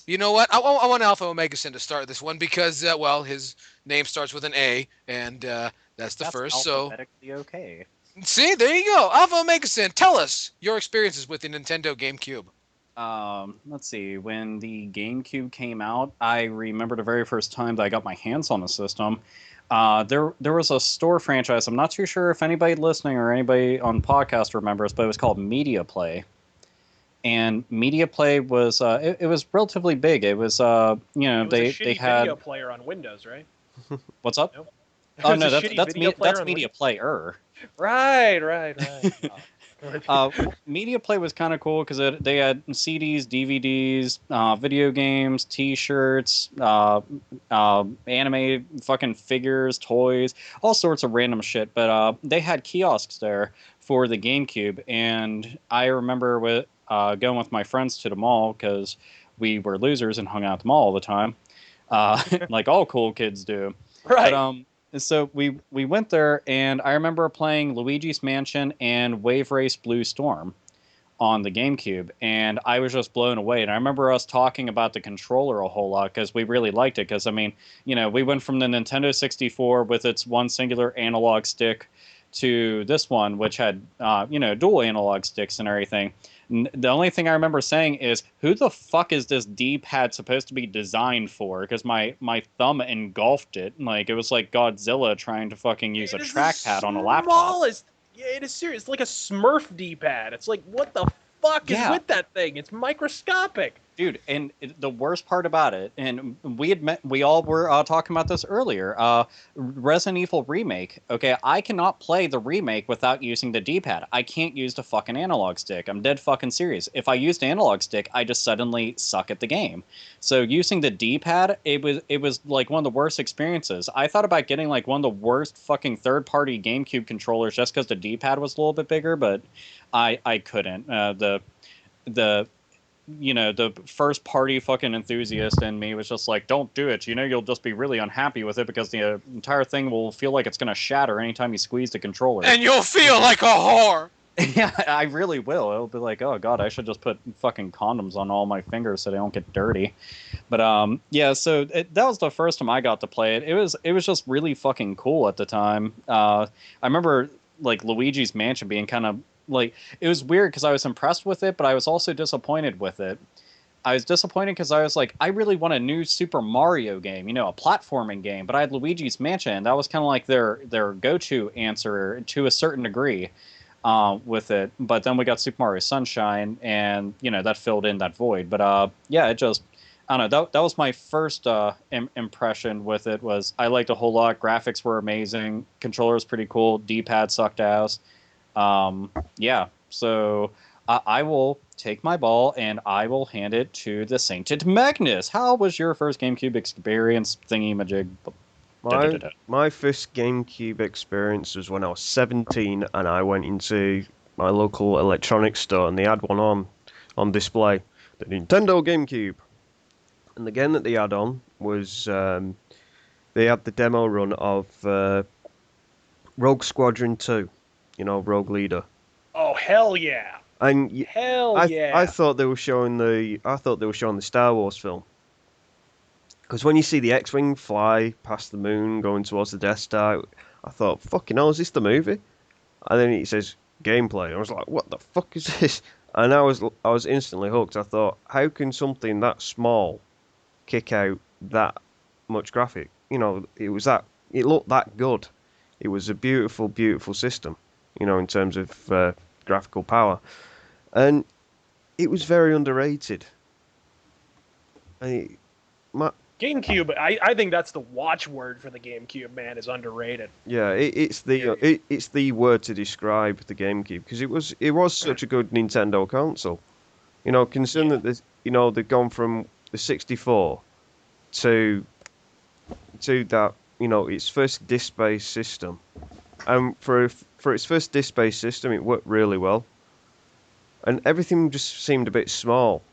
you know what? I want Alpha Omega Sin to start this one because, well, his name starts with an A, and that's first. So okay. See, there you go. Alpha Omega Sin, tell us your experiences with the Nintendo GameCube. Let's see. When the GameCube came out, I remember the very first time that I got my hands on the system. There was a store franchise. I'm not too sure if anybody listening or anybody on podcast remembers, but it was called Media Play. and media play was it was relatively big. It was It was a they shitty had video player on Windows, right? what's up? No? It Oh was no, a shitty that's video player that's on media Windows. player. Right. Media play was kind of cool because they had CDs, DVDs, video games, T-shirts, anime fucking figures, toys, all sorts of random shit. But they had kiosks there for the GameCube, and I remember going with my friends to the mall because we were losers and hung out at the mall all the time, like all cool kids do. Right. But so we went there, and I remember playing Luigi's Mansion and Wave Race Blue Storm on the GameCube, and I was just blown away. And I remember us talking about the controller a whole lot because we really liked it. Because I mean, we went from the Nintendo 64 with its one singular analog stick to this one, which had dual analog sticks and everything. The only thing I remember saying is, who the fuck is this D-pad supposed to be designed for? Because my thumb engulfed it. Like, it was like Godzilla trying to fucking use a trackpad on a laptop. Smallest. Yeah, it is serious. It's like a Smurf D-pad. It's like, what the fuck is with that thing? It's microscopic. Dude, and the worst part about it, and we all were talking about this earlier, Resident Evil Remake, okay, I cannot play the remake without using the D-pad. I can't use the fucking analog stick. I'm dead fucking serious. If I used the analog stick, I just suddenly suck at the game. So using the D-pad, it was like one of the worst experiences. I thought about getting like one of the worst fucking third-party GameCube controllers just because the D-pad was a little bit bigger, but I couldn't. The first party fucking enthusiast in me was just like, don't do it. You'll just be really unhappy with it because the entire thing will feel like it's going to shatter anytime you squeeze the controller. And you'll feel like a whore. Yeah, I really will. It'll be like, oh god, I should just put fucking condoms on all my fingers so they don't get dirty. But yeah, so that was the first time I got to play it. It was just really fucking cool at the time. I remember like Luigi's Mansion being kind of like, it was weird because I was impressed with it, but I was also disappointed with it. I was disappointed because I was like, I really want a new Super Mario game, a platforming game, but I had Luigi's Mansion. That was kind of like their go-to answer to a certain degree with it. But then we got Super Mario Sunshine, and that filled in that void. But yeah, it just, I don't know. That was my first impression with it. Was I liked it a whole lot. Graphics were amazing. Controller was pretty cool. D-pad sucked ass. Yeah, so I will take my ball and I will hand it to the Sainted Magnus. How was your first GameCube experience, thingy-majig? My first GameCube experience was when I was 17 and I went into my local electronics store and they had one on display, the Nintendo Gamecube. And the game that they had on was, they had the demo run of Rogue Squadron 2. Rogue Leader. Oh hell yeah! And yeah! I thought they were showing the Star Wars film. Because when you see the X-wing fly past the moon going towards the Death Star, I thought, fucking hell, is this the movie? And then it says gameplay. I was like, what the fuck is this? And I was instantly hooked. I thought, how can something that small kick out that much graphic? It looked that good. It was a beautiful, beautiful system. In terms of graphical power. And it was very underrated. GameCube, I think that's the watchword for the GameCube, man, is underrated. Yeah, it's the word to describe the GameCube, because it was such a good Nintendo console. Considering that they've gone from the 64 to that, its first disc-based system. And for its first disc-based system, it worked really well. And everything just seemed a bit small.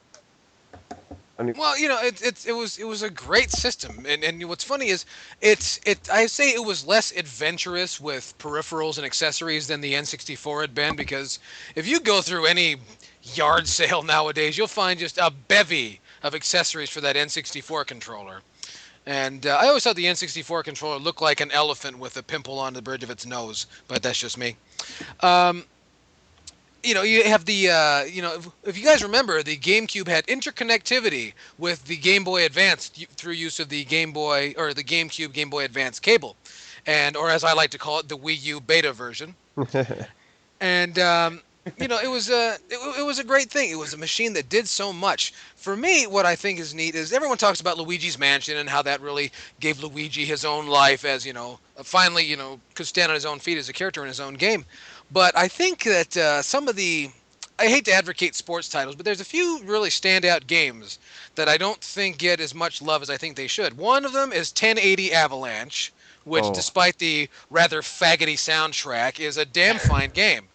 Well, it was a great system, and what's funny is I say it was less adventurous with peripherals and accessories than the N64 had been, because if you go through any yard sale nowadays, you'll find just a bevy of accessories for that N64 controller. And I always thought the N64 controller looked like an elephant with a pimple on the bridge of its nose, but that's just me. You have the, if you guys remember, the GameCube had interconnectivity with the Game Boy Advance through use of the Game Boy, or the GameCube Game Boy Advance cable, or as I like to call it, the Wii U beta version. And it was a great thing. It was a machine that did so much. For me, what I think is neat is everyone talks about Luigi's Mansion and how that really gave Luigi his own life as, finally, could stand on his own feet as a character in his own game. But I think that some of the I hate to advocate sports titles, but there's a few really standout games that I don't think get as much love as I think they should. One of them is 1080 Avalanche, which, Oh. despite the rather faggoty soundtrack, is a damn fine game.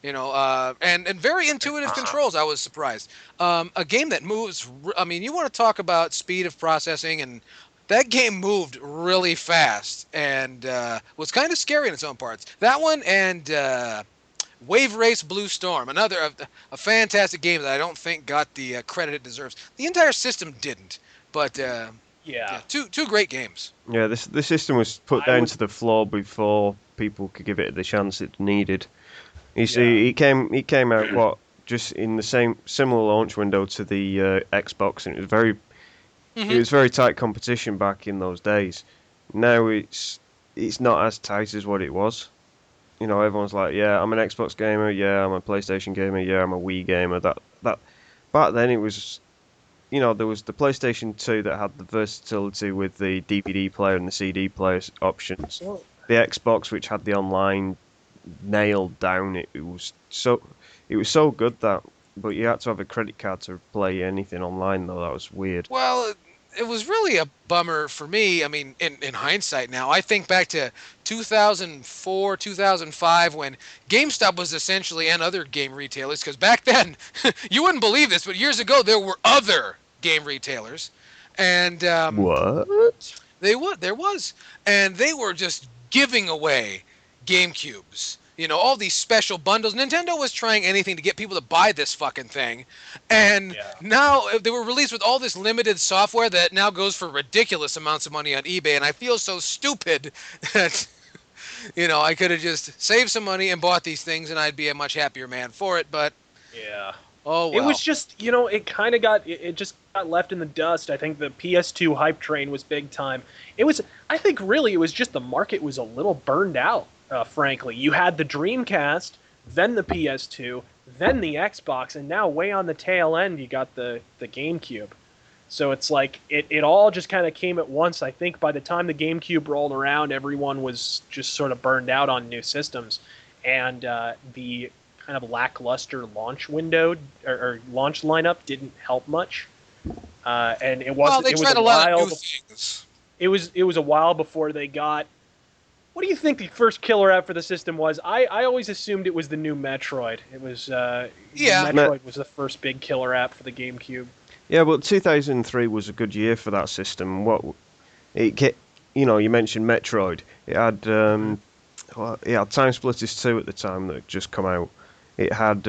And very intuitive controls. I was surprised. A game that moves. I mean, you want to talk about speed of processing, and that game moved really fast and was kind of scary in its own parts. That one and Wave Race Blue Storm, another a fantastic game that I don't think got the credit it deserves. The entire system didn't, but Yeah. two great games. Yeah, this system was put down to the floor before people could give it the chance it needed. You see, it came out just in the similar launch window to the Xbox, and it was very tight competition back in those days. Now it's not as tight as what it was. Everyone's like, yeah, I'm an Xbox gamer, yeah, I'm a PlayStation gamer, yeah, I'm a Wii gamer. That back then it was, there was the PlayStation 2 that had the versatility with the DVD player and the CD player options. The Xbox, which had the online nailed down. It was so good but you had to have a credit card to play anything online though. That was weird. Well, it was really a bummer for me. I mean, in hindsight now, I think back to 2004, 2005, when GameStop was essentially, and other game retailers, because back then, you wouldn't believe this, but years ago, there were other game retailers. And What? there was. And they were just giving away GameCubes. All these special bundles. Nintendo was trying anything to get people to buy this fucking thing. And now they were released with all this limited software that now goes for ridiculous amounts of money on eBay. And I feel so stupid that, I could have just saved some money and bought these things and I'd be a much happier man for it. But, Yeah. oh well. It was just, it kind of it just got left in the dust. I think the PS2 hype train was big time. I think really it was just the market was a little burned out, frankly. You had the Dreamcast, then the PS2, then the Xbox, and now way on the tail end you got the GameCube. So it's like it all just kind of came at once. I think by the time the GameCube rolled around, everyone was just sort of burned out on new systems. And the kind of lackluster launch window or launch lineup didn't help much. And it was well, they it was tried a a lot while. of new things. It was a while before they got. What do you think the first killer app for the system was? I always assumed it was the new Metroid. It was Metroid was the first big killer app for the GameCube. Yeah, but 2003 was a good year for that system. You mentioned Metroid. It had Time Splitters 2 at the time that had just come out. It had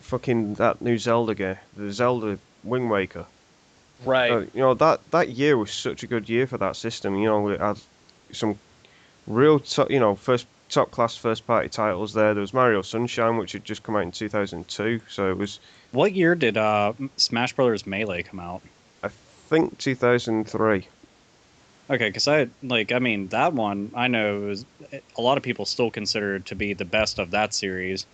fucking that new Zelda game, the Zelda Wind Waker. Right. That year was such a good year for that system. It had some real top class first party titles there. There was Mario Sunshine, which had just come out in 2002. So it was. What year did Smash Brothers Melee come out? I think 2003. Okay, because that one, I know a lot of people still consider it to be the best of that series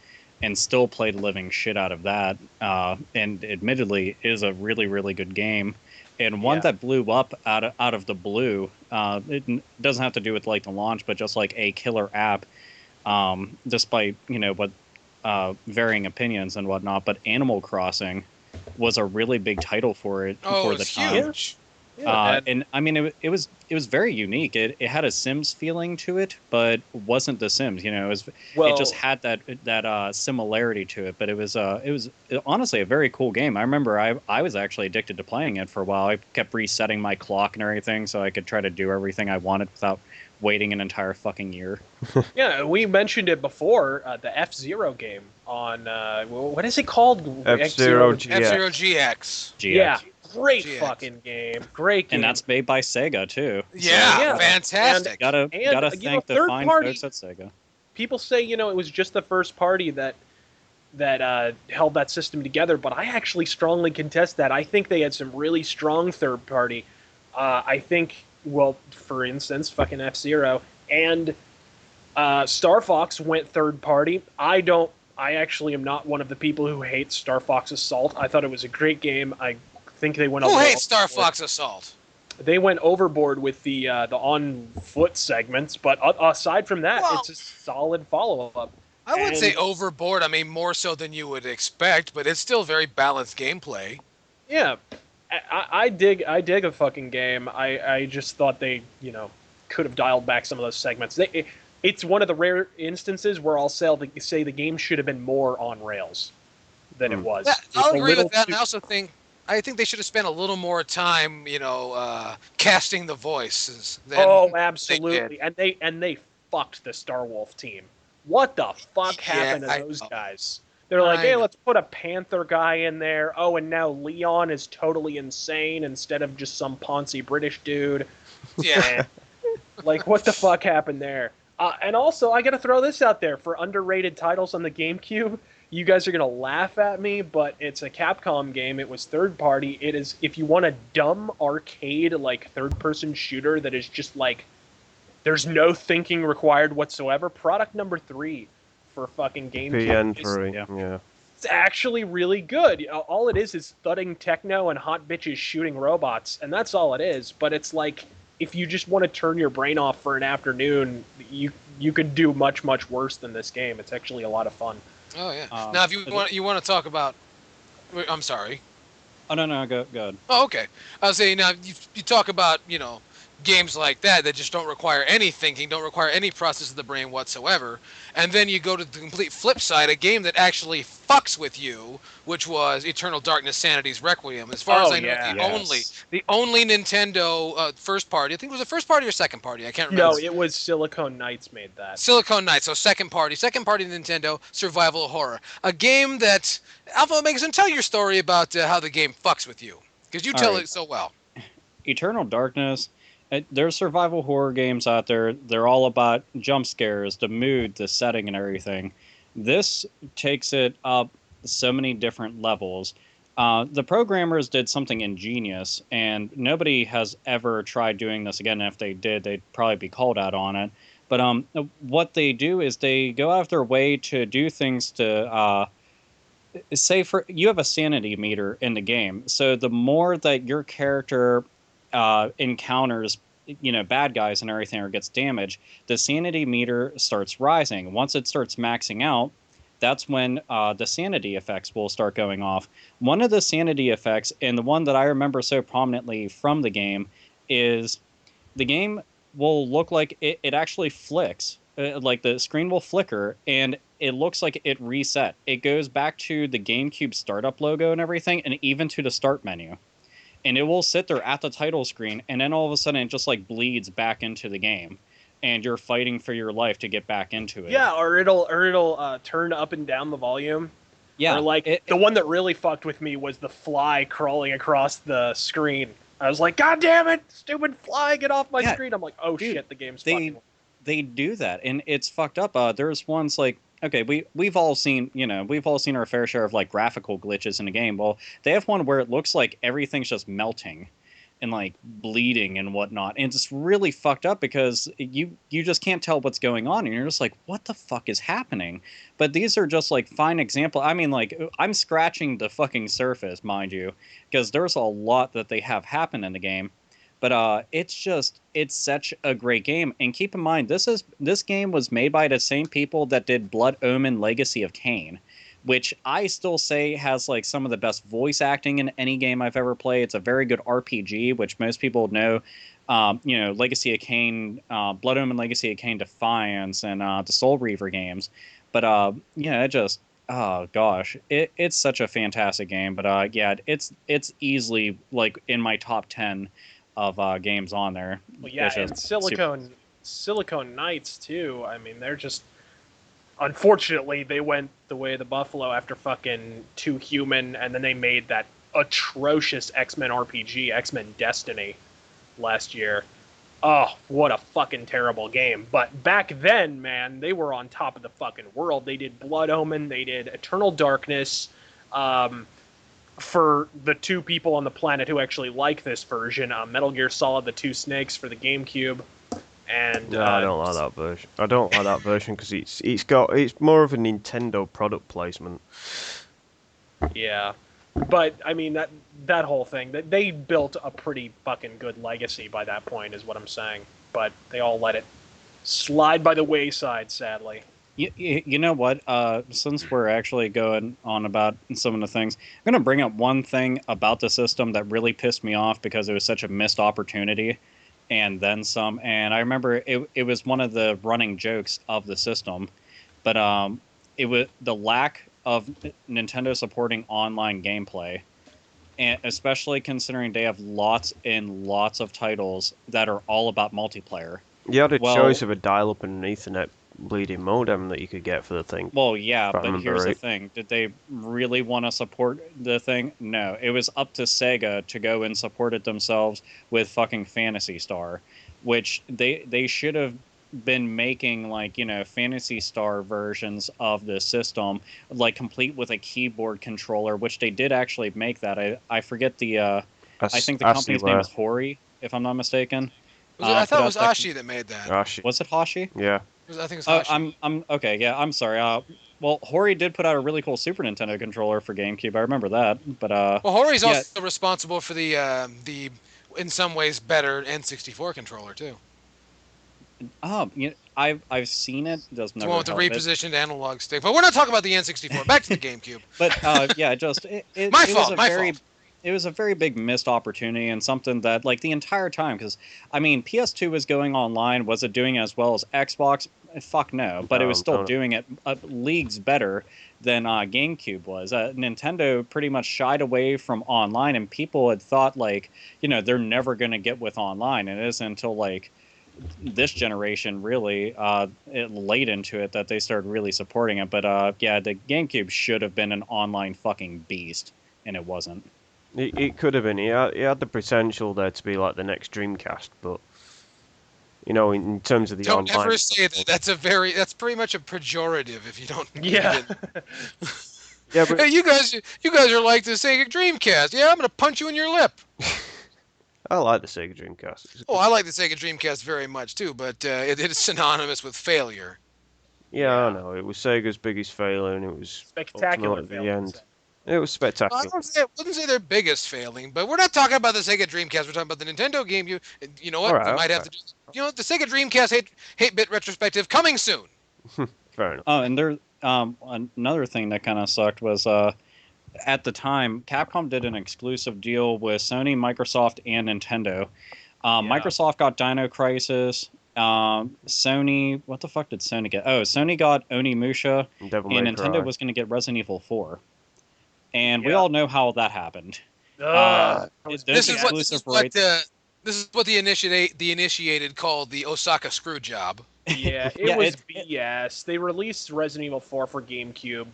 and still play the living shit out of that. And admittedly, is a really, really good game. And one that blew up out of the blue. It doesn't have to do with the launch, but just a killer app, despite, what varying opinions and whatnot. But Animal Crossing was a really big title for it for the time. Huge. And I mean, it was very unique. It had a Sims feeling to it, but wasn't The Sims. It just had that similarity to it. But it was honestly a very cool game. I remember I was actually addicted to playing it for a while. I kept resetting my clock and everything so I could try to do everything I wanted without waiting an entire fucking year. Yeah, we mentioned it before. The F-Zero game on what is it called? F-Zero GX. F-Zero GX. Yeah. Great GX. Fucking game. Great game. And that's made by Sega too. Yeah, fantastic. Gotta thank the fine folks at Sega. People say it was just the first party that held that system together, but I actually strongly contest that. I think they had some really strong third party. I think, for instance, fucking F-Zero and Star Fox went third party. I don't I actually am not one of the people who hates Star Fox Assault. I thought it was a great game. I think they went a Who little hates Star overboard. Fox Assault? They went overboard with the on foot segments, but aside from that, Well, it's a solid follow up. I would And say overboard. I mean, more so than you would expect, but it's still very balanced gameplay. yeah, I dig a fucking game. I just thought they could have dialed back some of those segments. It's one of the rare instances where I'll say the game should have been more on rails than it was. Yeah, It's I'll a agree little with that. too- And I think they should have spent a little more time, casting the voices. Than Oh, they did. absolutely. And they fucked the Starwolf team. What the fuck happened I to those know. guys? They're like, I hey, know. let's put a Panther guy in there. Oh, and now Leon is totally insane instead of just some poncy British dude. Yeah. Like, what the fuck happened there? And also, I gotta throw this out there for underrated titles on the GameCube. You guys are gonna laugh at me, but it's a Capcom game. It was third party. It is, if you want a dumb arcade like third person shooter that is just like, there's no thinking required whatsoever. Product number 3 for fucking GameCube. PN3, yeah. yeah. It's actually really good. All it is thudding techno and hot bitches shooting robots, and that's all it is. But it's like, if you just want to turn your brain off for an afternoon, you could do much worse than this game. It's actually a lot of fun. Oh yeah. Um, Now, if you is want to talk about, I'm sorry. Oh no, go ahead. Oh, okay. I was saying now you talk about games like that just don't require any thinking, don't require any process of the brain whatsoever, and then you go to the complete flip side, a game that actually fucks with you, which was Eternal Darkness: Sanity's Requiem. As far as I know, the only Nintendo first party. I think it was a first party or second party. I can't remember. No, it was Silicon Knights made that. Silicon Knights, so second party Nintendo survival horror, a game that Alpha Megazone, tell your story about how the game fucks with you, because you All tell right. it so well. Eternal Darkness. There's survival horror games out there. They're all about jump scares, the mood, the setting, and everything. This takes it up so many different levels. The programmers did something ingenious, and nobody has ever tried doing this again. And if they did, they'd probably be called out on it. But what they do is they go out of their way to do things to say you have a sanity meter in the game. So the more that your character encounters bad guys and everything or gets damaged, the sanity meter starts rising. Once it starts maxing out, that's when the sanity effects will start going off. One of the sanity effects, and the one that I remember so prominently from the game, is the game will look like it actually flicks. Like the screen will flicker, and it looks like it reset. It goes back to the GameCube startup logo and everything, and even to the start menu. And it will sit there at the title screen, and then all of a sudden it just like bleeds back into the game, and you're fighting for your life to get back into it. Yeah, or it'll turn up and down the volume. Yeah. Or like the one that really fucked with me was the fly crawling across the screen. I was like, God damn it, stupid fly, get off my screen. I'm like, oh dude, shit, the game's fucking. They do that, and it's fucked up. There's ones like, okay, we've all seen our fair share of like graphical glitches in the game. Well, they have one where it looks like everything's just melting and like bleeding and whatnot, and it's really fucked up because you just can't tell what's going on, and you're just like, what the fuck is happening? But these are just like fine example. I mean, like, I'm scratching the fucking surface, mind you, because there's a lot that they have happen in the game. But it's such a great game. And keep in mind, this game was made by the same people that did Blood Omen Legacy of Kain, which I still say has like some of the best voice acting in any game I've ever played. It's a very good RPG, which most people know. Legacy of Kain, Blood Omen Legacy of Kain Defiance, and the Soul Reaver games. But it just, oh gosh, it's such a fantastic game. But it's easily like in my top 10 of games on there. Well, yeah, and Silicon Knights too. I mean, they're just, unfortunately, they went the way of the buffalo after fucking Too Human, and then they made that atrocious X-Men RPG, X-Men Destiny, last year. Oh, what a fucking terrible game. But back then, man, they were on top of the fucking world. They did Blood Omen, they did Eternal Darkness. For the two people on the planet who actually like this version, Metal Gear Solid: The Two Snakes for the GameCube. And No, I don't like that version. I don't like that version because it's more of a Nintendo product placement. Yeah, but I mean that whole thing, that they built a pretty fucking good legacy by that point, is what I'm saying. But they all let it slide by the wayside, sadly. You know what? Since we're actually going on about some of the things, I'm going to bring up one thing about the system that really pissed me off because it was such a missed opportunity, and then some. And I remember it was one of the running jokes of the system, but it was the lack of Nintendo supporting online gameplay, and especially considering they have lots and lots of titles that are all about multiplayer. You had a Well- choice of a dial-up and an Ethernet bleeding modem that you could get for the thing. Well, yeah, If I but remember here's the right. thing. Did they really want to support the thing? No. It was up to Sega to go and support it themselves with fucking Phantasy Star, which they should have been making, like, you know, Phantasy Star versions of the system, like complete with a keyboard controller, which they did actually make that. I forget the I think the company's name is Hori, if I'm not mistaken. I thought it was put out Ashi that made that. Ashi. Was it Hashi? Yeah. I think it's Ashi. I'm okay. Yeah, I'm sorry. Well, Hori did put out a really cool Super Nintendo controller for GameCube. I remember that. But Well, Hori's yeah. also responsible for the in some ways better N64 controller too. You know, I've seen it. Does It's the never one with the help it. repositioned analog stick. But we're not talking about the N64. Back to the GameCube. But yeah, just it My was fault, a my very fault. it was a very big missed opportunity and something that, like, the entire time, because I mean, PS2 was going online. Was it doing as well as Xbox? Fuck no, but it was still No. doing it leagues better than GameCube was. Nintendo pretty much shied away from online, and people had thought, like, you know, they're never going to get with online. And it isn't until, like, this generation really it late into it that they started really supporting it. But yeah, the GameCube should have been an online fucking beast, and it wasn't. It could have been. It had the potential there to be like the next Dreamcast, but you know, in terms of the Don't online. ever say that. That's pretty much a pejorative if you don't. Yeah. Yeah, but Hey, you guys are like the Sega Dreamcast. Yeah, I'm gonna punch you in your lip. I like the Sega Dreamcast. Oh, I like the Sega Dreamcast very much too, but it is synonymous with failure. Yeah, Yeah. I know. It was Sega's biggest failure, and it was Spectacular ultimately failure, the I'd end. say. It was Well, spectacular. I wouldn't say their biggest failing, but we're not talking about the Sega Dreamcast. We're talking about the Nintendo GameCube. You know what? Alright, We might have to do. You know what? The Sega Dreamcast Hate-Bit Retrospective coming soon. Fair enough. Oh, and there another thing that kind of sucked was at the time Capcom did an exclusive deal with Sony, Microsoft, and Nintendo. Microsoft got Dino Crisis. Sony, what the fuck did Sony get? Oh, Sony got Onimusha, Devil and May Nintendo Cry. was going to get Resident Evil 4. And we Yeah. all know how that happened. Ugh, that was Those This is what exclusive rights. this is what the initiated called the Osaka screw job. Yeah, it Yeah, was BS. They released Resident Evil 4 for GameCube,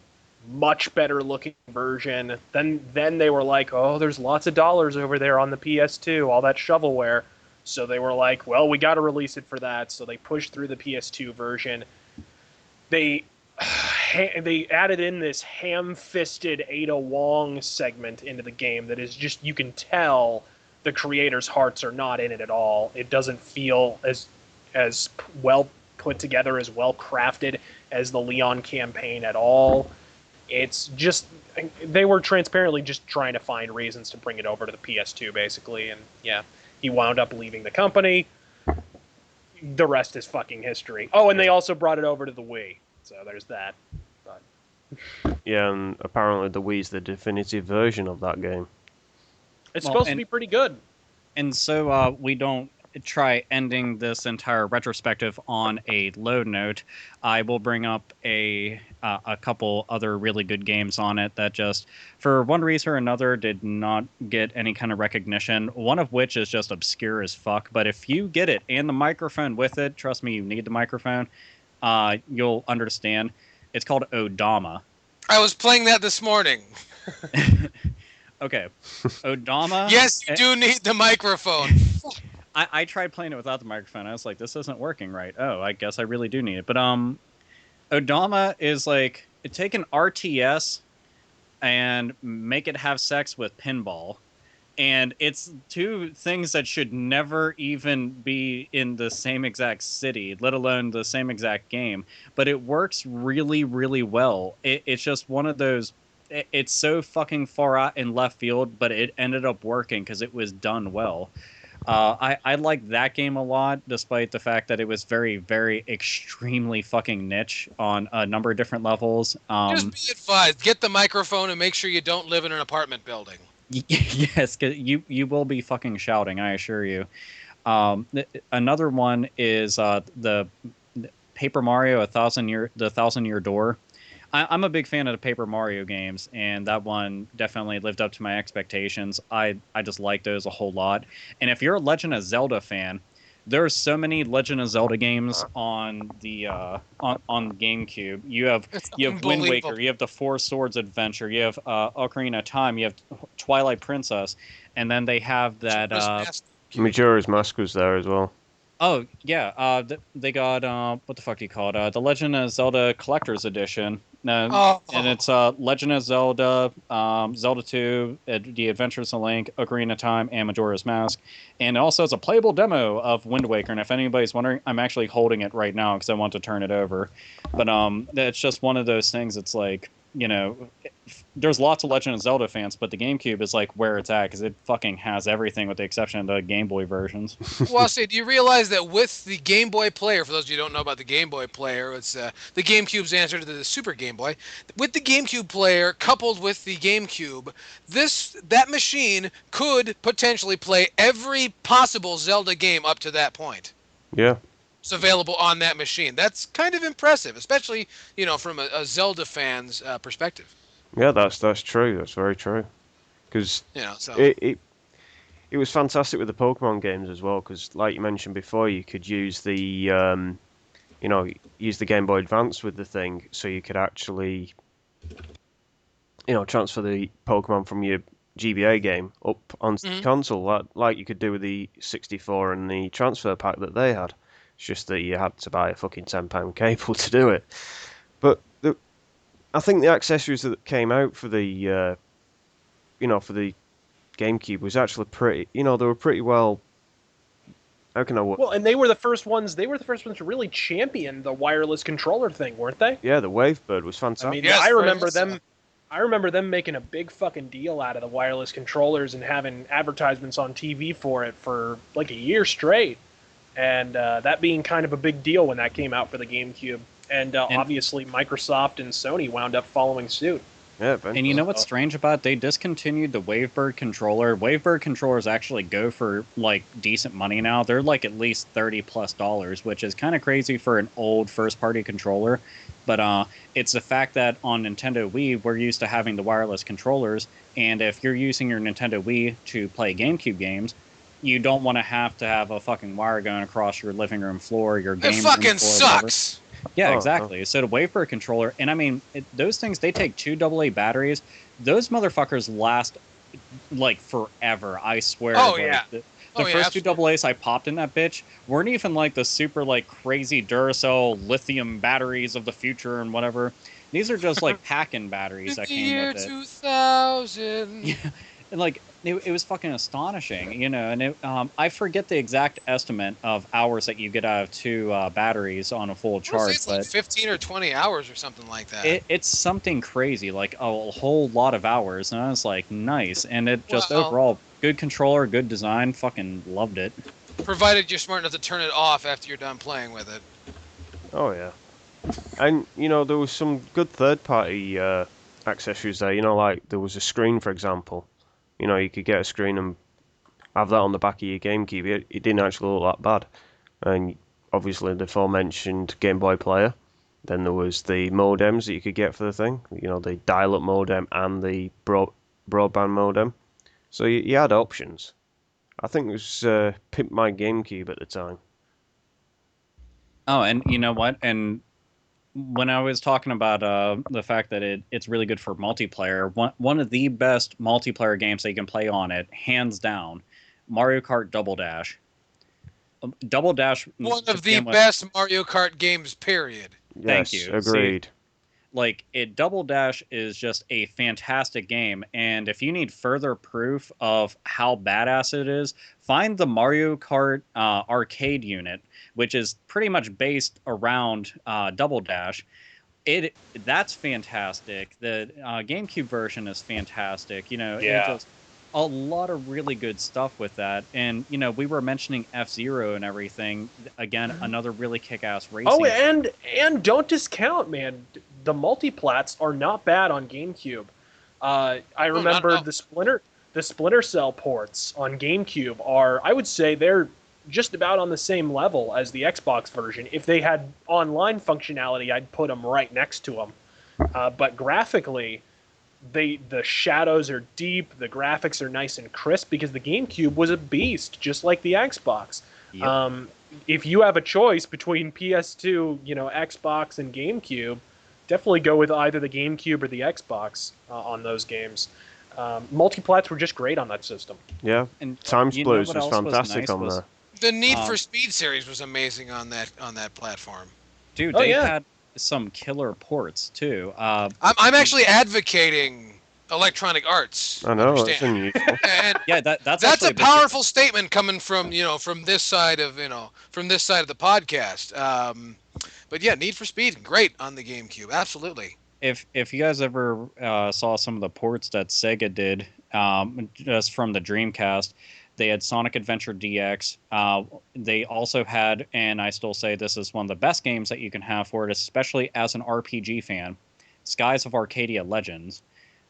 much better looking version. Then they were like, oh, there's lots of dollars over there on the PS2, all that shovelware. So they were like, well, we got to release it for that. So they pushed through the PS2 version. They added in this ham-fisted Ada Wong segment into the game that is just, you can tell the creators' hearts are not in it at all. It doesn't feel as well put together, as well crafted as the Leon campaign at all. It's just, they were transparently just trying to find reasons to bring it over to the PS2, basically. And yeah, he wound up leaving the company. The rest is fucking history. Oh, and they also brought it over to the Wii. So there's that. But Yeah, and apparently the Wii's the definitive version of that game. it's Well, supposed to and- be pretty good. And so we don't try ending this entire retrospective on a low note. I will bring up a couple other really good games on it that just, for one reason or another, did not get any kind of recognition. One of which is just obscure as fuck. But if you get it and the microphone with it, trust me, you need the microphone. You'll understand. It's called Odama. I was playing that this morning. Okay, Odama. Yes, you do need the microphone. I tried playing it without the microphone. I was like, this isn't working right. Oh, I guess I really do need it. But Odama is like, take an RTS and make it have sex with pinball. And it's two things that should never even be in the same exact city, let alone the same exact game. But it works really, really well. It's just one of those. It's so fucking far out in left field, but it ended up working because it was done well. I like that game a lot, despite the fact that it was very, very extremely fucking niche on a number of different levels. Just be advised, get the microphone and make sure you don't live in an apartment building. Yes, 'cause you will be fucking shouting, I assure you. Another one is the Paper Mario: The Thousand Year Door. I'm a big fan of the Paper Mario games, and that one definitely lived up to my expectations. I just like those a whole lot. And if you're a Legend of Zelda fan, there are so many Legend of Zelda games on the on GameCube. You have Wind Unbelievable. Waker, you have the Four Swords Adventure, you have Ocarina of Time, you have Twilight Princess, and then they have that. Majora's Mask was there as well. Oh yeah, they got what the fuck do you call it? The Legend of Zelda Collector's Edition. And it's Legend of Zelda, Zelda 2, The Adventures of Link, Ocarina of Time, and Majora's Mask. And it also has a playable demo of Wind Waker. And if anybody's wondering, I'm actually holding it right now because I want to turn it over. But it's just one of those things. It's like, you know, there's lots of Legend of Zelda fans, but the GameCube is like where it's at because it fucking has everything with the exception of the Game Boy versions. Well, see, do you realize that with the Game Boy Player, for those of you who don't know about the Game Boy Player, it's the GameCube's answer to the Super Game Boy. With the GameCube Player coupled with the GameCube, that machine could potentially play every possible Zelda game up to that point. Yeah. It's available on that machine. That's kind of impressive, especially, you know, from a Zelda fan's perspective. Yeah, that's true. That's very true. Because You know, so it was fantastic with the Pokemon games as well. Because like you mentioned before, you could use the use the Game Boy Advance with the thing, so you could actually transfer the Pokemon from your GBA game up onto the console, like you could do with the 64 and the transfer pack that they had. It's just that you had to buy a fucking £10 cable to do it. But I think the accessories that came out for the for the GameCube was actually pretty. They were pretty well. How can I? Well, and they were the first ones. They were the first ones to really champion the wireless controller thing, weren't they? Yeah, the Wavebird was fantastic. I mean, Yes, I remember very them. much I remember them making a big fucking deal out of the wireless controllers and having advertisements on TV for it for like a year straight, and that being kind of a big deal when that came out for the GameCube. And obviously, Microsoft and Sony wound up following suit. Yeah, and you know what's strange about it? They discontinued the Wavebird controller. Wavebird controllers actually go for like decent money now. They're like at least $30+, which is kind of crazy for an old first-party controller. But it's the fact that on Nintendo Wii, we're used to having the wireless controllers, and if you're using your Nintendo Wii to play GameCube games, you don't want to have a fucking wire going across your living room floor, your game it room fucking floor, sucks. Yeah, Oh, exactly. So the Wavebird controller, and I mean, those things, they take 2 AA batteries. Those motherfuckers last, like, forever, I swear. Oh, like, yeah. The Oh, yeah, first 2 AA's I popped in that bitch weren't even, like, the super, like, crazy Duracell lithium batteries of the future and whatever. These are just, like, pack-in batteries that the came year with it. 2000. Yeah. And, like, it was fucking astonishing, and I forget the exact estimate of hours that you get out of 2 batteries on a full I wanna say charge, it's like but 15 or 20 hours or something like that. it's something crazy, like a whole lot of hours, and I was like, nice, and it just Well- overall, good controller, good design, fucking loved it. Provided you're smart enough to turn it off after you're done playing with it. Oh yeah, and there was some good third-party accessories there. Like there was a screen, for example. You could get a screen and have that on the back of your GameCube. It didn't actually look that bad. And obviously the aforementioned Game Boy Player. Then there was the modems that you could get for the thing. The dial-up modem and the broadband modem. So you had options. I think it was Pimp My GameCube at the time. Oh, and you know what? And when I was talking about the fact that it's really good for multiplayer, one of the best multiplayer games that you can play on it, hands down, Mario Kart Double Dash. Double Dash. One to of the begin with- best Mario Kart games, period. Thank Yes, you. agreed. Like, Double Dash is just a fantastic game, and if you need further proof of how badass it is, find the Mario Kart arcade unit, which is pretty much based around Double Dash. That's fantastic. The GameCube version is fantastic. It just a lot of really good stuff with that. And we were mentioning F-Zero and everything. Again, another really kick-ass racing. Oh, and don't discount, man. The multiplats are not bad on GameCube. I remember the Splinter Cell ports on GameCube are, I would say, they're just about on the same level as the Xbox version. If they had online functionality, I'd put them right next to them. But graphically, the shadows are deep, the graphics are nice and crisp because the GameCube was a beast, just like the Xbox. Yep. If you have a choice between PS2, Xbox, and GameCube, definitely go with either the GameCube or the Xbox on those games. Multiplats were just great on that system. Yeah, and Time Splitters was fantastic on there. The Need for Speed series was amazing on that platform. Dude, they had some killer ports too. I'm actually advocating Electronic Arts. I know, that's unusual. And yeah, that's a powerful statement coming from from this side of the podcast. But yeah, Need for Speed, great on the GameCube, absolutely. If you guys ever saw some of the ports that Sega did, just from the Dreamcast, they had Sonic Adventure DX. They also had, and I still say this is one of the best games that you can have for it, especially as an RPG fan, Skies of Arcadia Legends,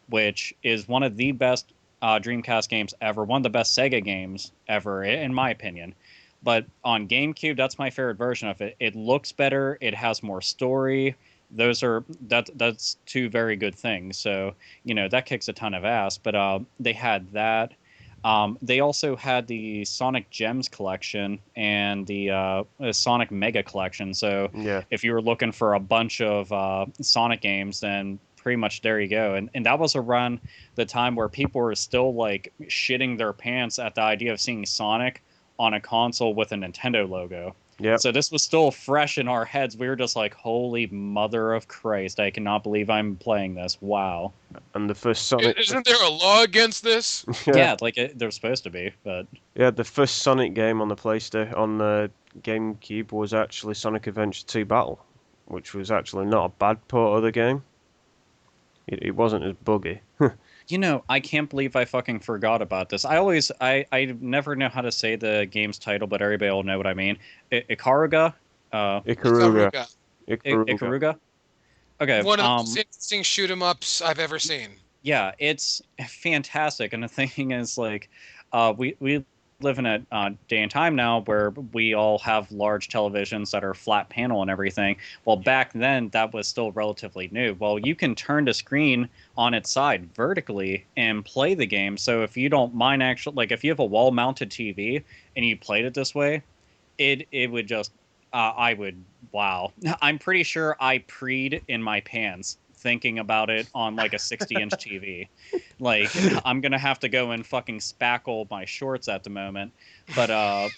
which is one of the best Dreamcast games ever, one of the best Sega games ever, in my opinion. But on GameCube, that's my favorite version of it. It looks better. It has more story. That's two very good things. So, that kicks a ton of ass. But they had that. They also had the Sonic Gems collection and the Sonic Mega collection. So if you were looking for a bunch of Sonic games, then pretty much there you go. And that was around the time where people were still like shitting their pants at the idea of seeing Sonic on a console with a Nintendo logo. Yeah. So this was still fresh in our heads. We were just like, holy mother of Christ, I cannot believe I'm playing this. Wow. And the first Sonic... Isn't there a law against this? Yeah, like there's supposed to be, but... Yeah, the first Sonic game on the PlayStation, on the GameCube, was actually Sonic Adventure 2 Battle, which was actually not a bad port of the game. It wasn't as buggy. I can't believe I fucking forgot about this. I never know how to say the game's title, but everybody will know what I mean. Ikaruga? Ikaruga. Ikaruga? Okay. One of the most interesting shoot-'em-ups I've ever seen. Yeah, it's fantastic. And the thing is, like, we live in a day and time now where we all have large televisions that are flat panel and everything. Well, back then, that was still relatively new. Well, you can turn the screen on its side vertically and play the game. So if you don't mind actually, like if you have a wall-mounted TV and you played it this way, it would just, wow. I'm pretty sure I preed in my pants thinking about it on like a 60-inch TV. Like, I'm gonna have to go and fucking spackle my shorts at the moment. But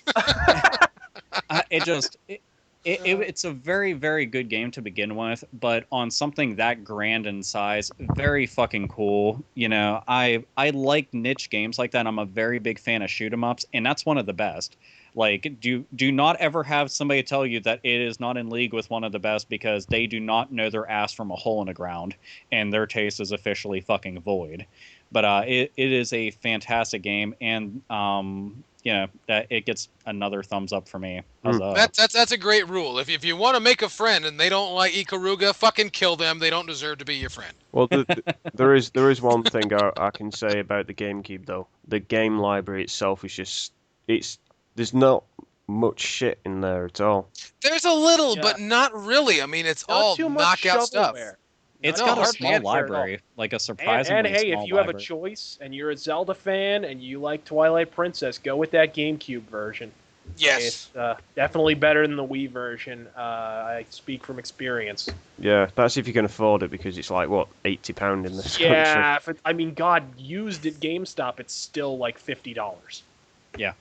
it's a very, very good game to begin with, but on something that grand in size, very fucking cool. I like niche games like that. I'm a very big fan of shoot 'em ups, and that's one of the best. Like, do not ever have somebody tell you that it is not in league with one of the best, because they do not know their ass from a hole in the ground, and their taste is officially fucking void. But it is a fantastic game, and it gets another thumbs up for me. That's a great rule. If you want to make a friend and they don't like Ikaruga, fucking kill them. They don't deserve to be your friend. Well, there is one thing I can say about the GameCube though. The game library itself is just there's not much shit in there at all. There's a little, but not really. I mean, it's not all knockout stuff. It's got a small library, like a surprisingly and hey, small if you have a library. choice and you're a Zelda fan and you like Twilight Princess, go with that GameCube version. Yes. It's definitely better than the Wii version. I speak from experience. Yeah, that's if you can afford it, because it's like, what, £80 in this country? Yeah, God, used at GameStop, it's still like $50. Yeah,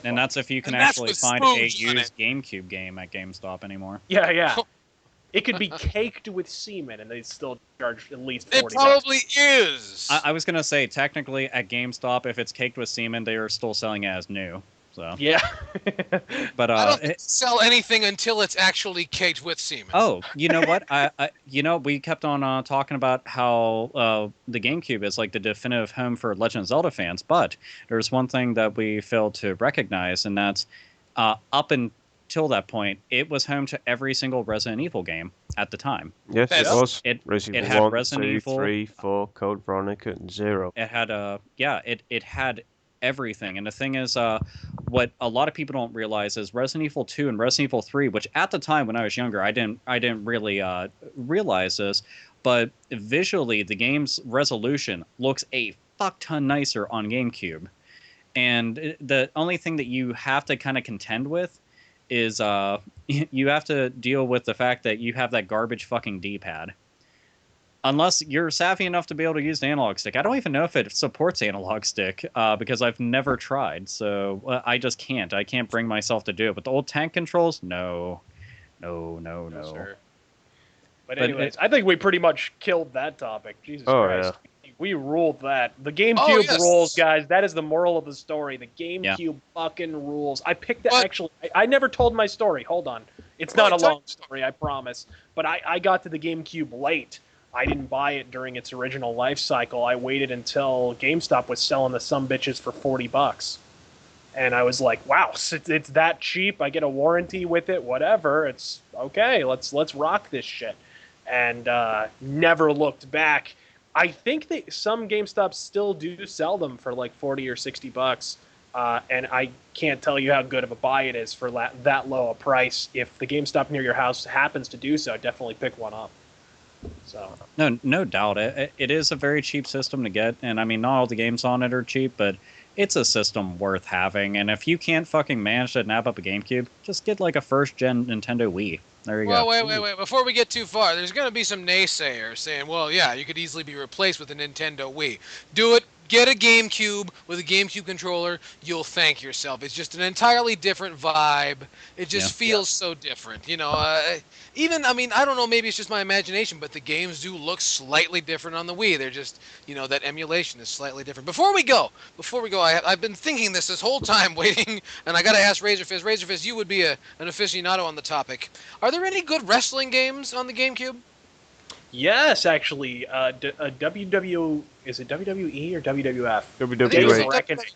and that's if you can actually find a used GameCube game at GameStop anymore. Yeah. It could be caked with semen, and they'd still charge at least $40. It probably is. I was gonna say, technically, at GameStop, if it's caked with semen, they are still selling it as new. So Yeah. but I don't think sell anything until it's actually caked with semen. Oh, you know what? We kept on talking about how the GameCube is like the definitive home for Legend of Zelda fans, but there's one thing that we failed to recognize, and that's up until that point, it was home to every single Resident Evil game at the time. Yes, it was. It had 1, Resident 2, Evil, 3, 4, Code Veronica, and 0. It had it had everything. And the thing is, what a lot of people don't realize is Resident Evil 2 and Resident Evil 3, which at the time when I was younger, I didn't really realize this, but visually the game's resolution looks a fuck ton nicer on GameCube. And the only thing that you have to kind of contend with is you have to deal with the fact that you have that garbage fucking D-pad. Unless you're savvy enough to be able to use the analog stick. I don't even know if it supports analog stick because I've never tried. So I just can't. I can't bring myself to do it. But the old tank controls, no. Sir. But anyways, I think we pretty much killed that topic. Jesus Christ. Yeah. We ruled that. The GameCube yes. rules, guys. That is the moral of the story. The GameCube fucking rules. I picked it, actually. I never told my story. Hold on. It's not a long story, I promise. But I got to the GameCube late. I didn't buy it during its original life cycle. I waited until GameStop was selling the sumbitches for $40. And I was like, wow, it's that cheap. I get a warranty with it, whatever. It's okay. Let's rock this shit. And never looked back. I think that some GameStops still do sell them for like $40 or $60. And I can't tell you how good of a buy it is for that low a price. If the GameStop near your house happens to do so, definitely pick one up. So No doubt. It is a very cheap system to get, and I mean, not all the games on it are cheap, but it's a system worth having. And if you can't fucking manage to nab up a GameCube, just get like a first-gen Nintendo Wii. There you go. Well, wait. Before we get too far, there's going to be some naysayers saying, well, yeah, you could easily be replaced with a Nintendo Wii. Do it. Get a GameCube with a GameCube controller. You'll thank yourself. It's just an entirely different vibe. It just feels so different. You know, I don't know, maybe it's just my imagination, but the games do look slightly different on the Wii. They're just, that emulation is slightly different. Before we go, I've been thinking this whole time, waiting, and I got to ask RazorFist. RazorFist, you would be an aficionado on the topic. Are there any good wrestling games on the GameCube? yes, actually, is it WWE or WWF? WWE.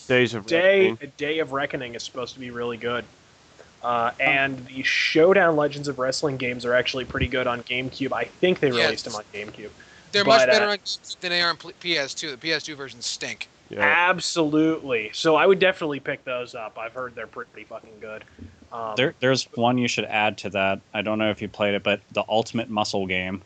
Days of Reckoning. Day of Reckoning is supposed to be really good. And the Showdown Legends of Wrestling games are actually pretty good on GameCube. I think they released them on GameCube. They're much better on GameCube than they are on PS2. The PS2 versions stink. Yeah. Absolutely. So I would definitely pick those up. I've heard they're pretty fucking good. There's one you should add to that. I don't know if you played it, but the Ultimate Muscle game.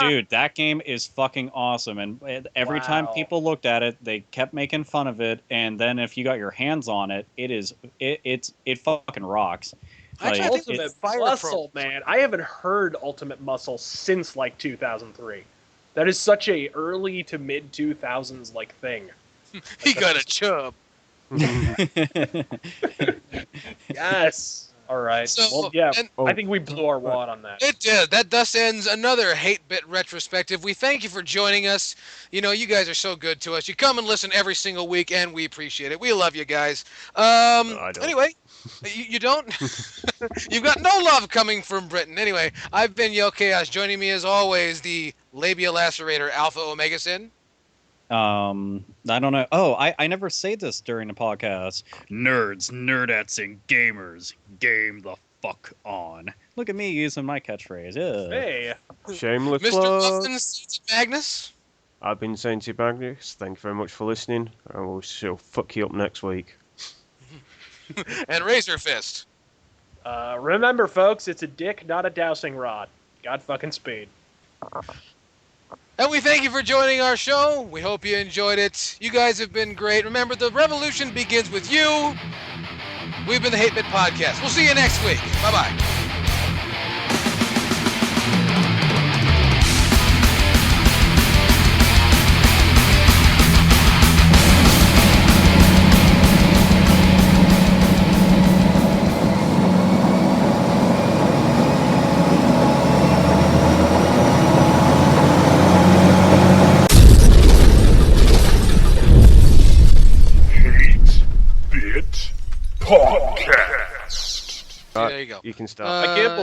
Dude, that game is fucking awesome, and every time people looked at it, they kept making fun of it, and then if you got your hands on it, it fucking rocks. Like, Ultimate Muscle, man. I haven't heard Ultimate Muscle since like 2003. That is such a early to mid 2000s like thing. He got a chub. Yes. All right. So, well, yeah, I think we blew our wad on that. It did. That thus ends another Hate-Bit Retrospective. We thank you for joining us. You guys are so good to us. You come and listen every single week, and we appreciate it. We love you guys. I don't. Anyway, you don't? You've got no love coming from Britain. Anyway, I've been Yellkaos. Joining me, as always, the labia lacerator Alpha Omega Sin. I don't know. Oh, I never say this during the podcast. Nerds, nerdettes, and gamers, game the fuck on. Look at me using my catchphrase. Yeah. Hey. Shameless Mr. plug. Muffin Saint Magnus. I've been Saint Magnus. Thank you very much for listening. And we'll fuck you up next week. And RazorFist. Remember, folks, it's a dick, not a dowsing rod. God fucking speed. And we thank you for joining our show. We hope you enjoyed it. You guys have been great. Remember, the revolution begins with you. We've been the Hate-Bit Podcast. We'll see you next week. Bye-bye. You can start. I can't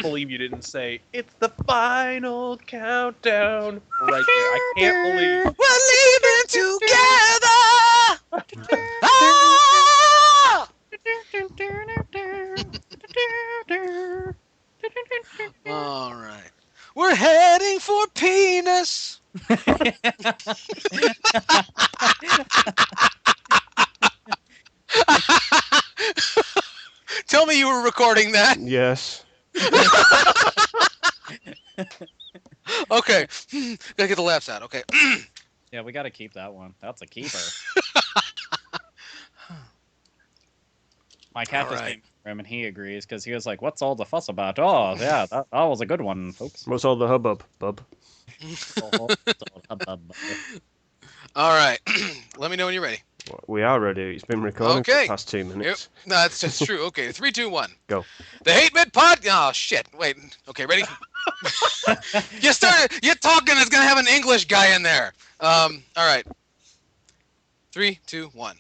believe you didn't say it's the final countdown right there. I can't believe. We're leaving together. Ah! All right. We're heading for penis. Tell me you were recording that. Yes. Okay. Gotta get the laughs out. Okay. Yeah, we got to keep that one. That's a keeper. My cat just Alright. came for him, and he agrees because he was like, "What's all the fuss about?" Oh, yeah, that was a good one, folks. What's all the hubbub, bub? All right. Let me know when you're ready. We are ready. It's been recording for Okay. the past 2 minutes. No, that's true. Okay. 3, 2, 1. Go. The Hate-Bit Pod. Oh shit. Wait. Okay. Ready? You started. You're talking. It's gonna have an English guy in there. All right. 3, 2, 1.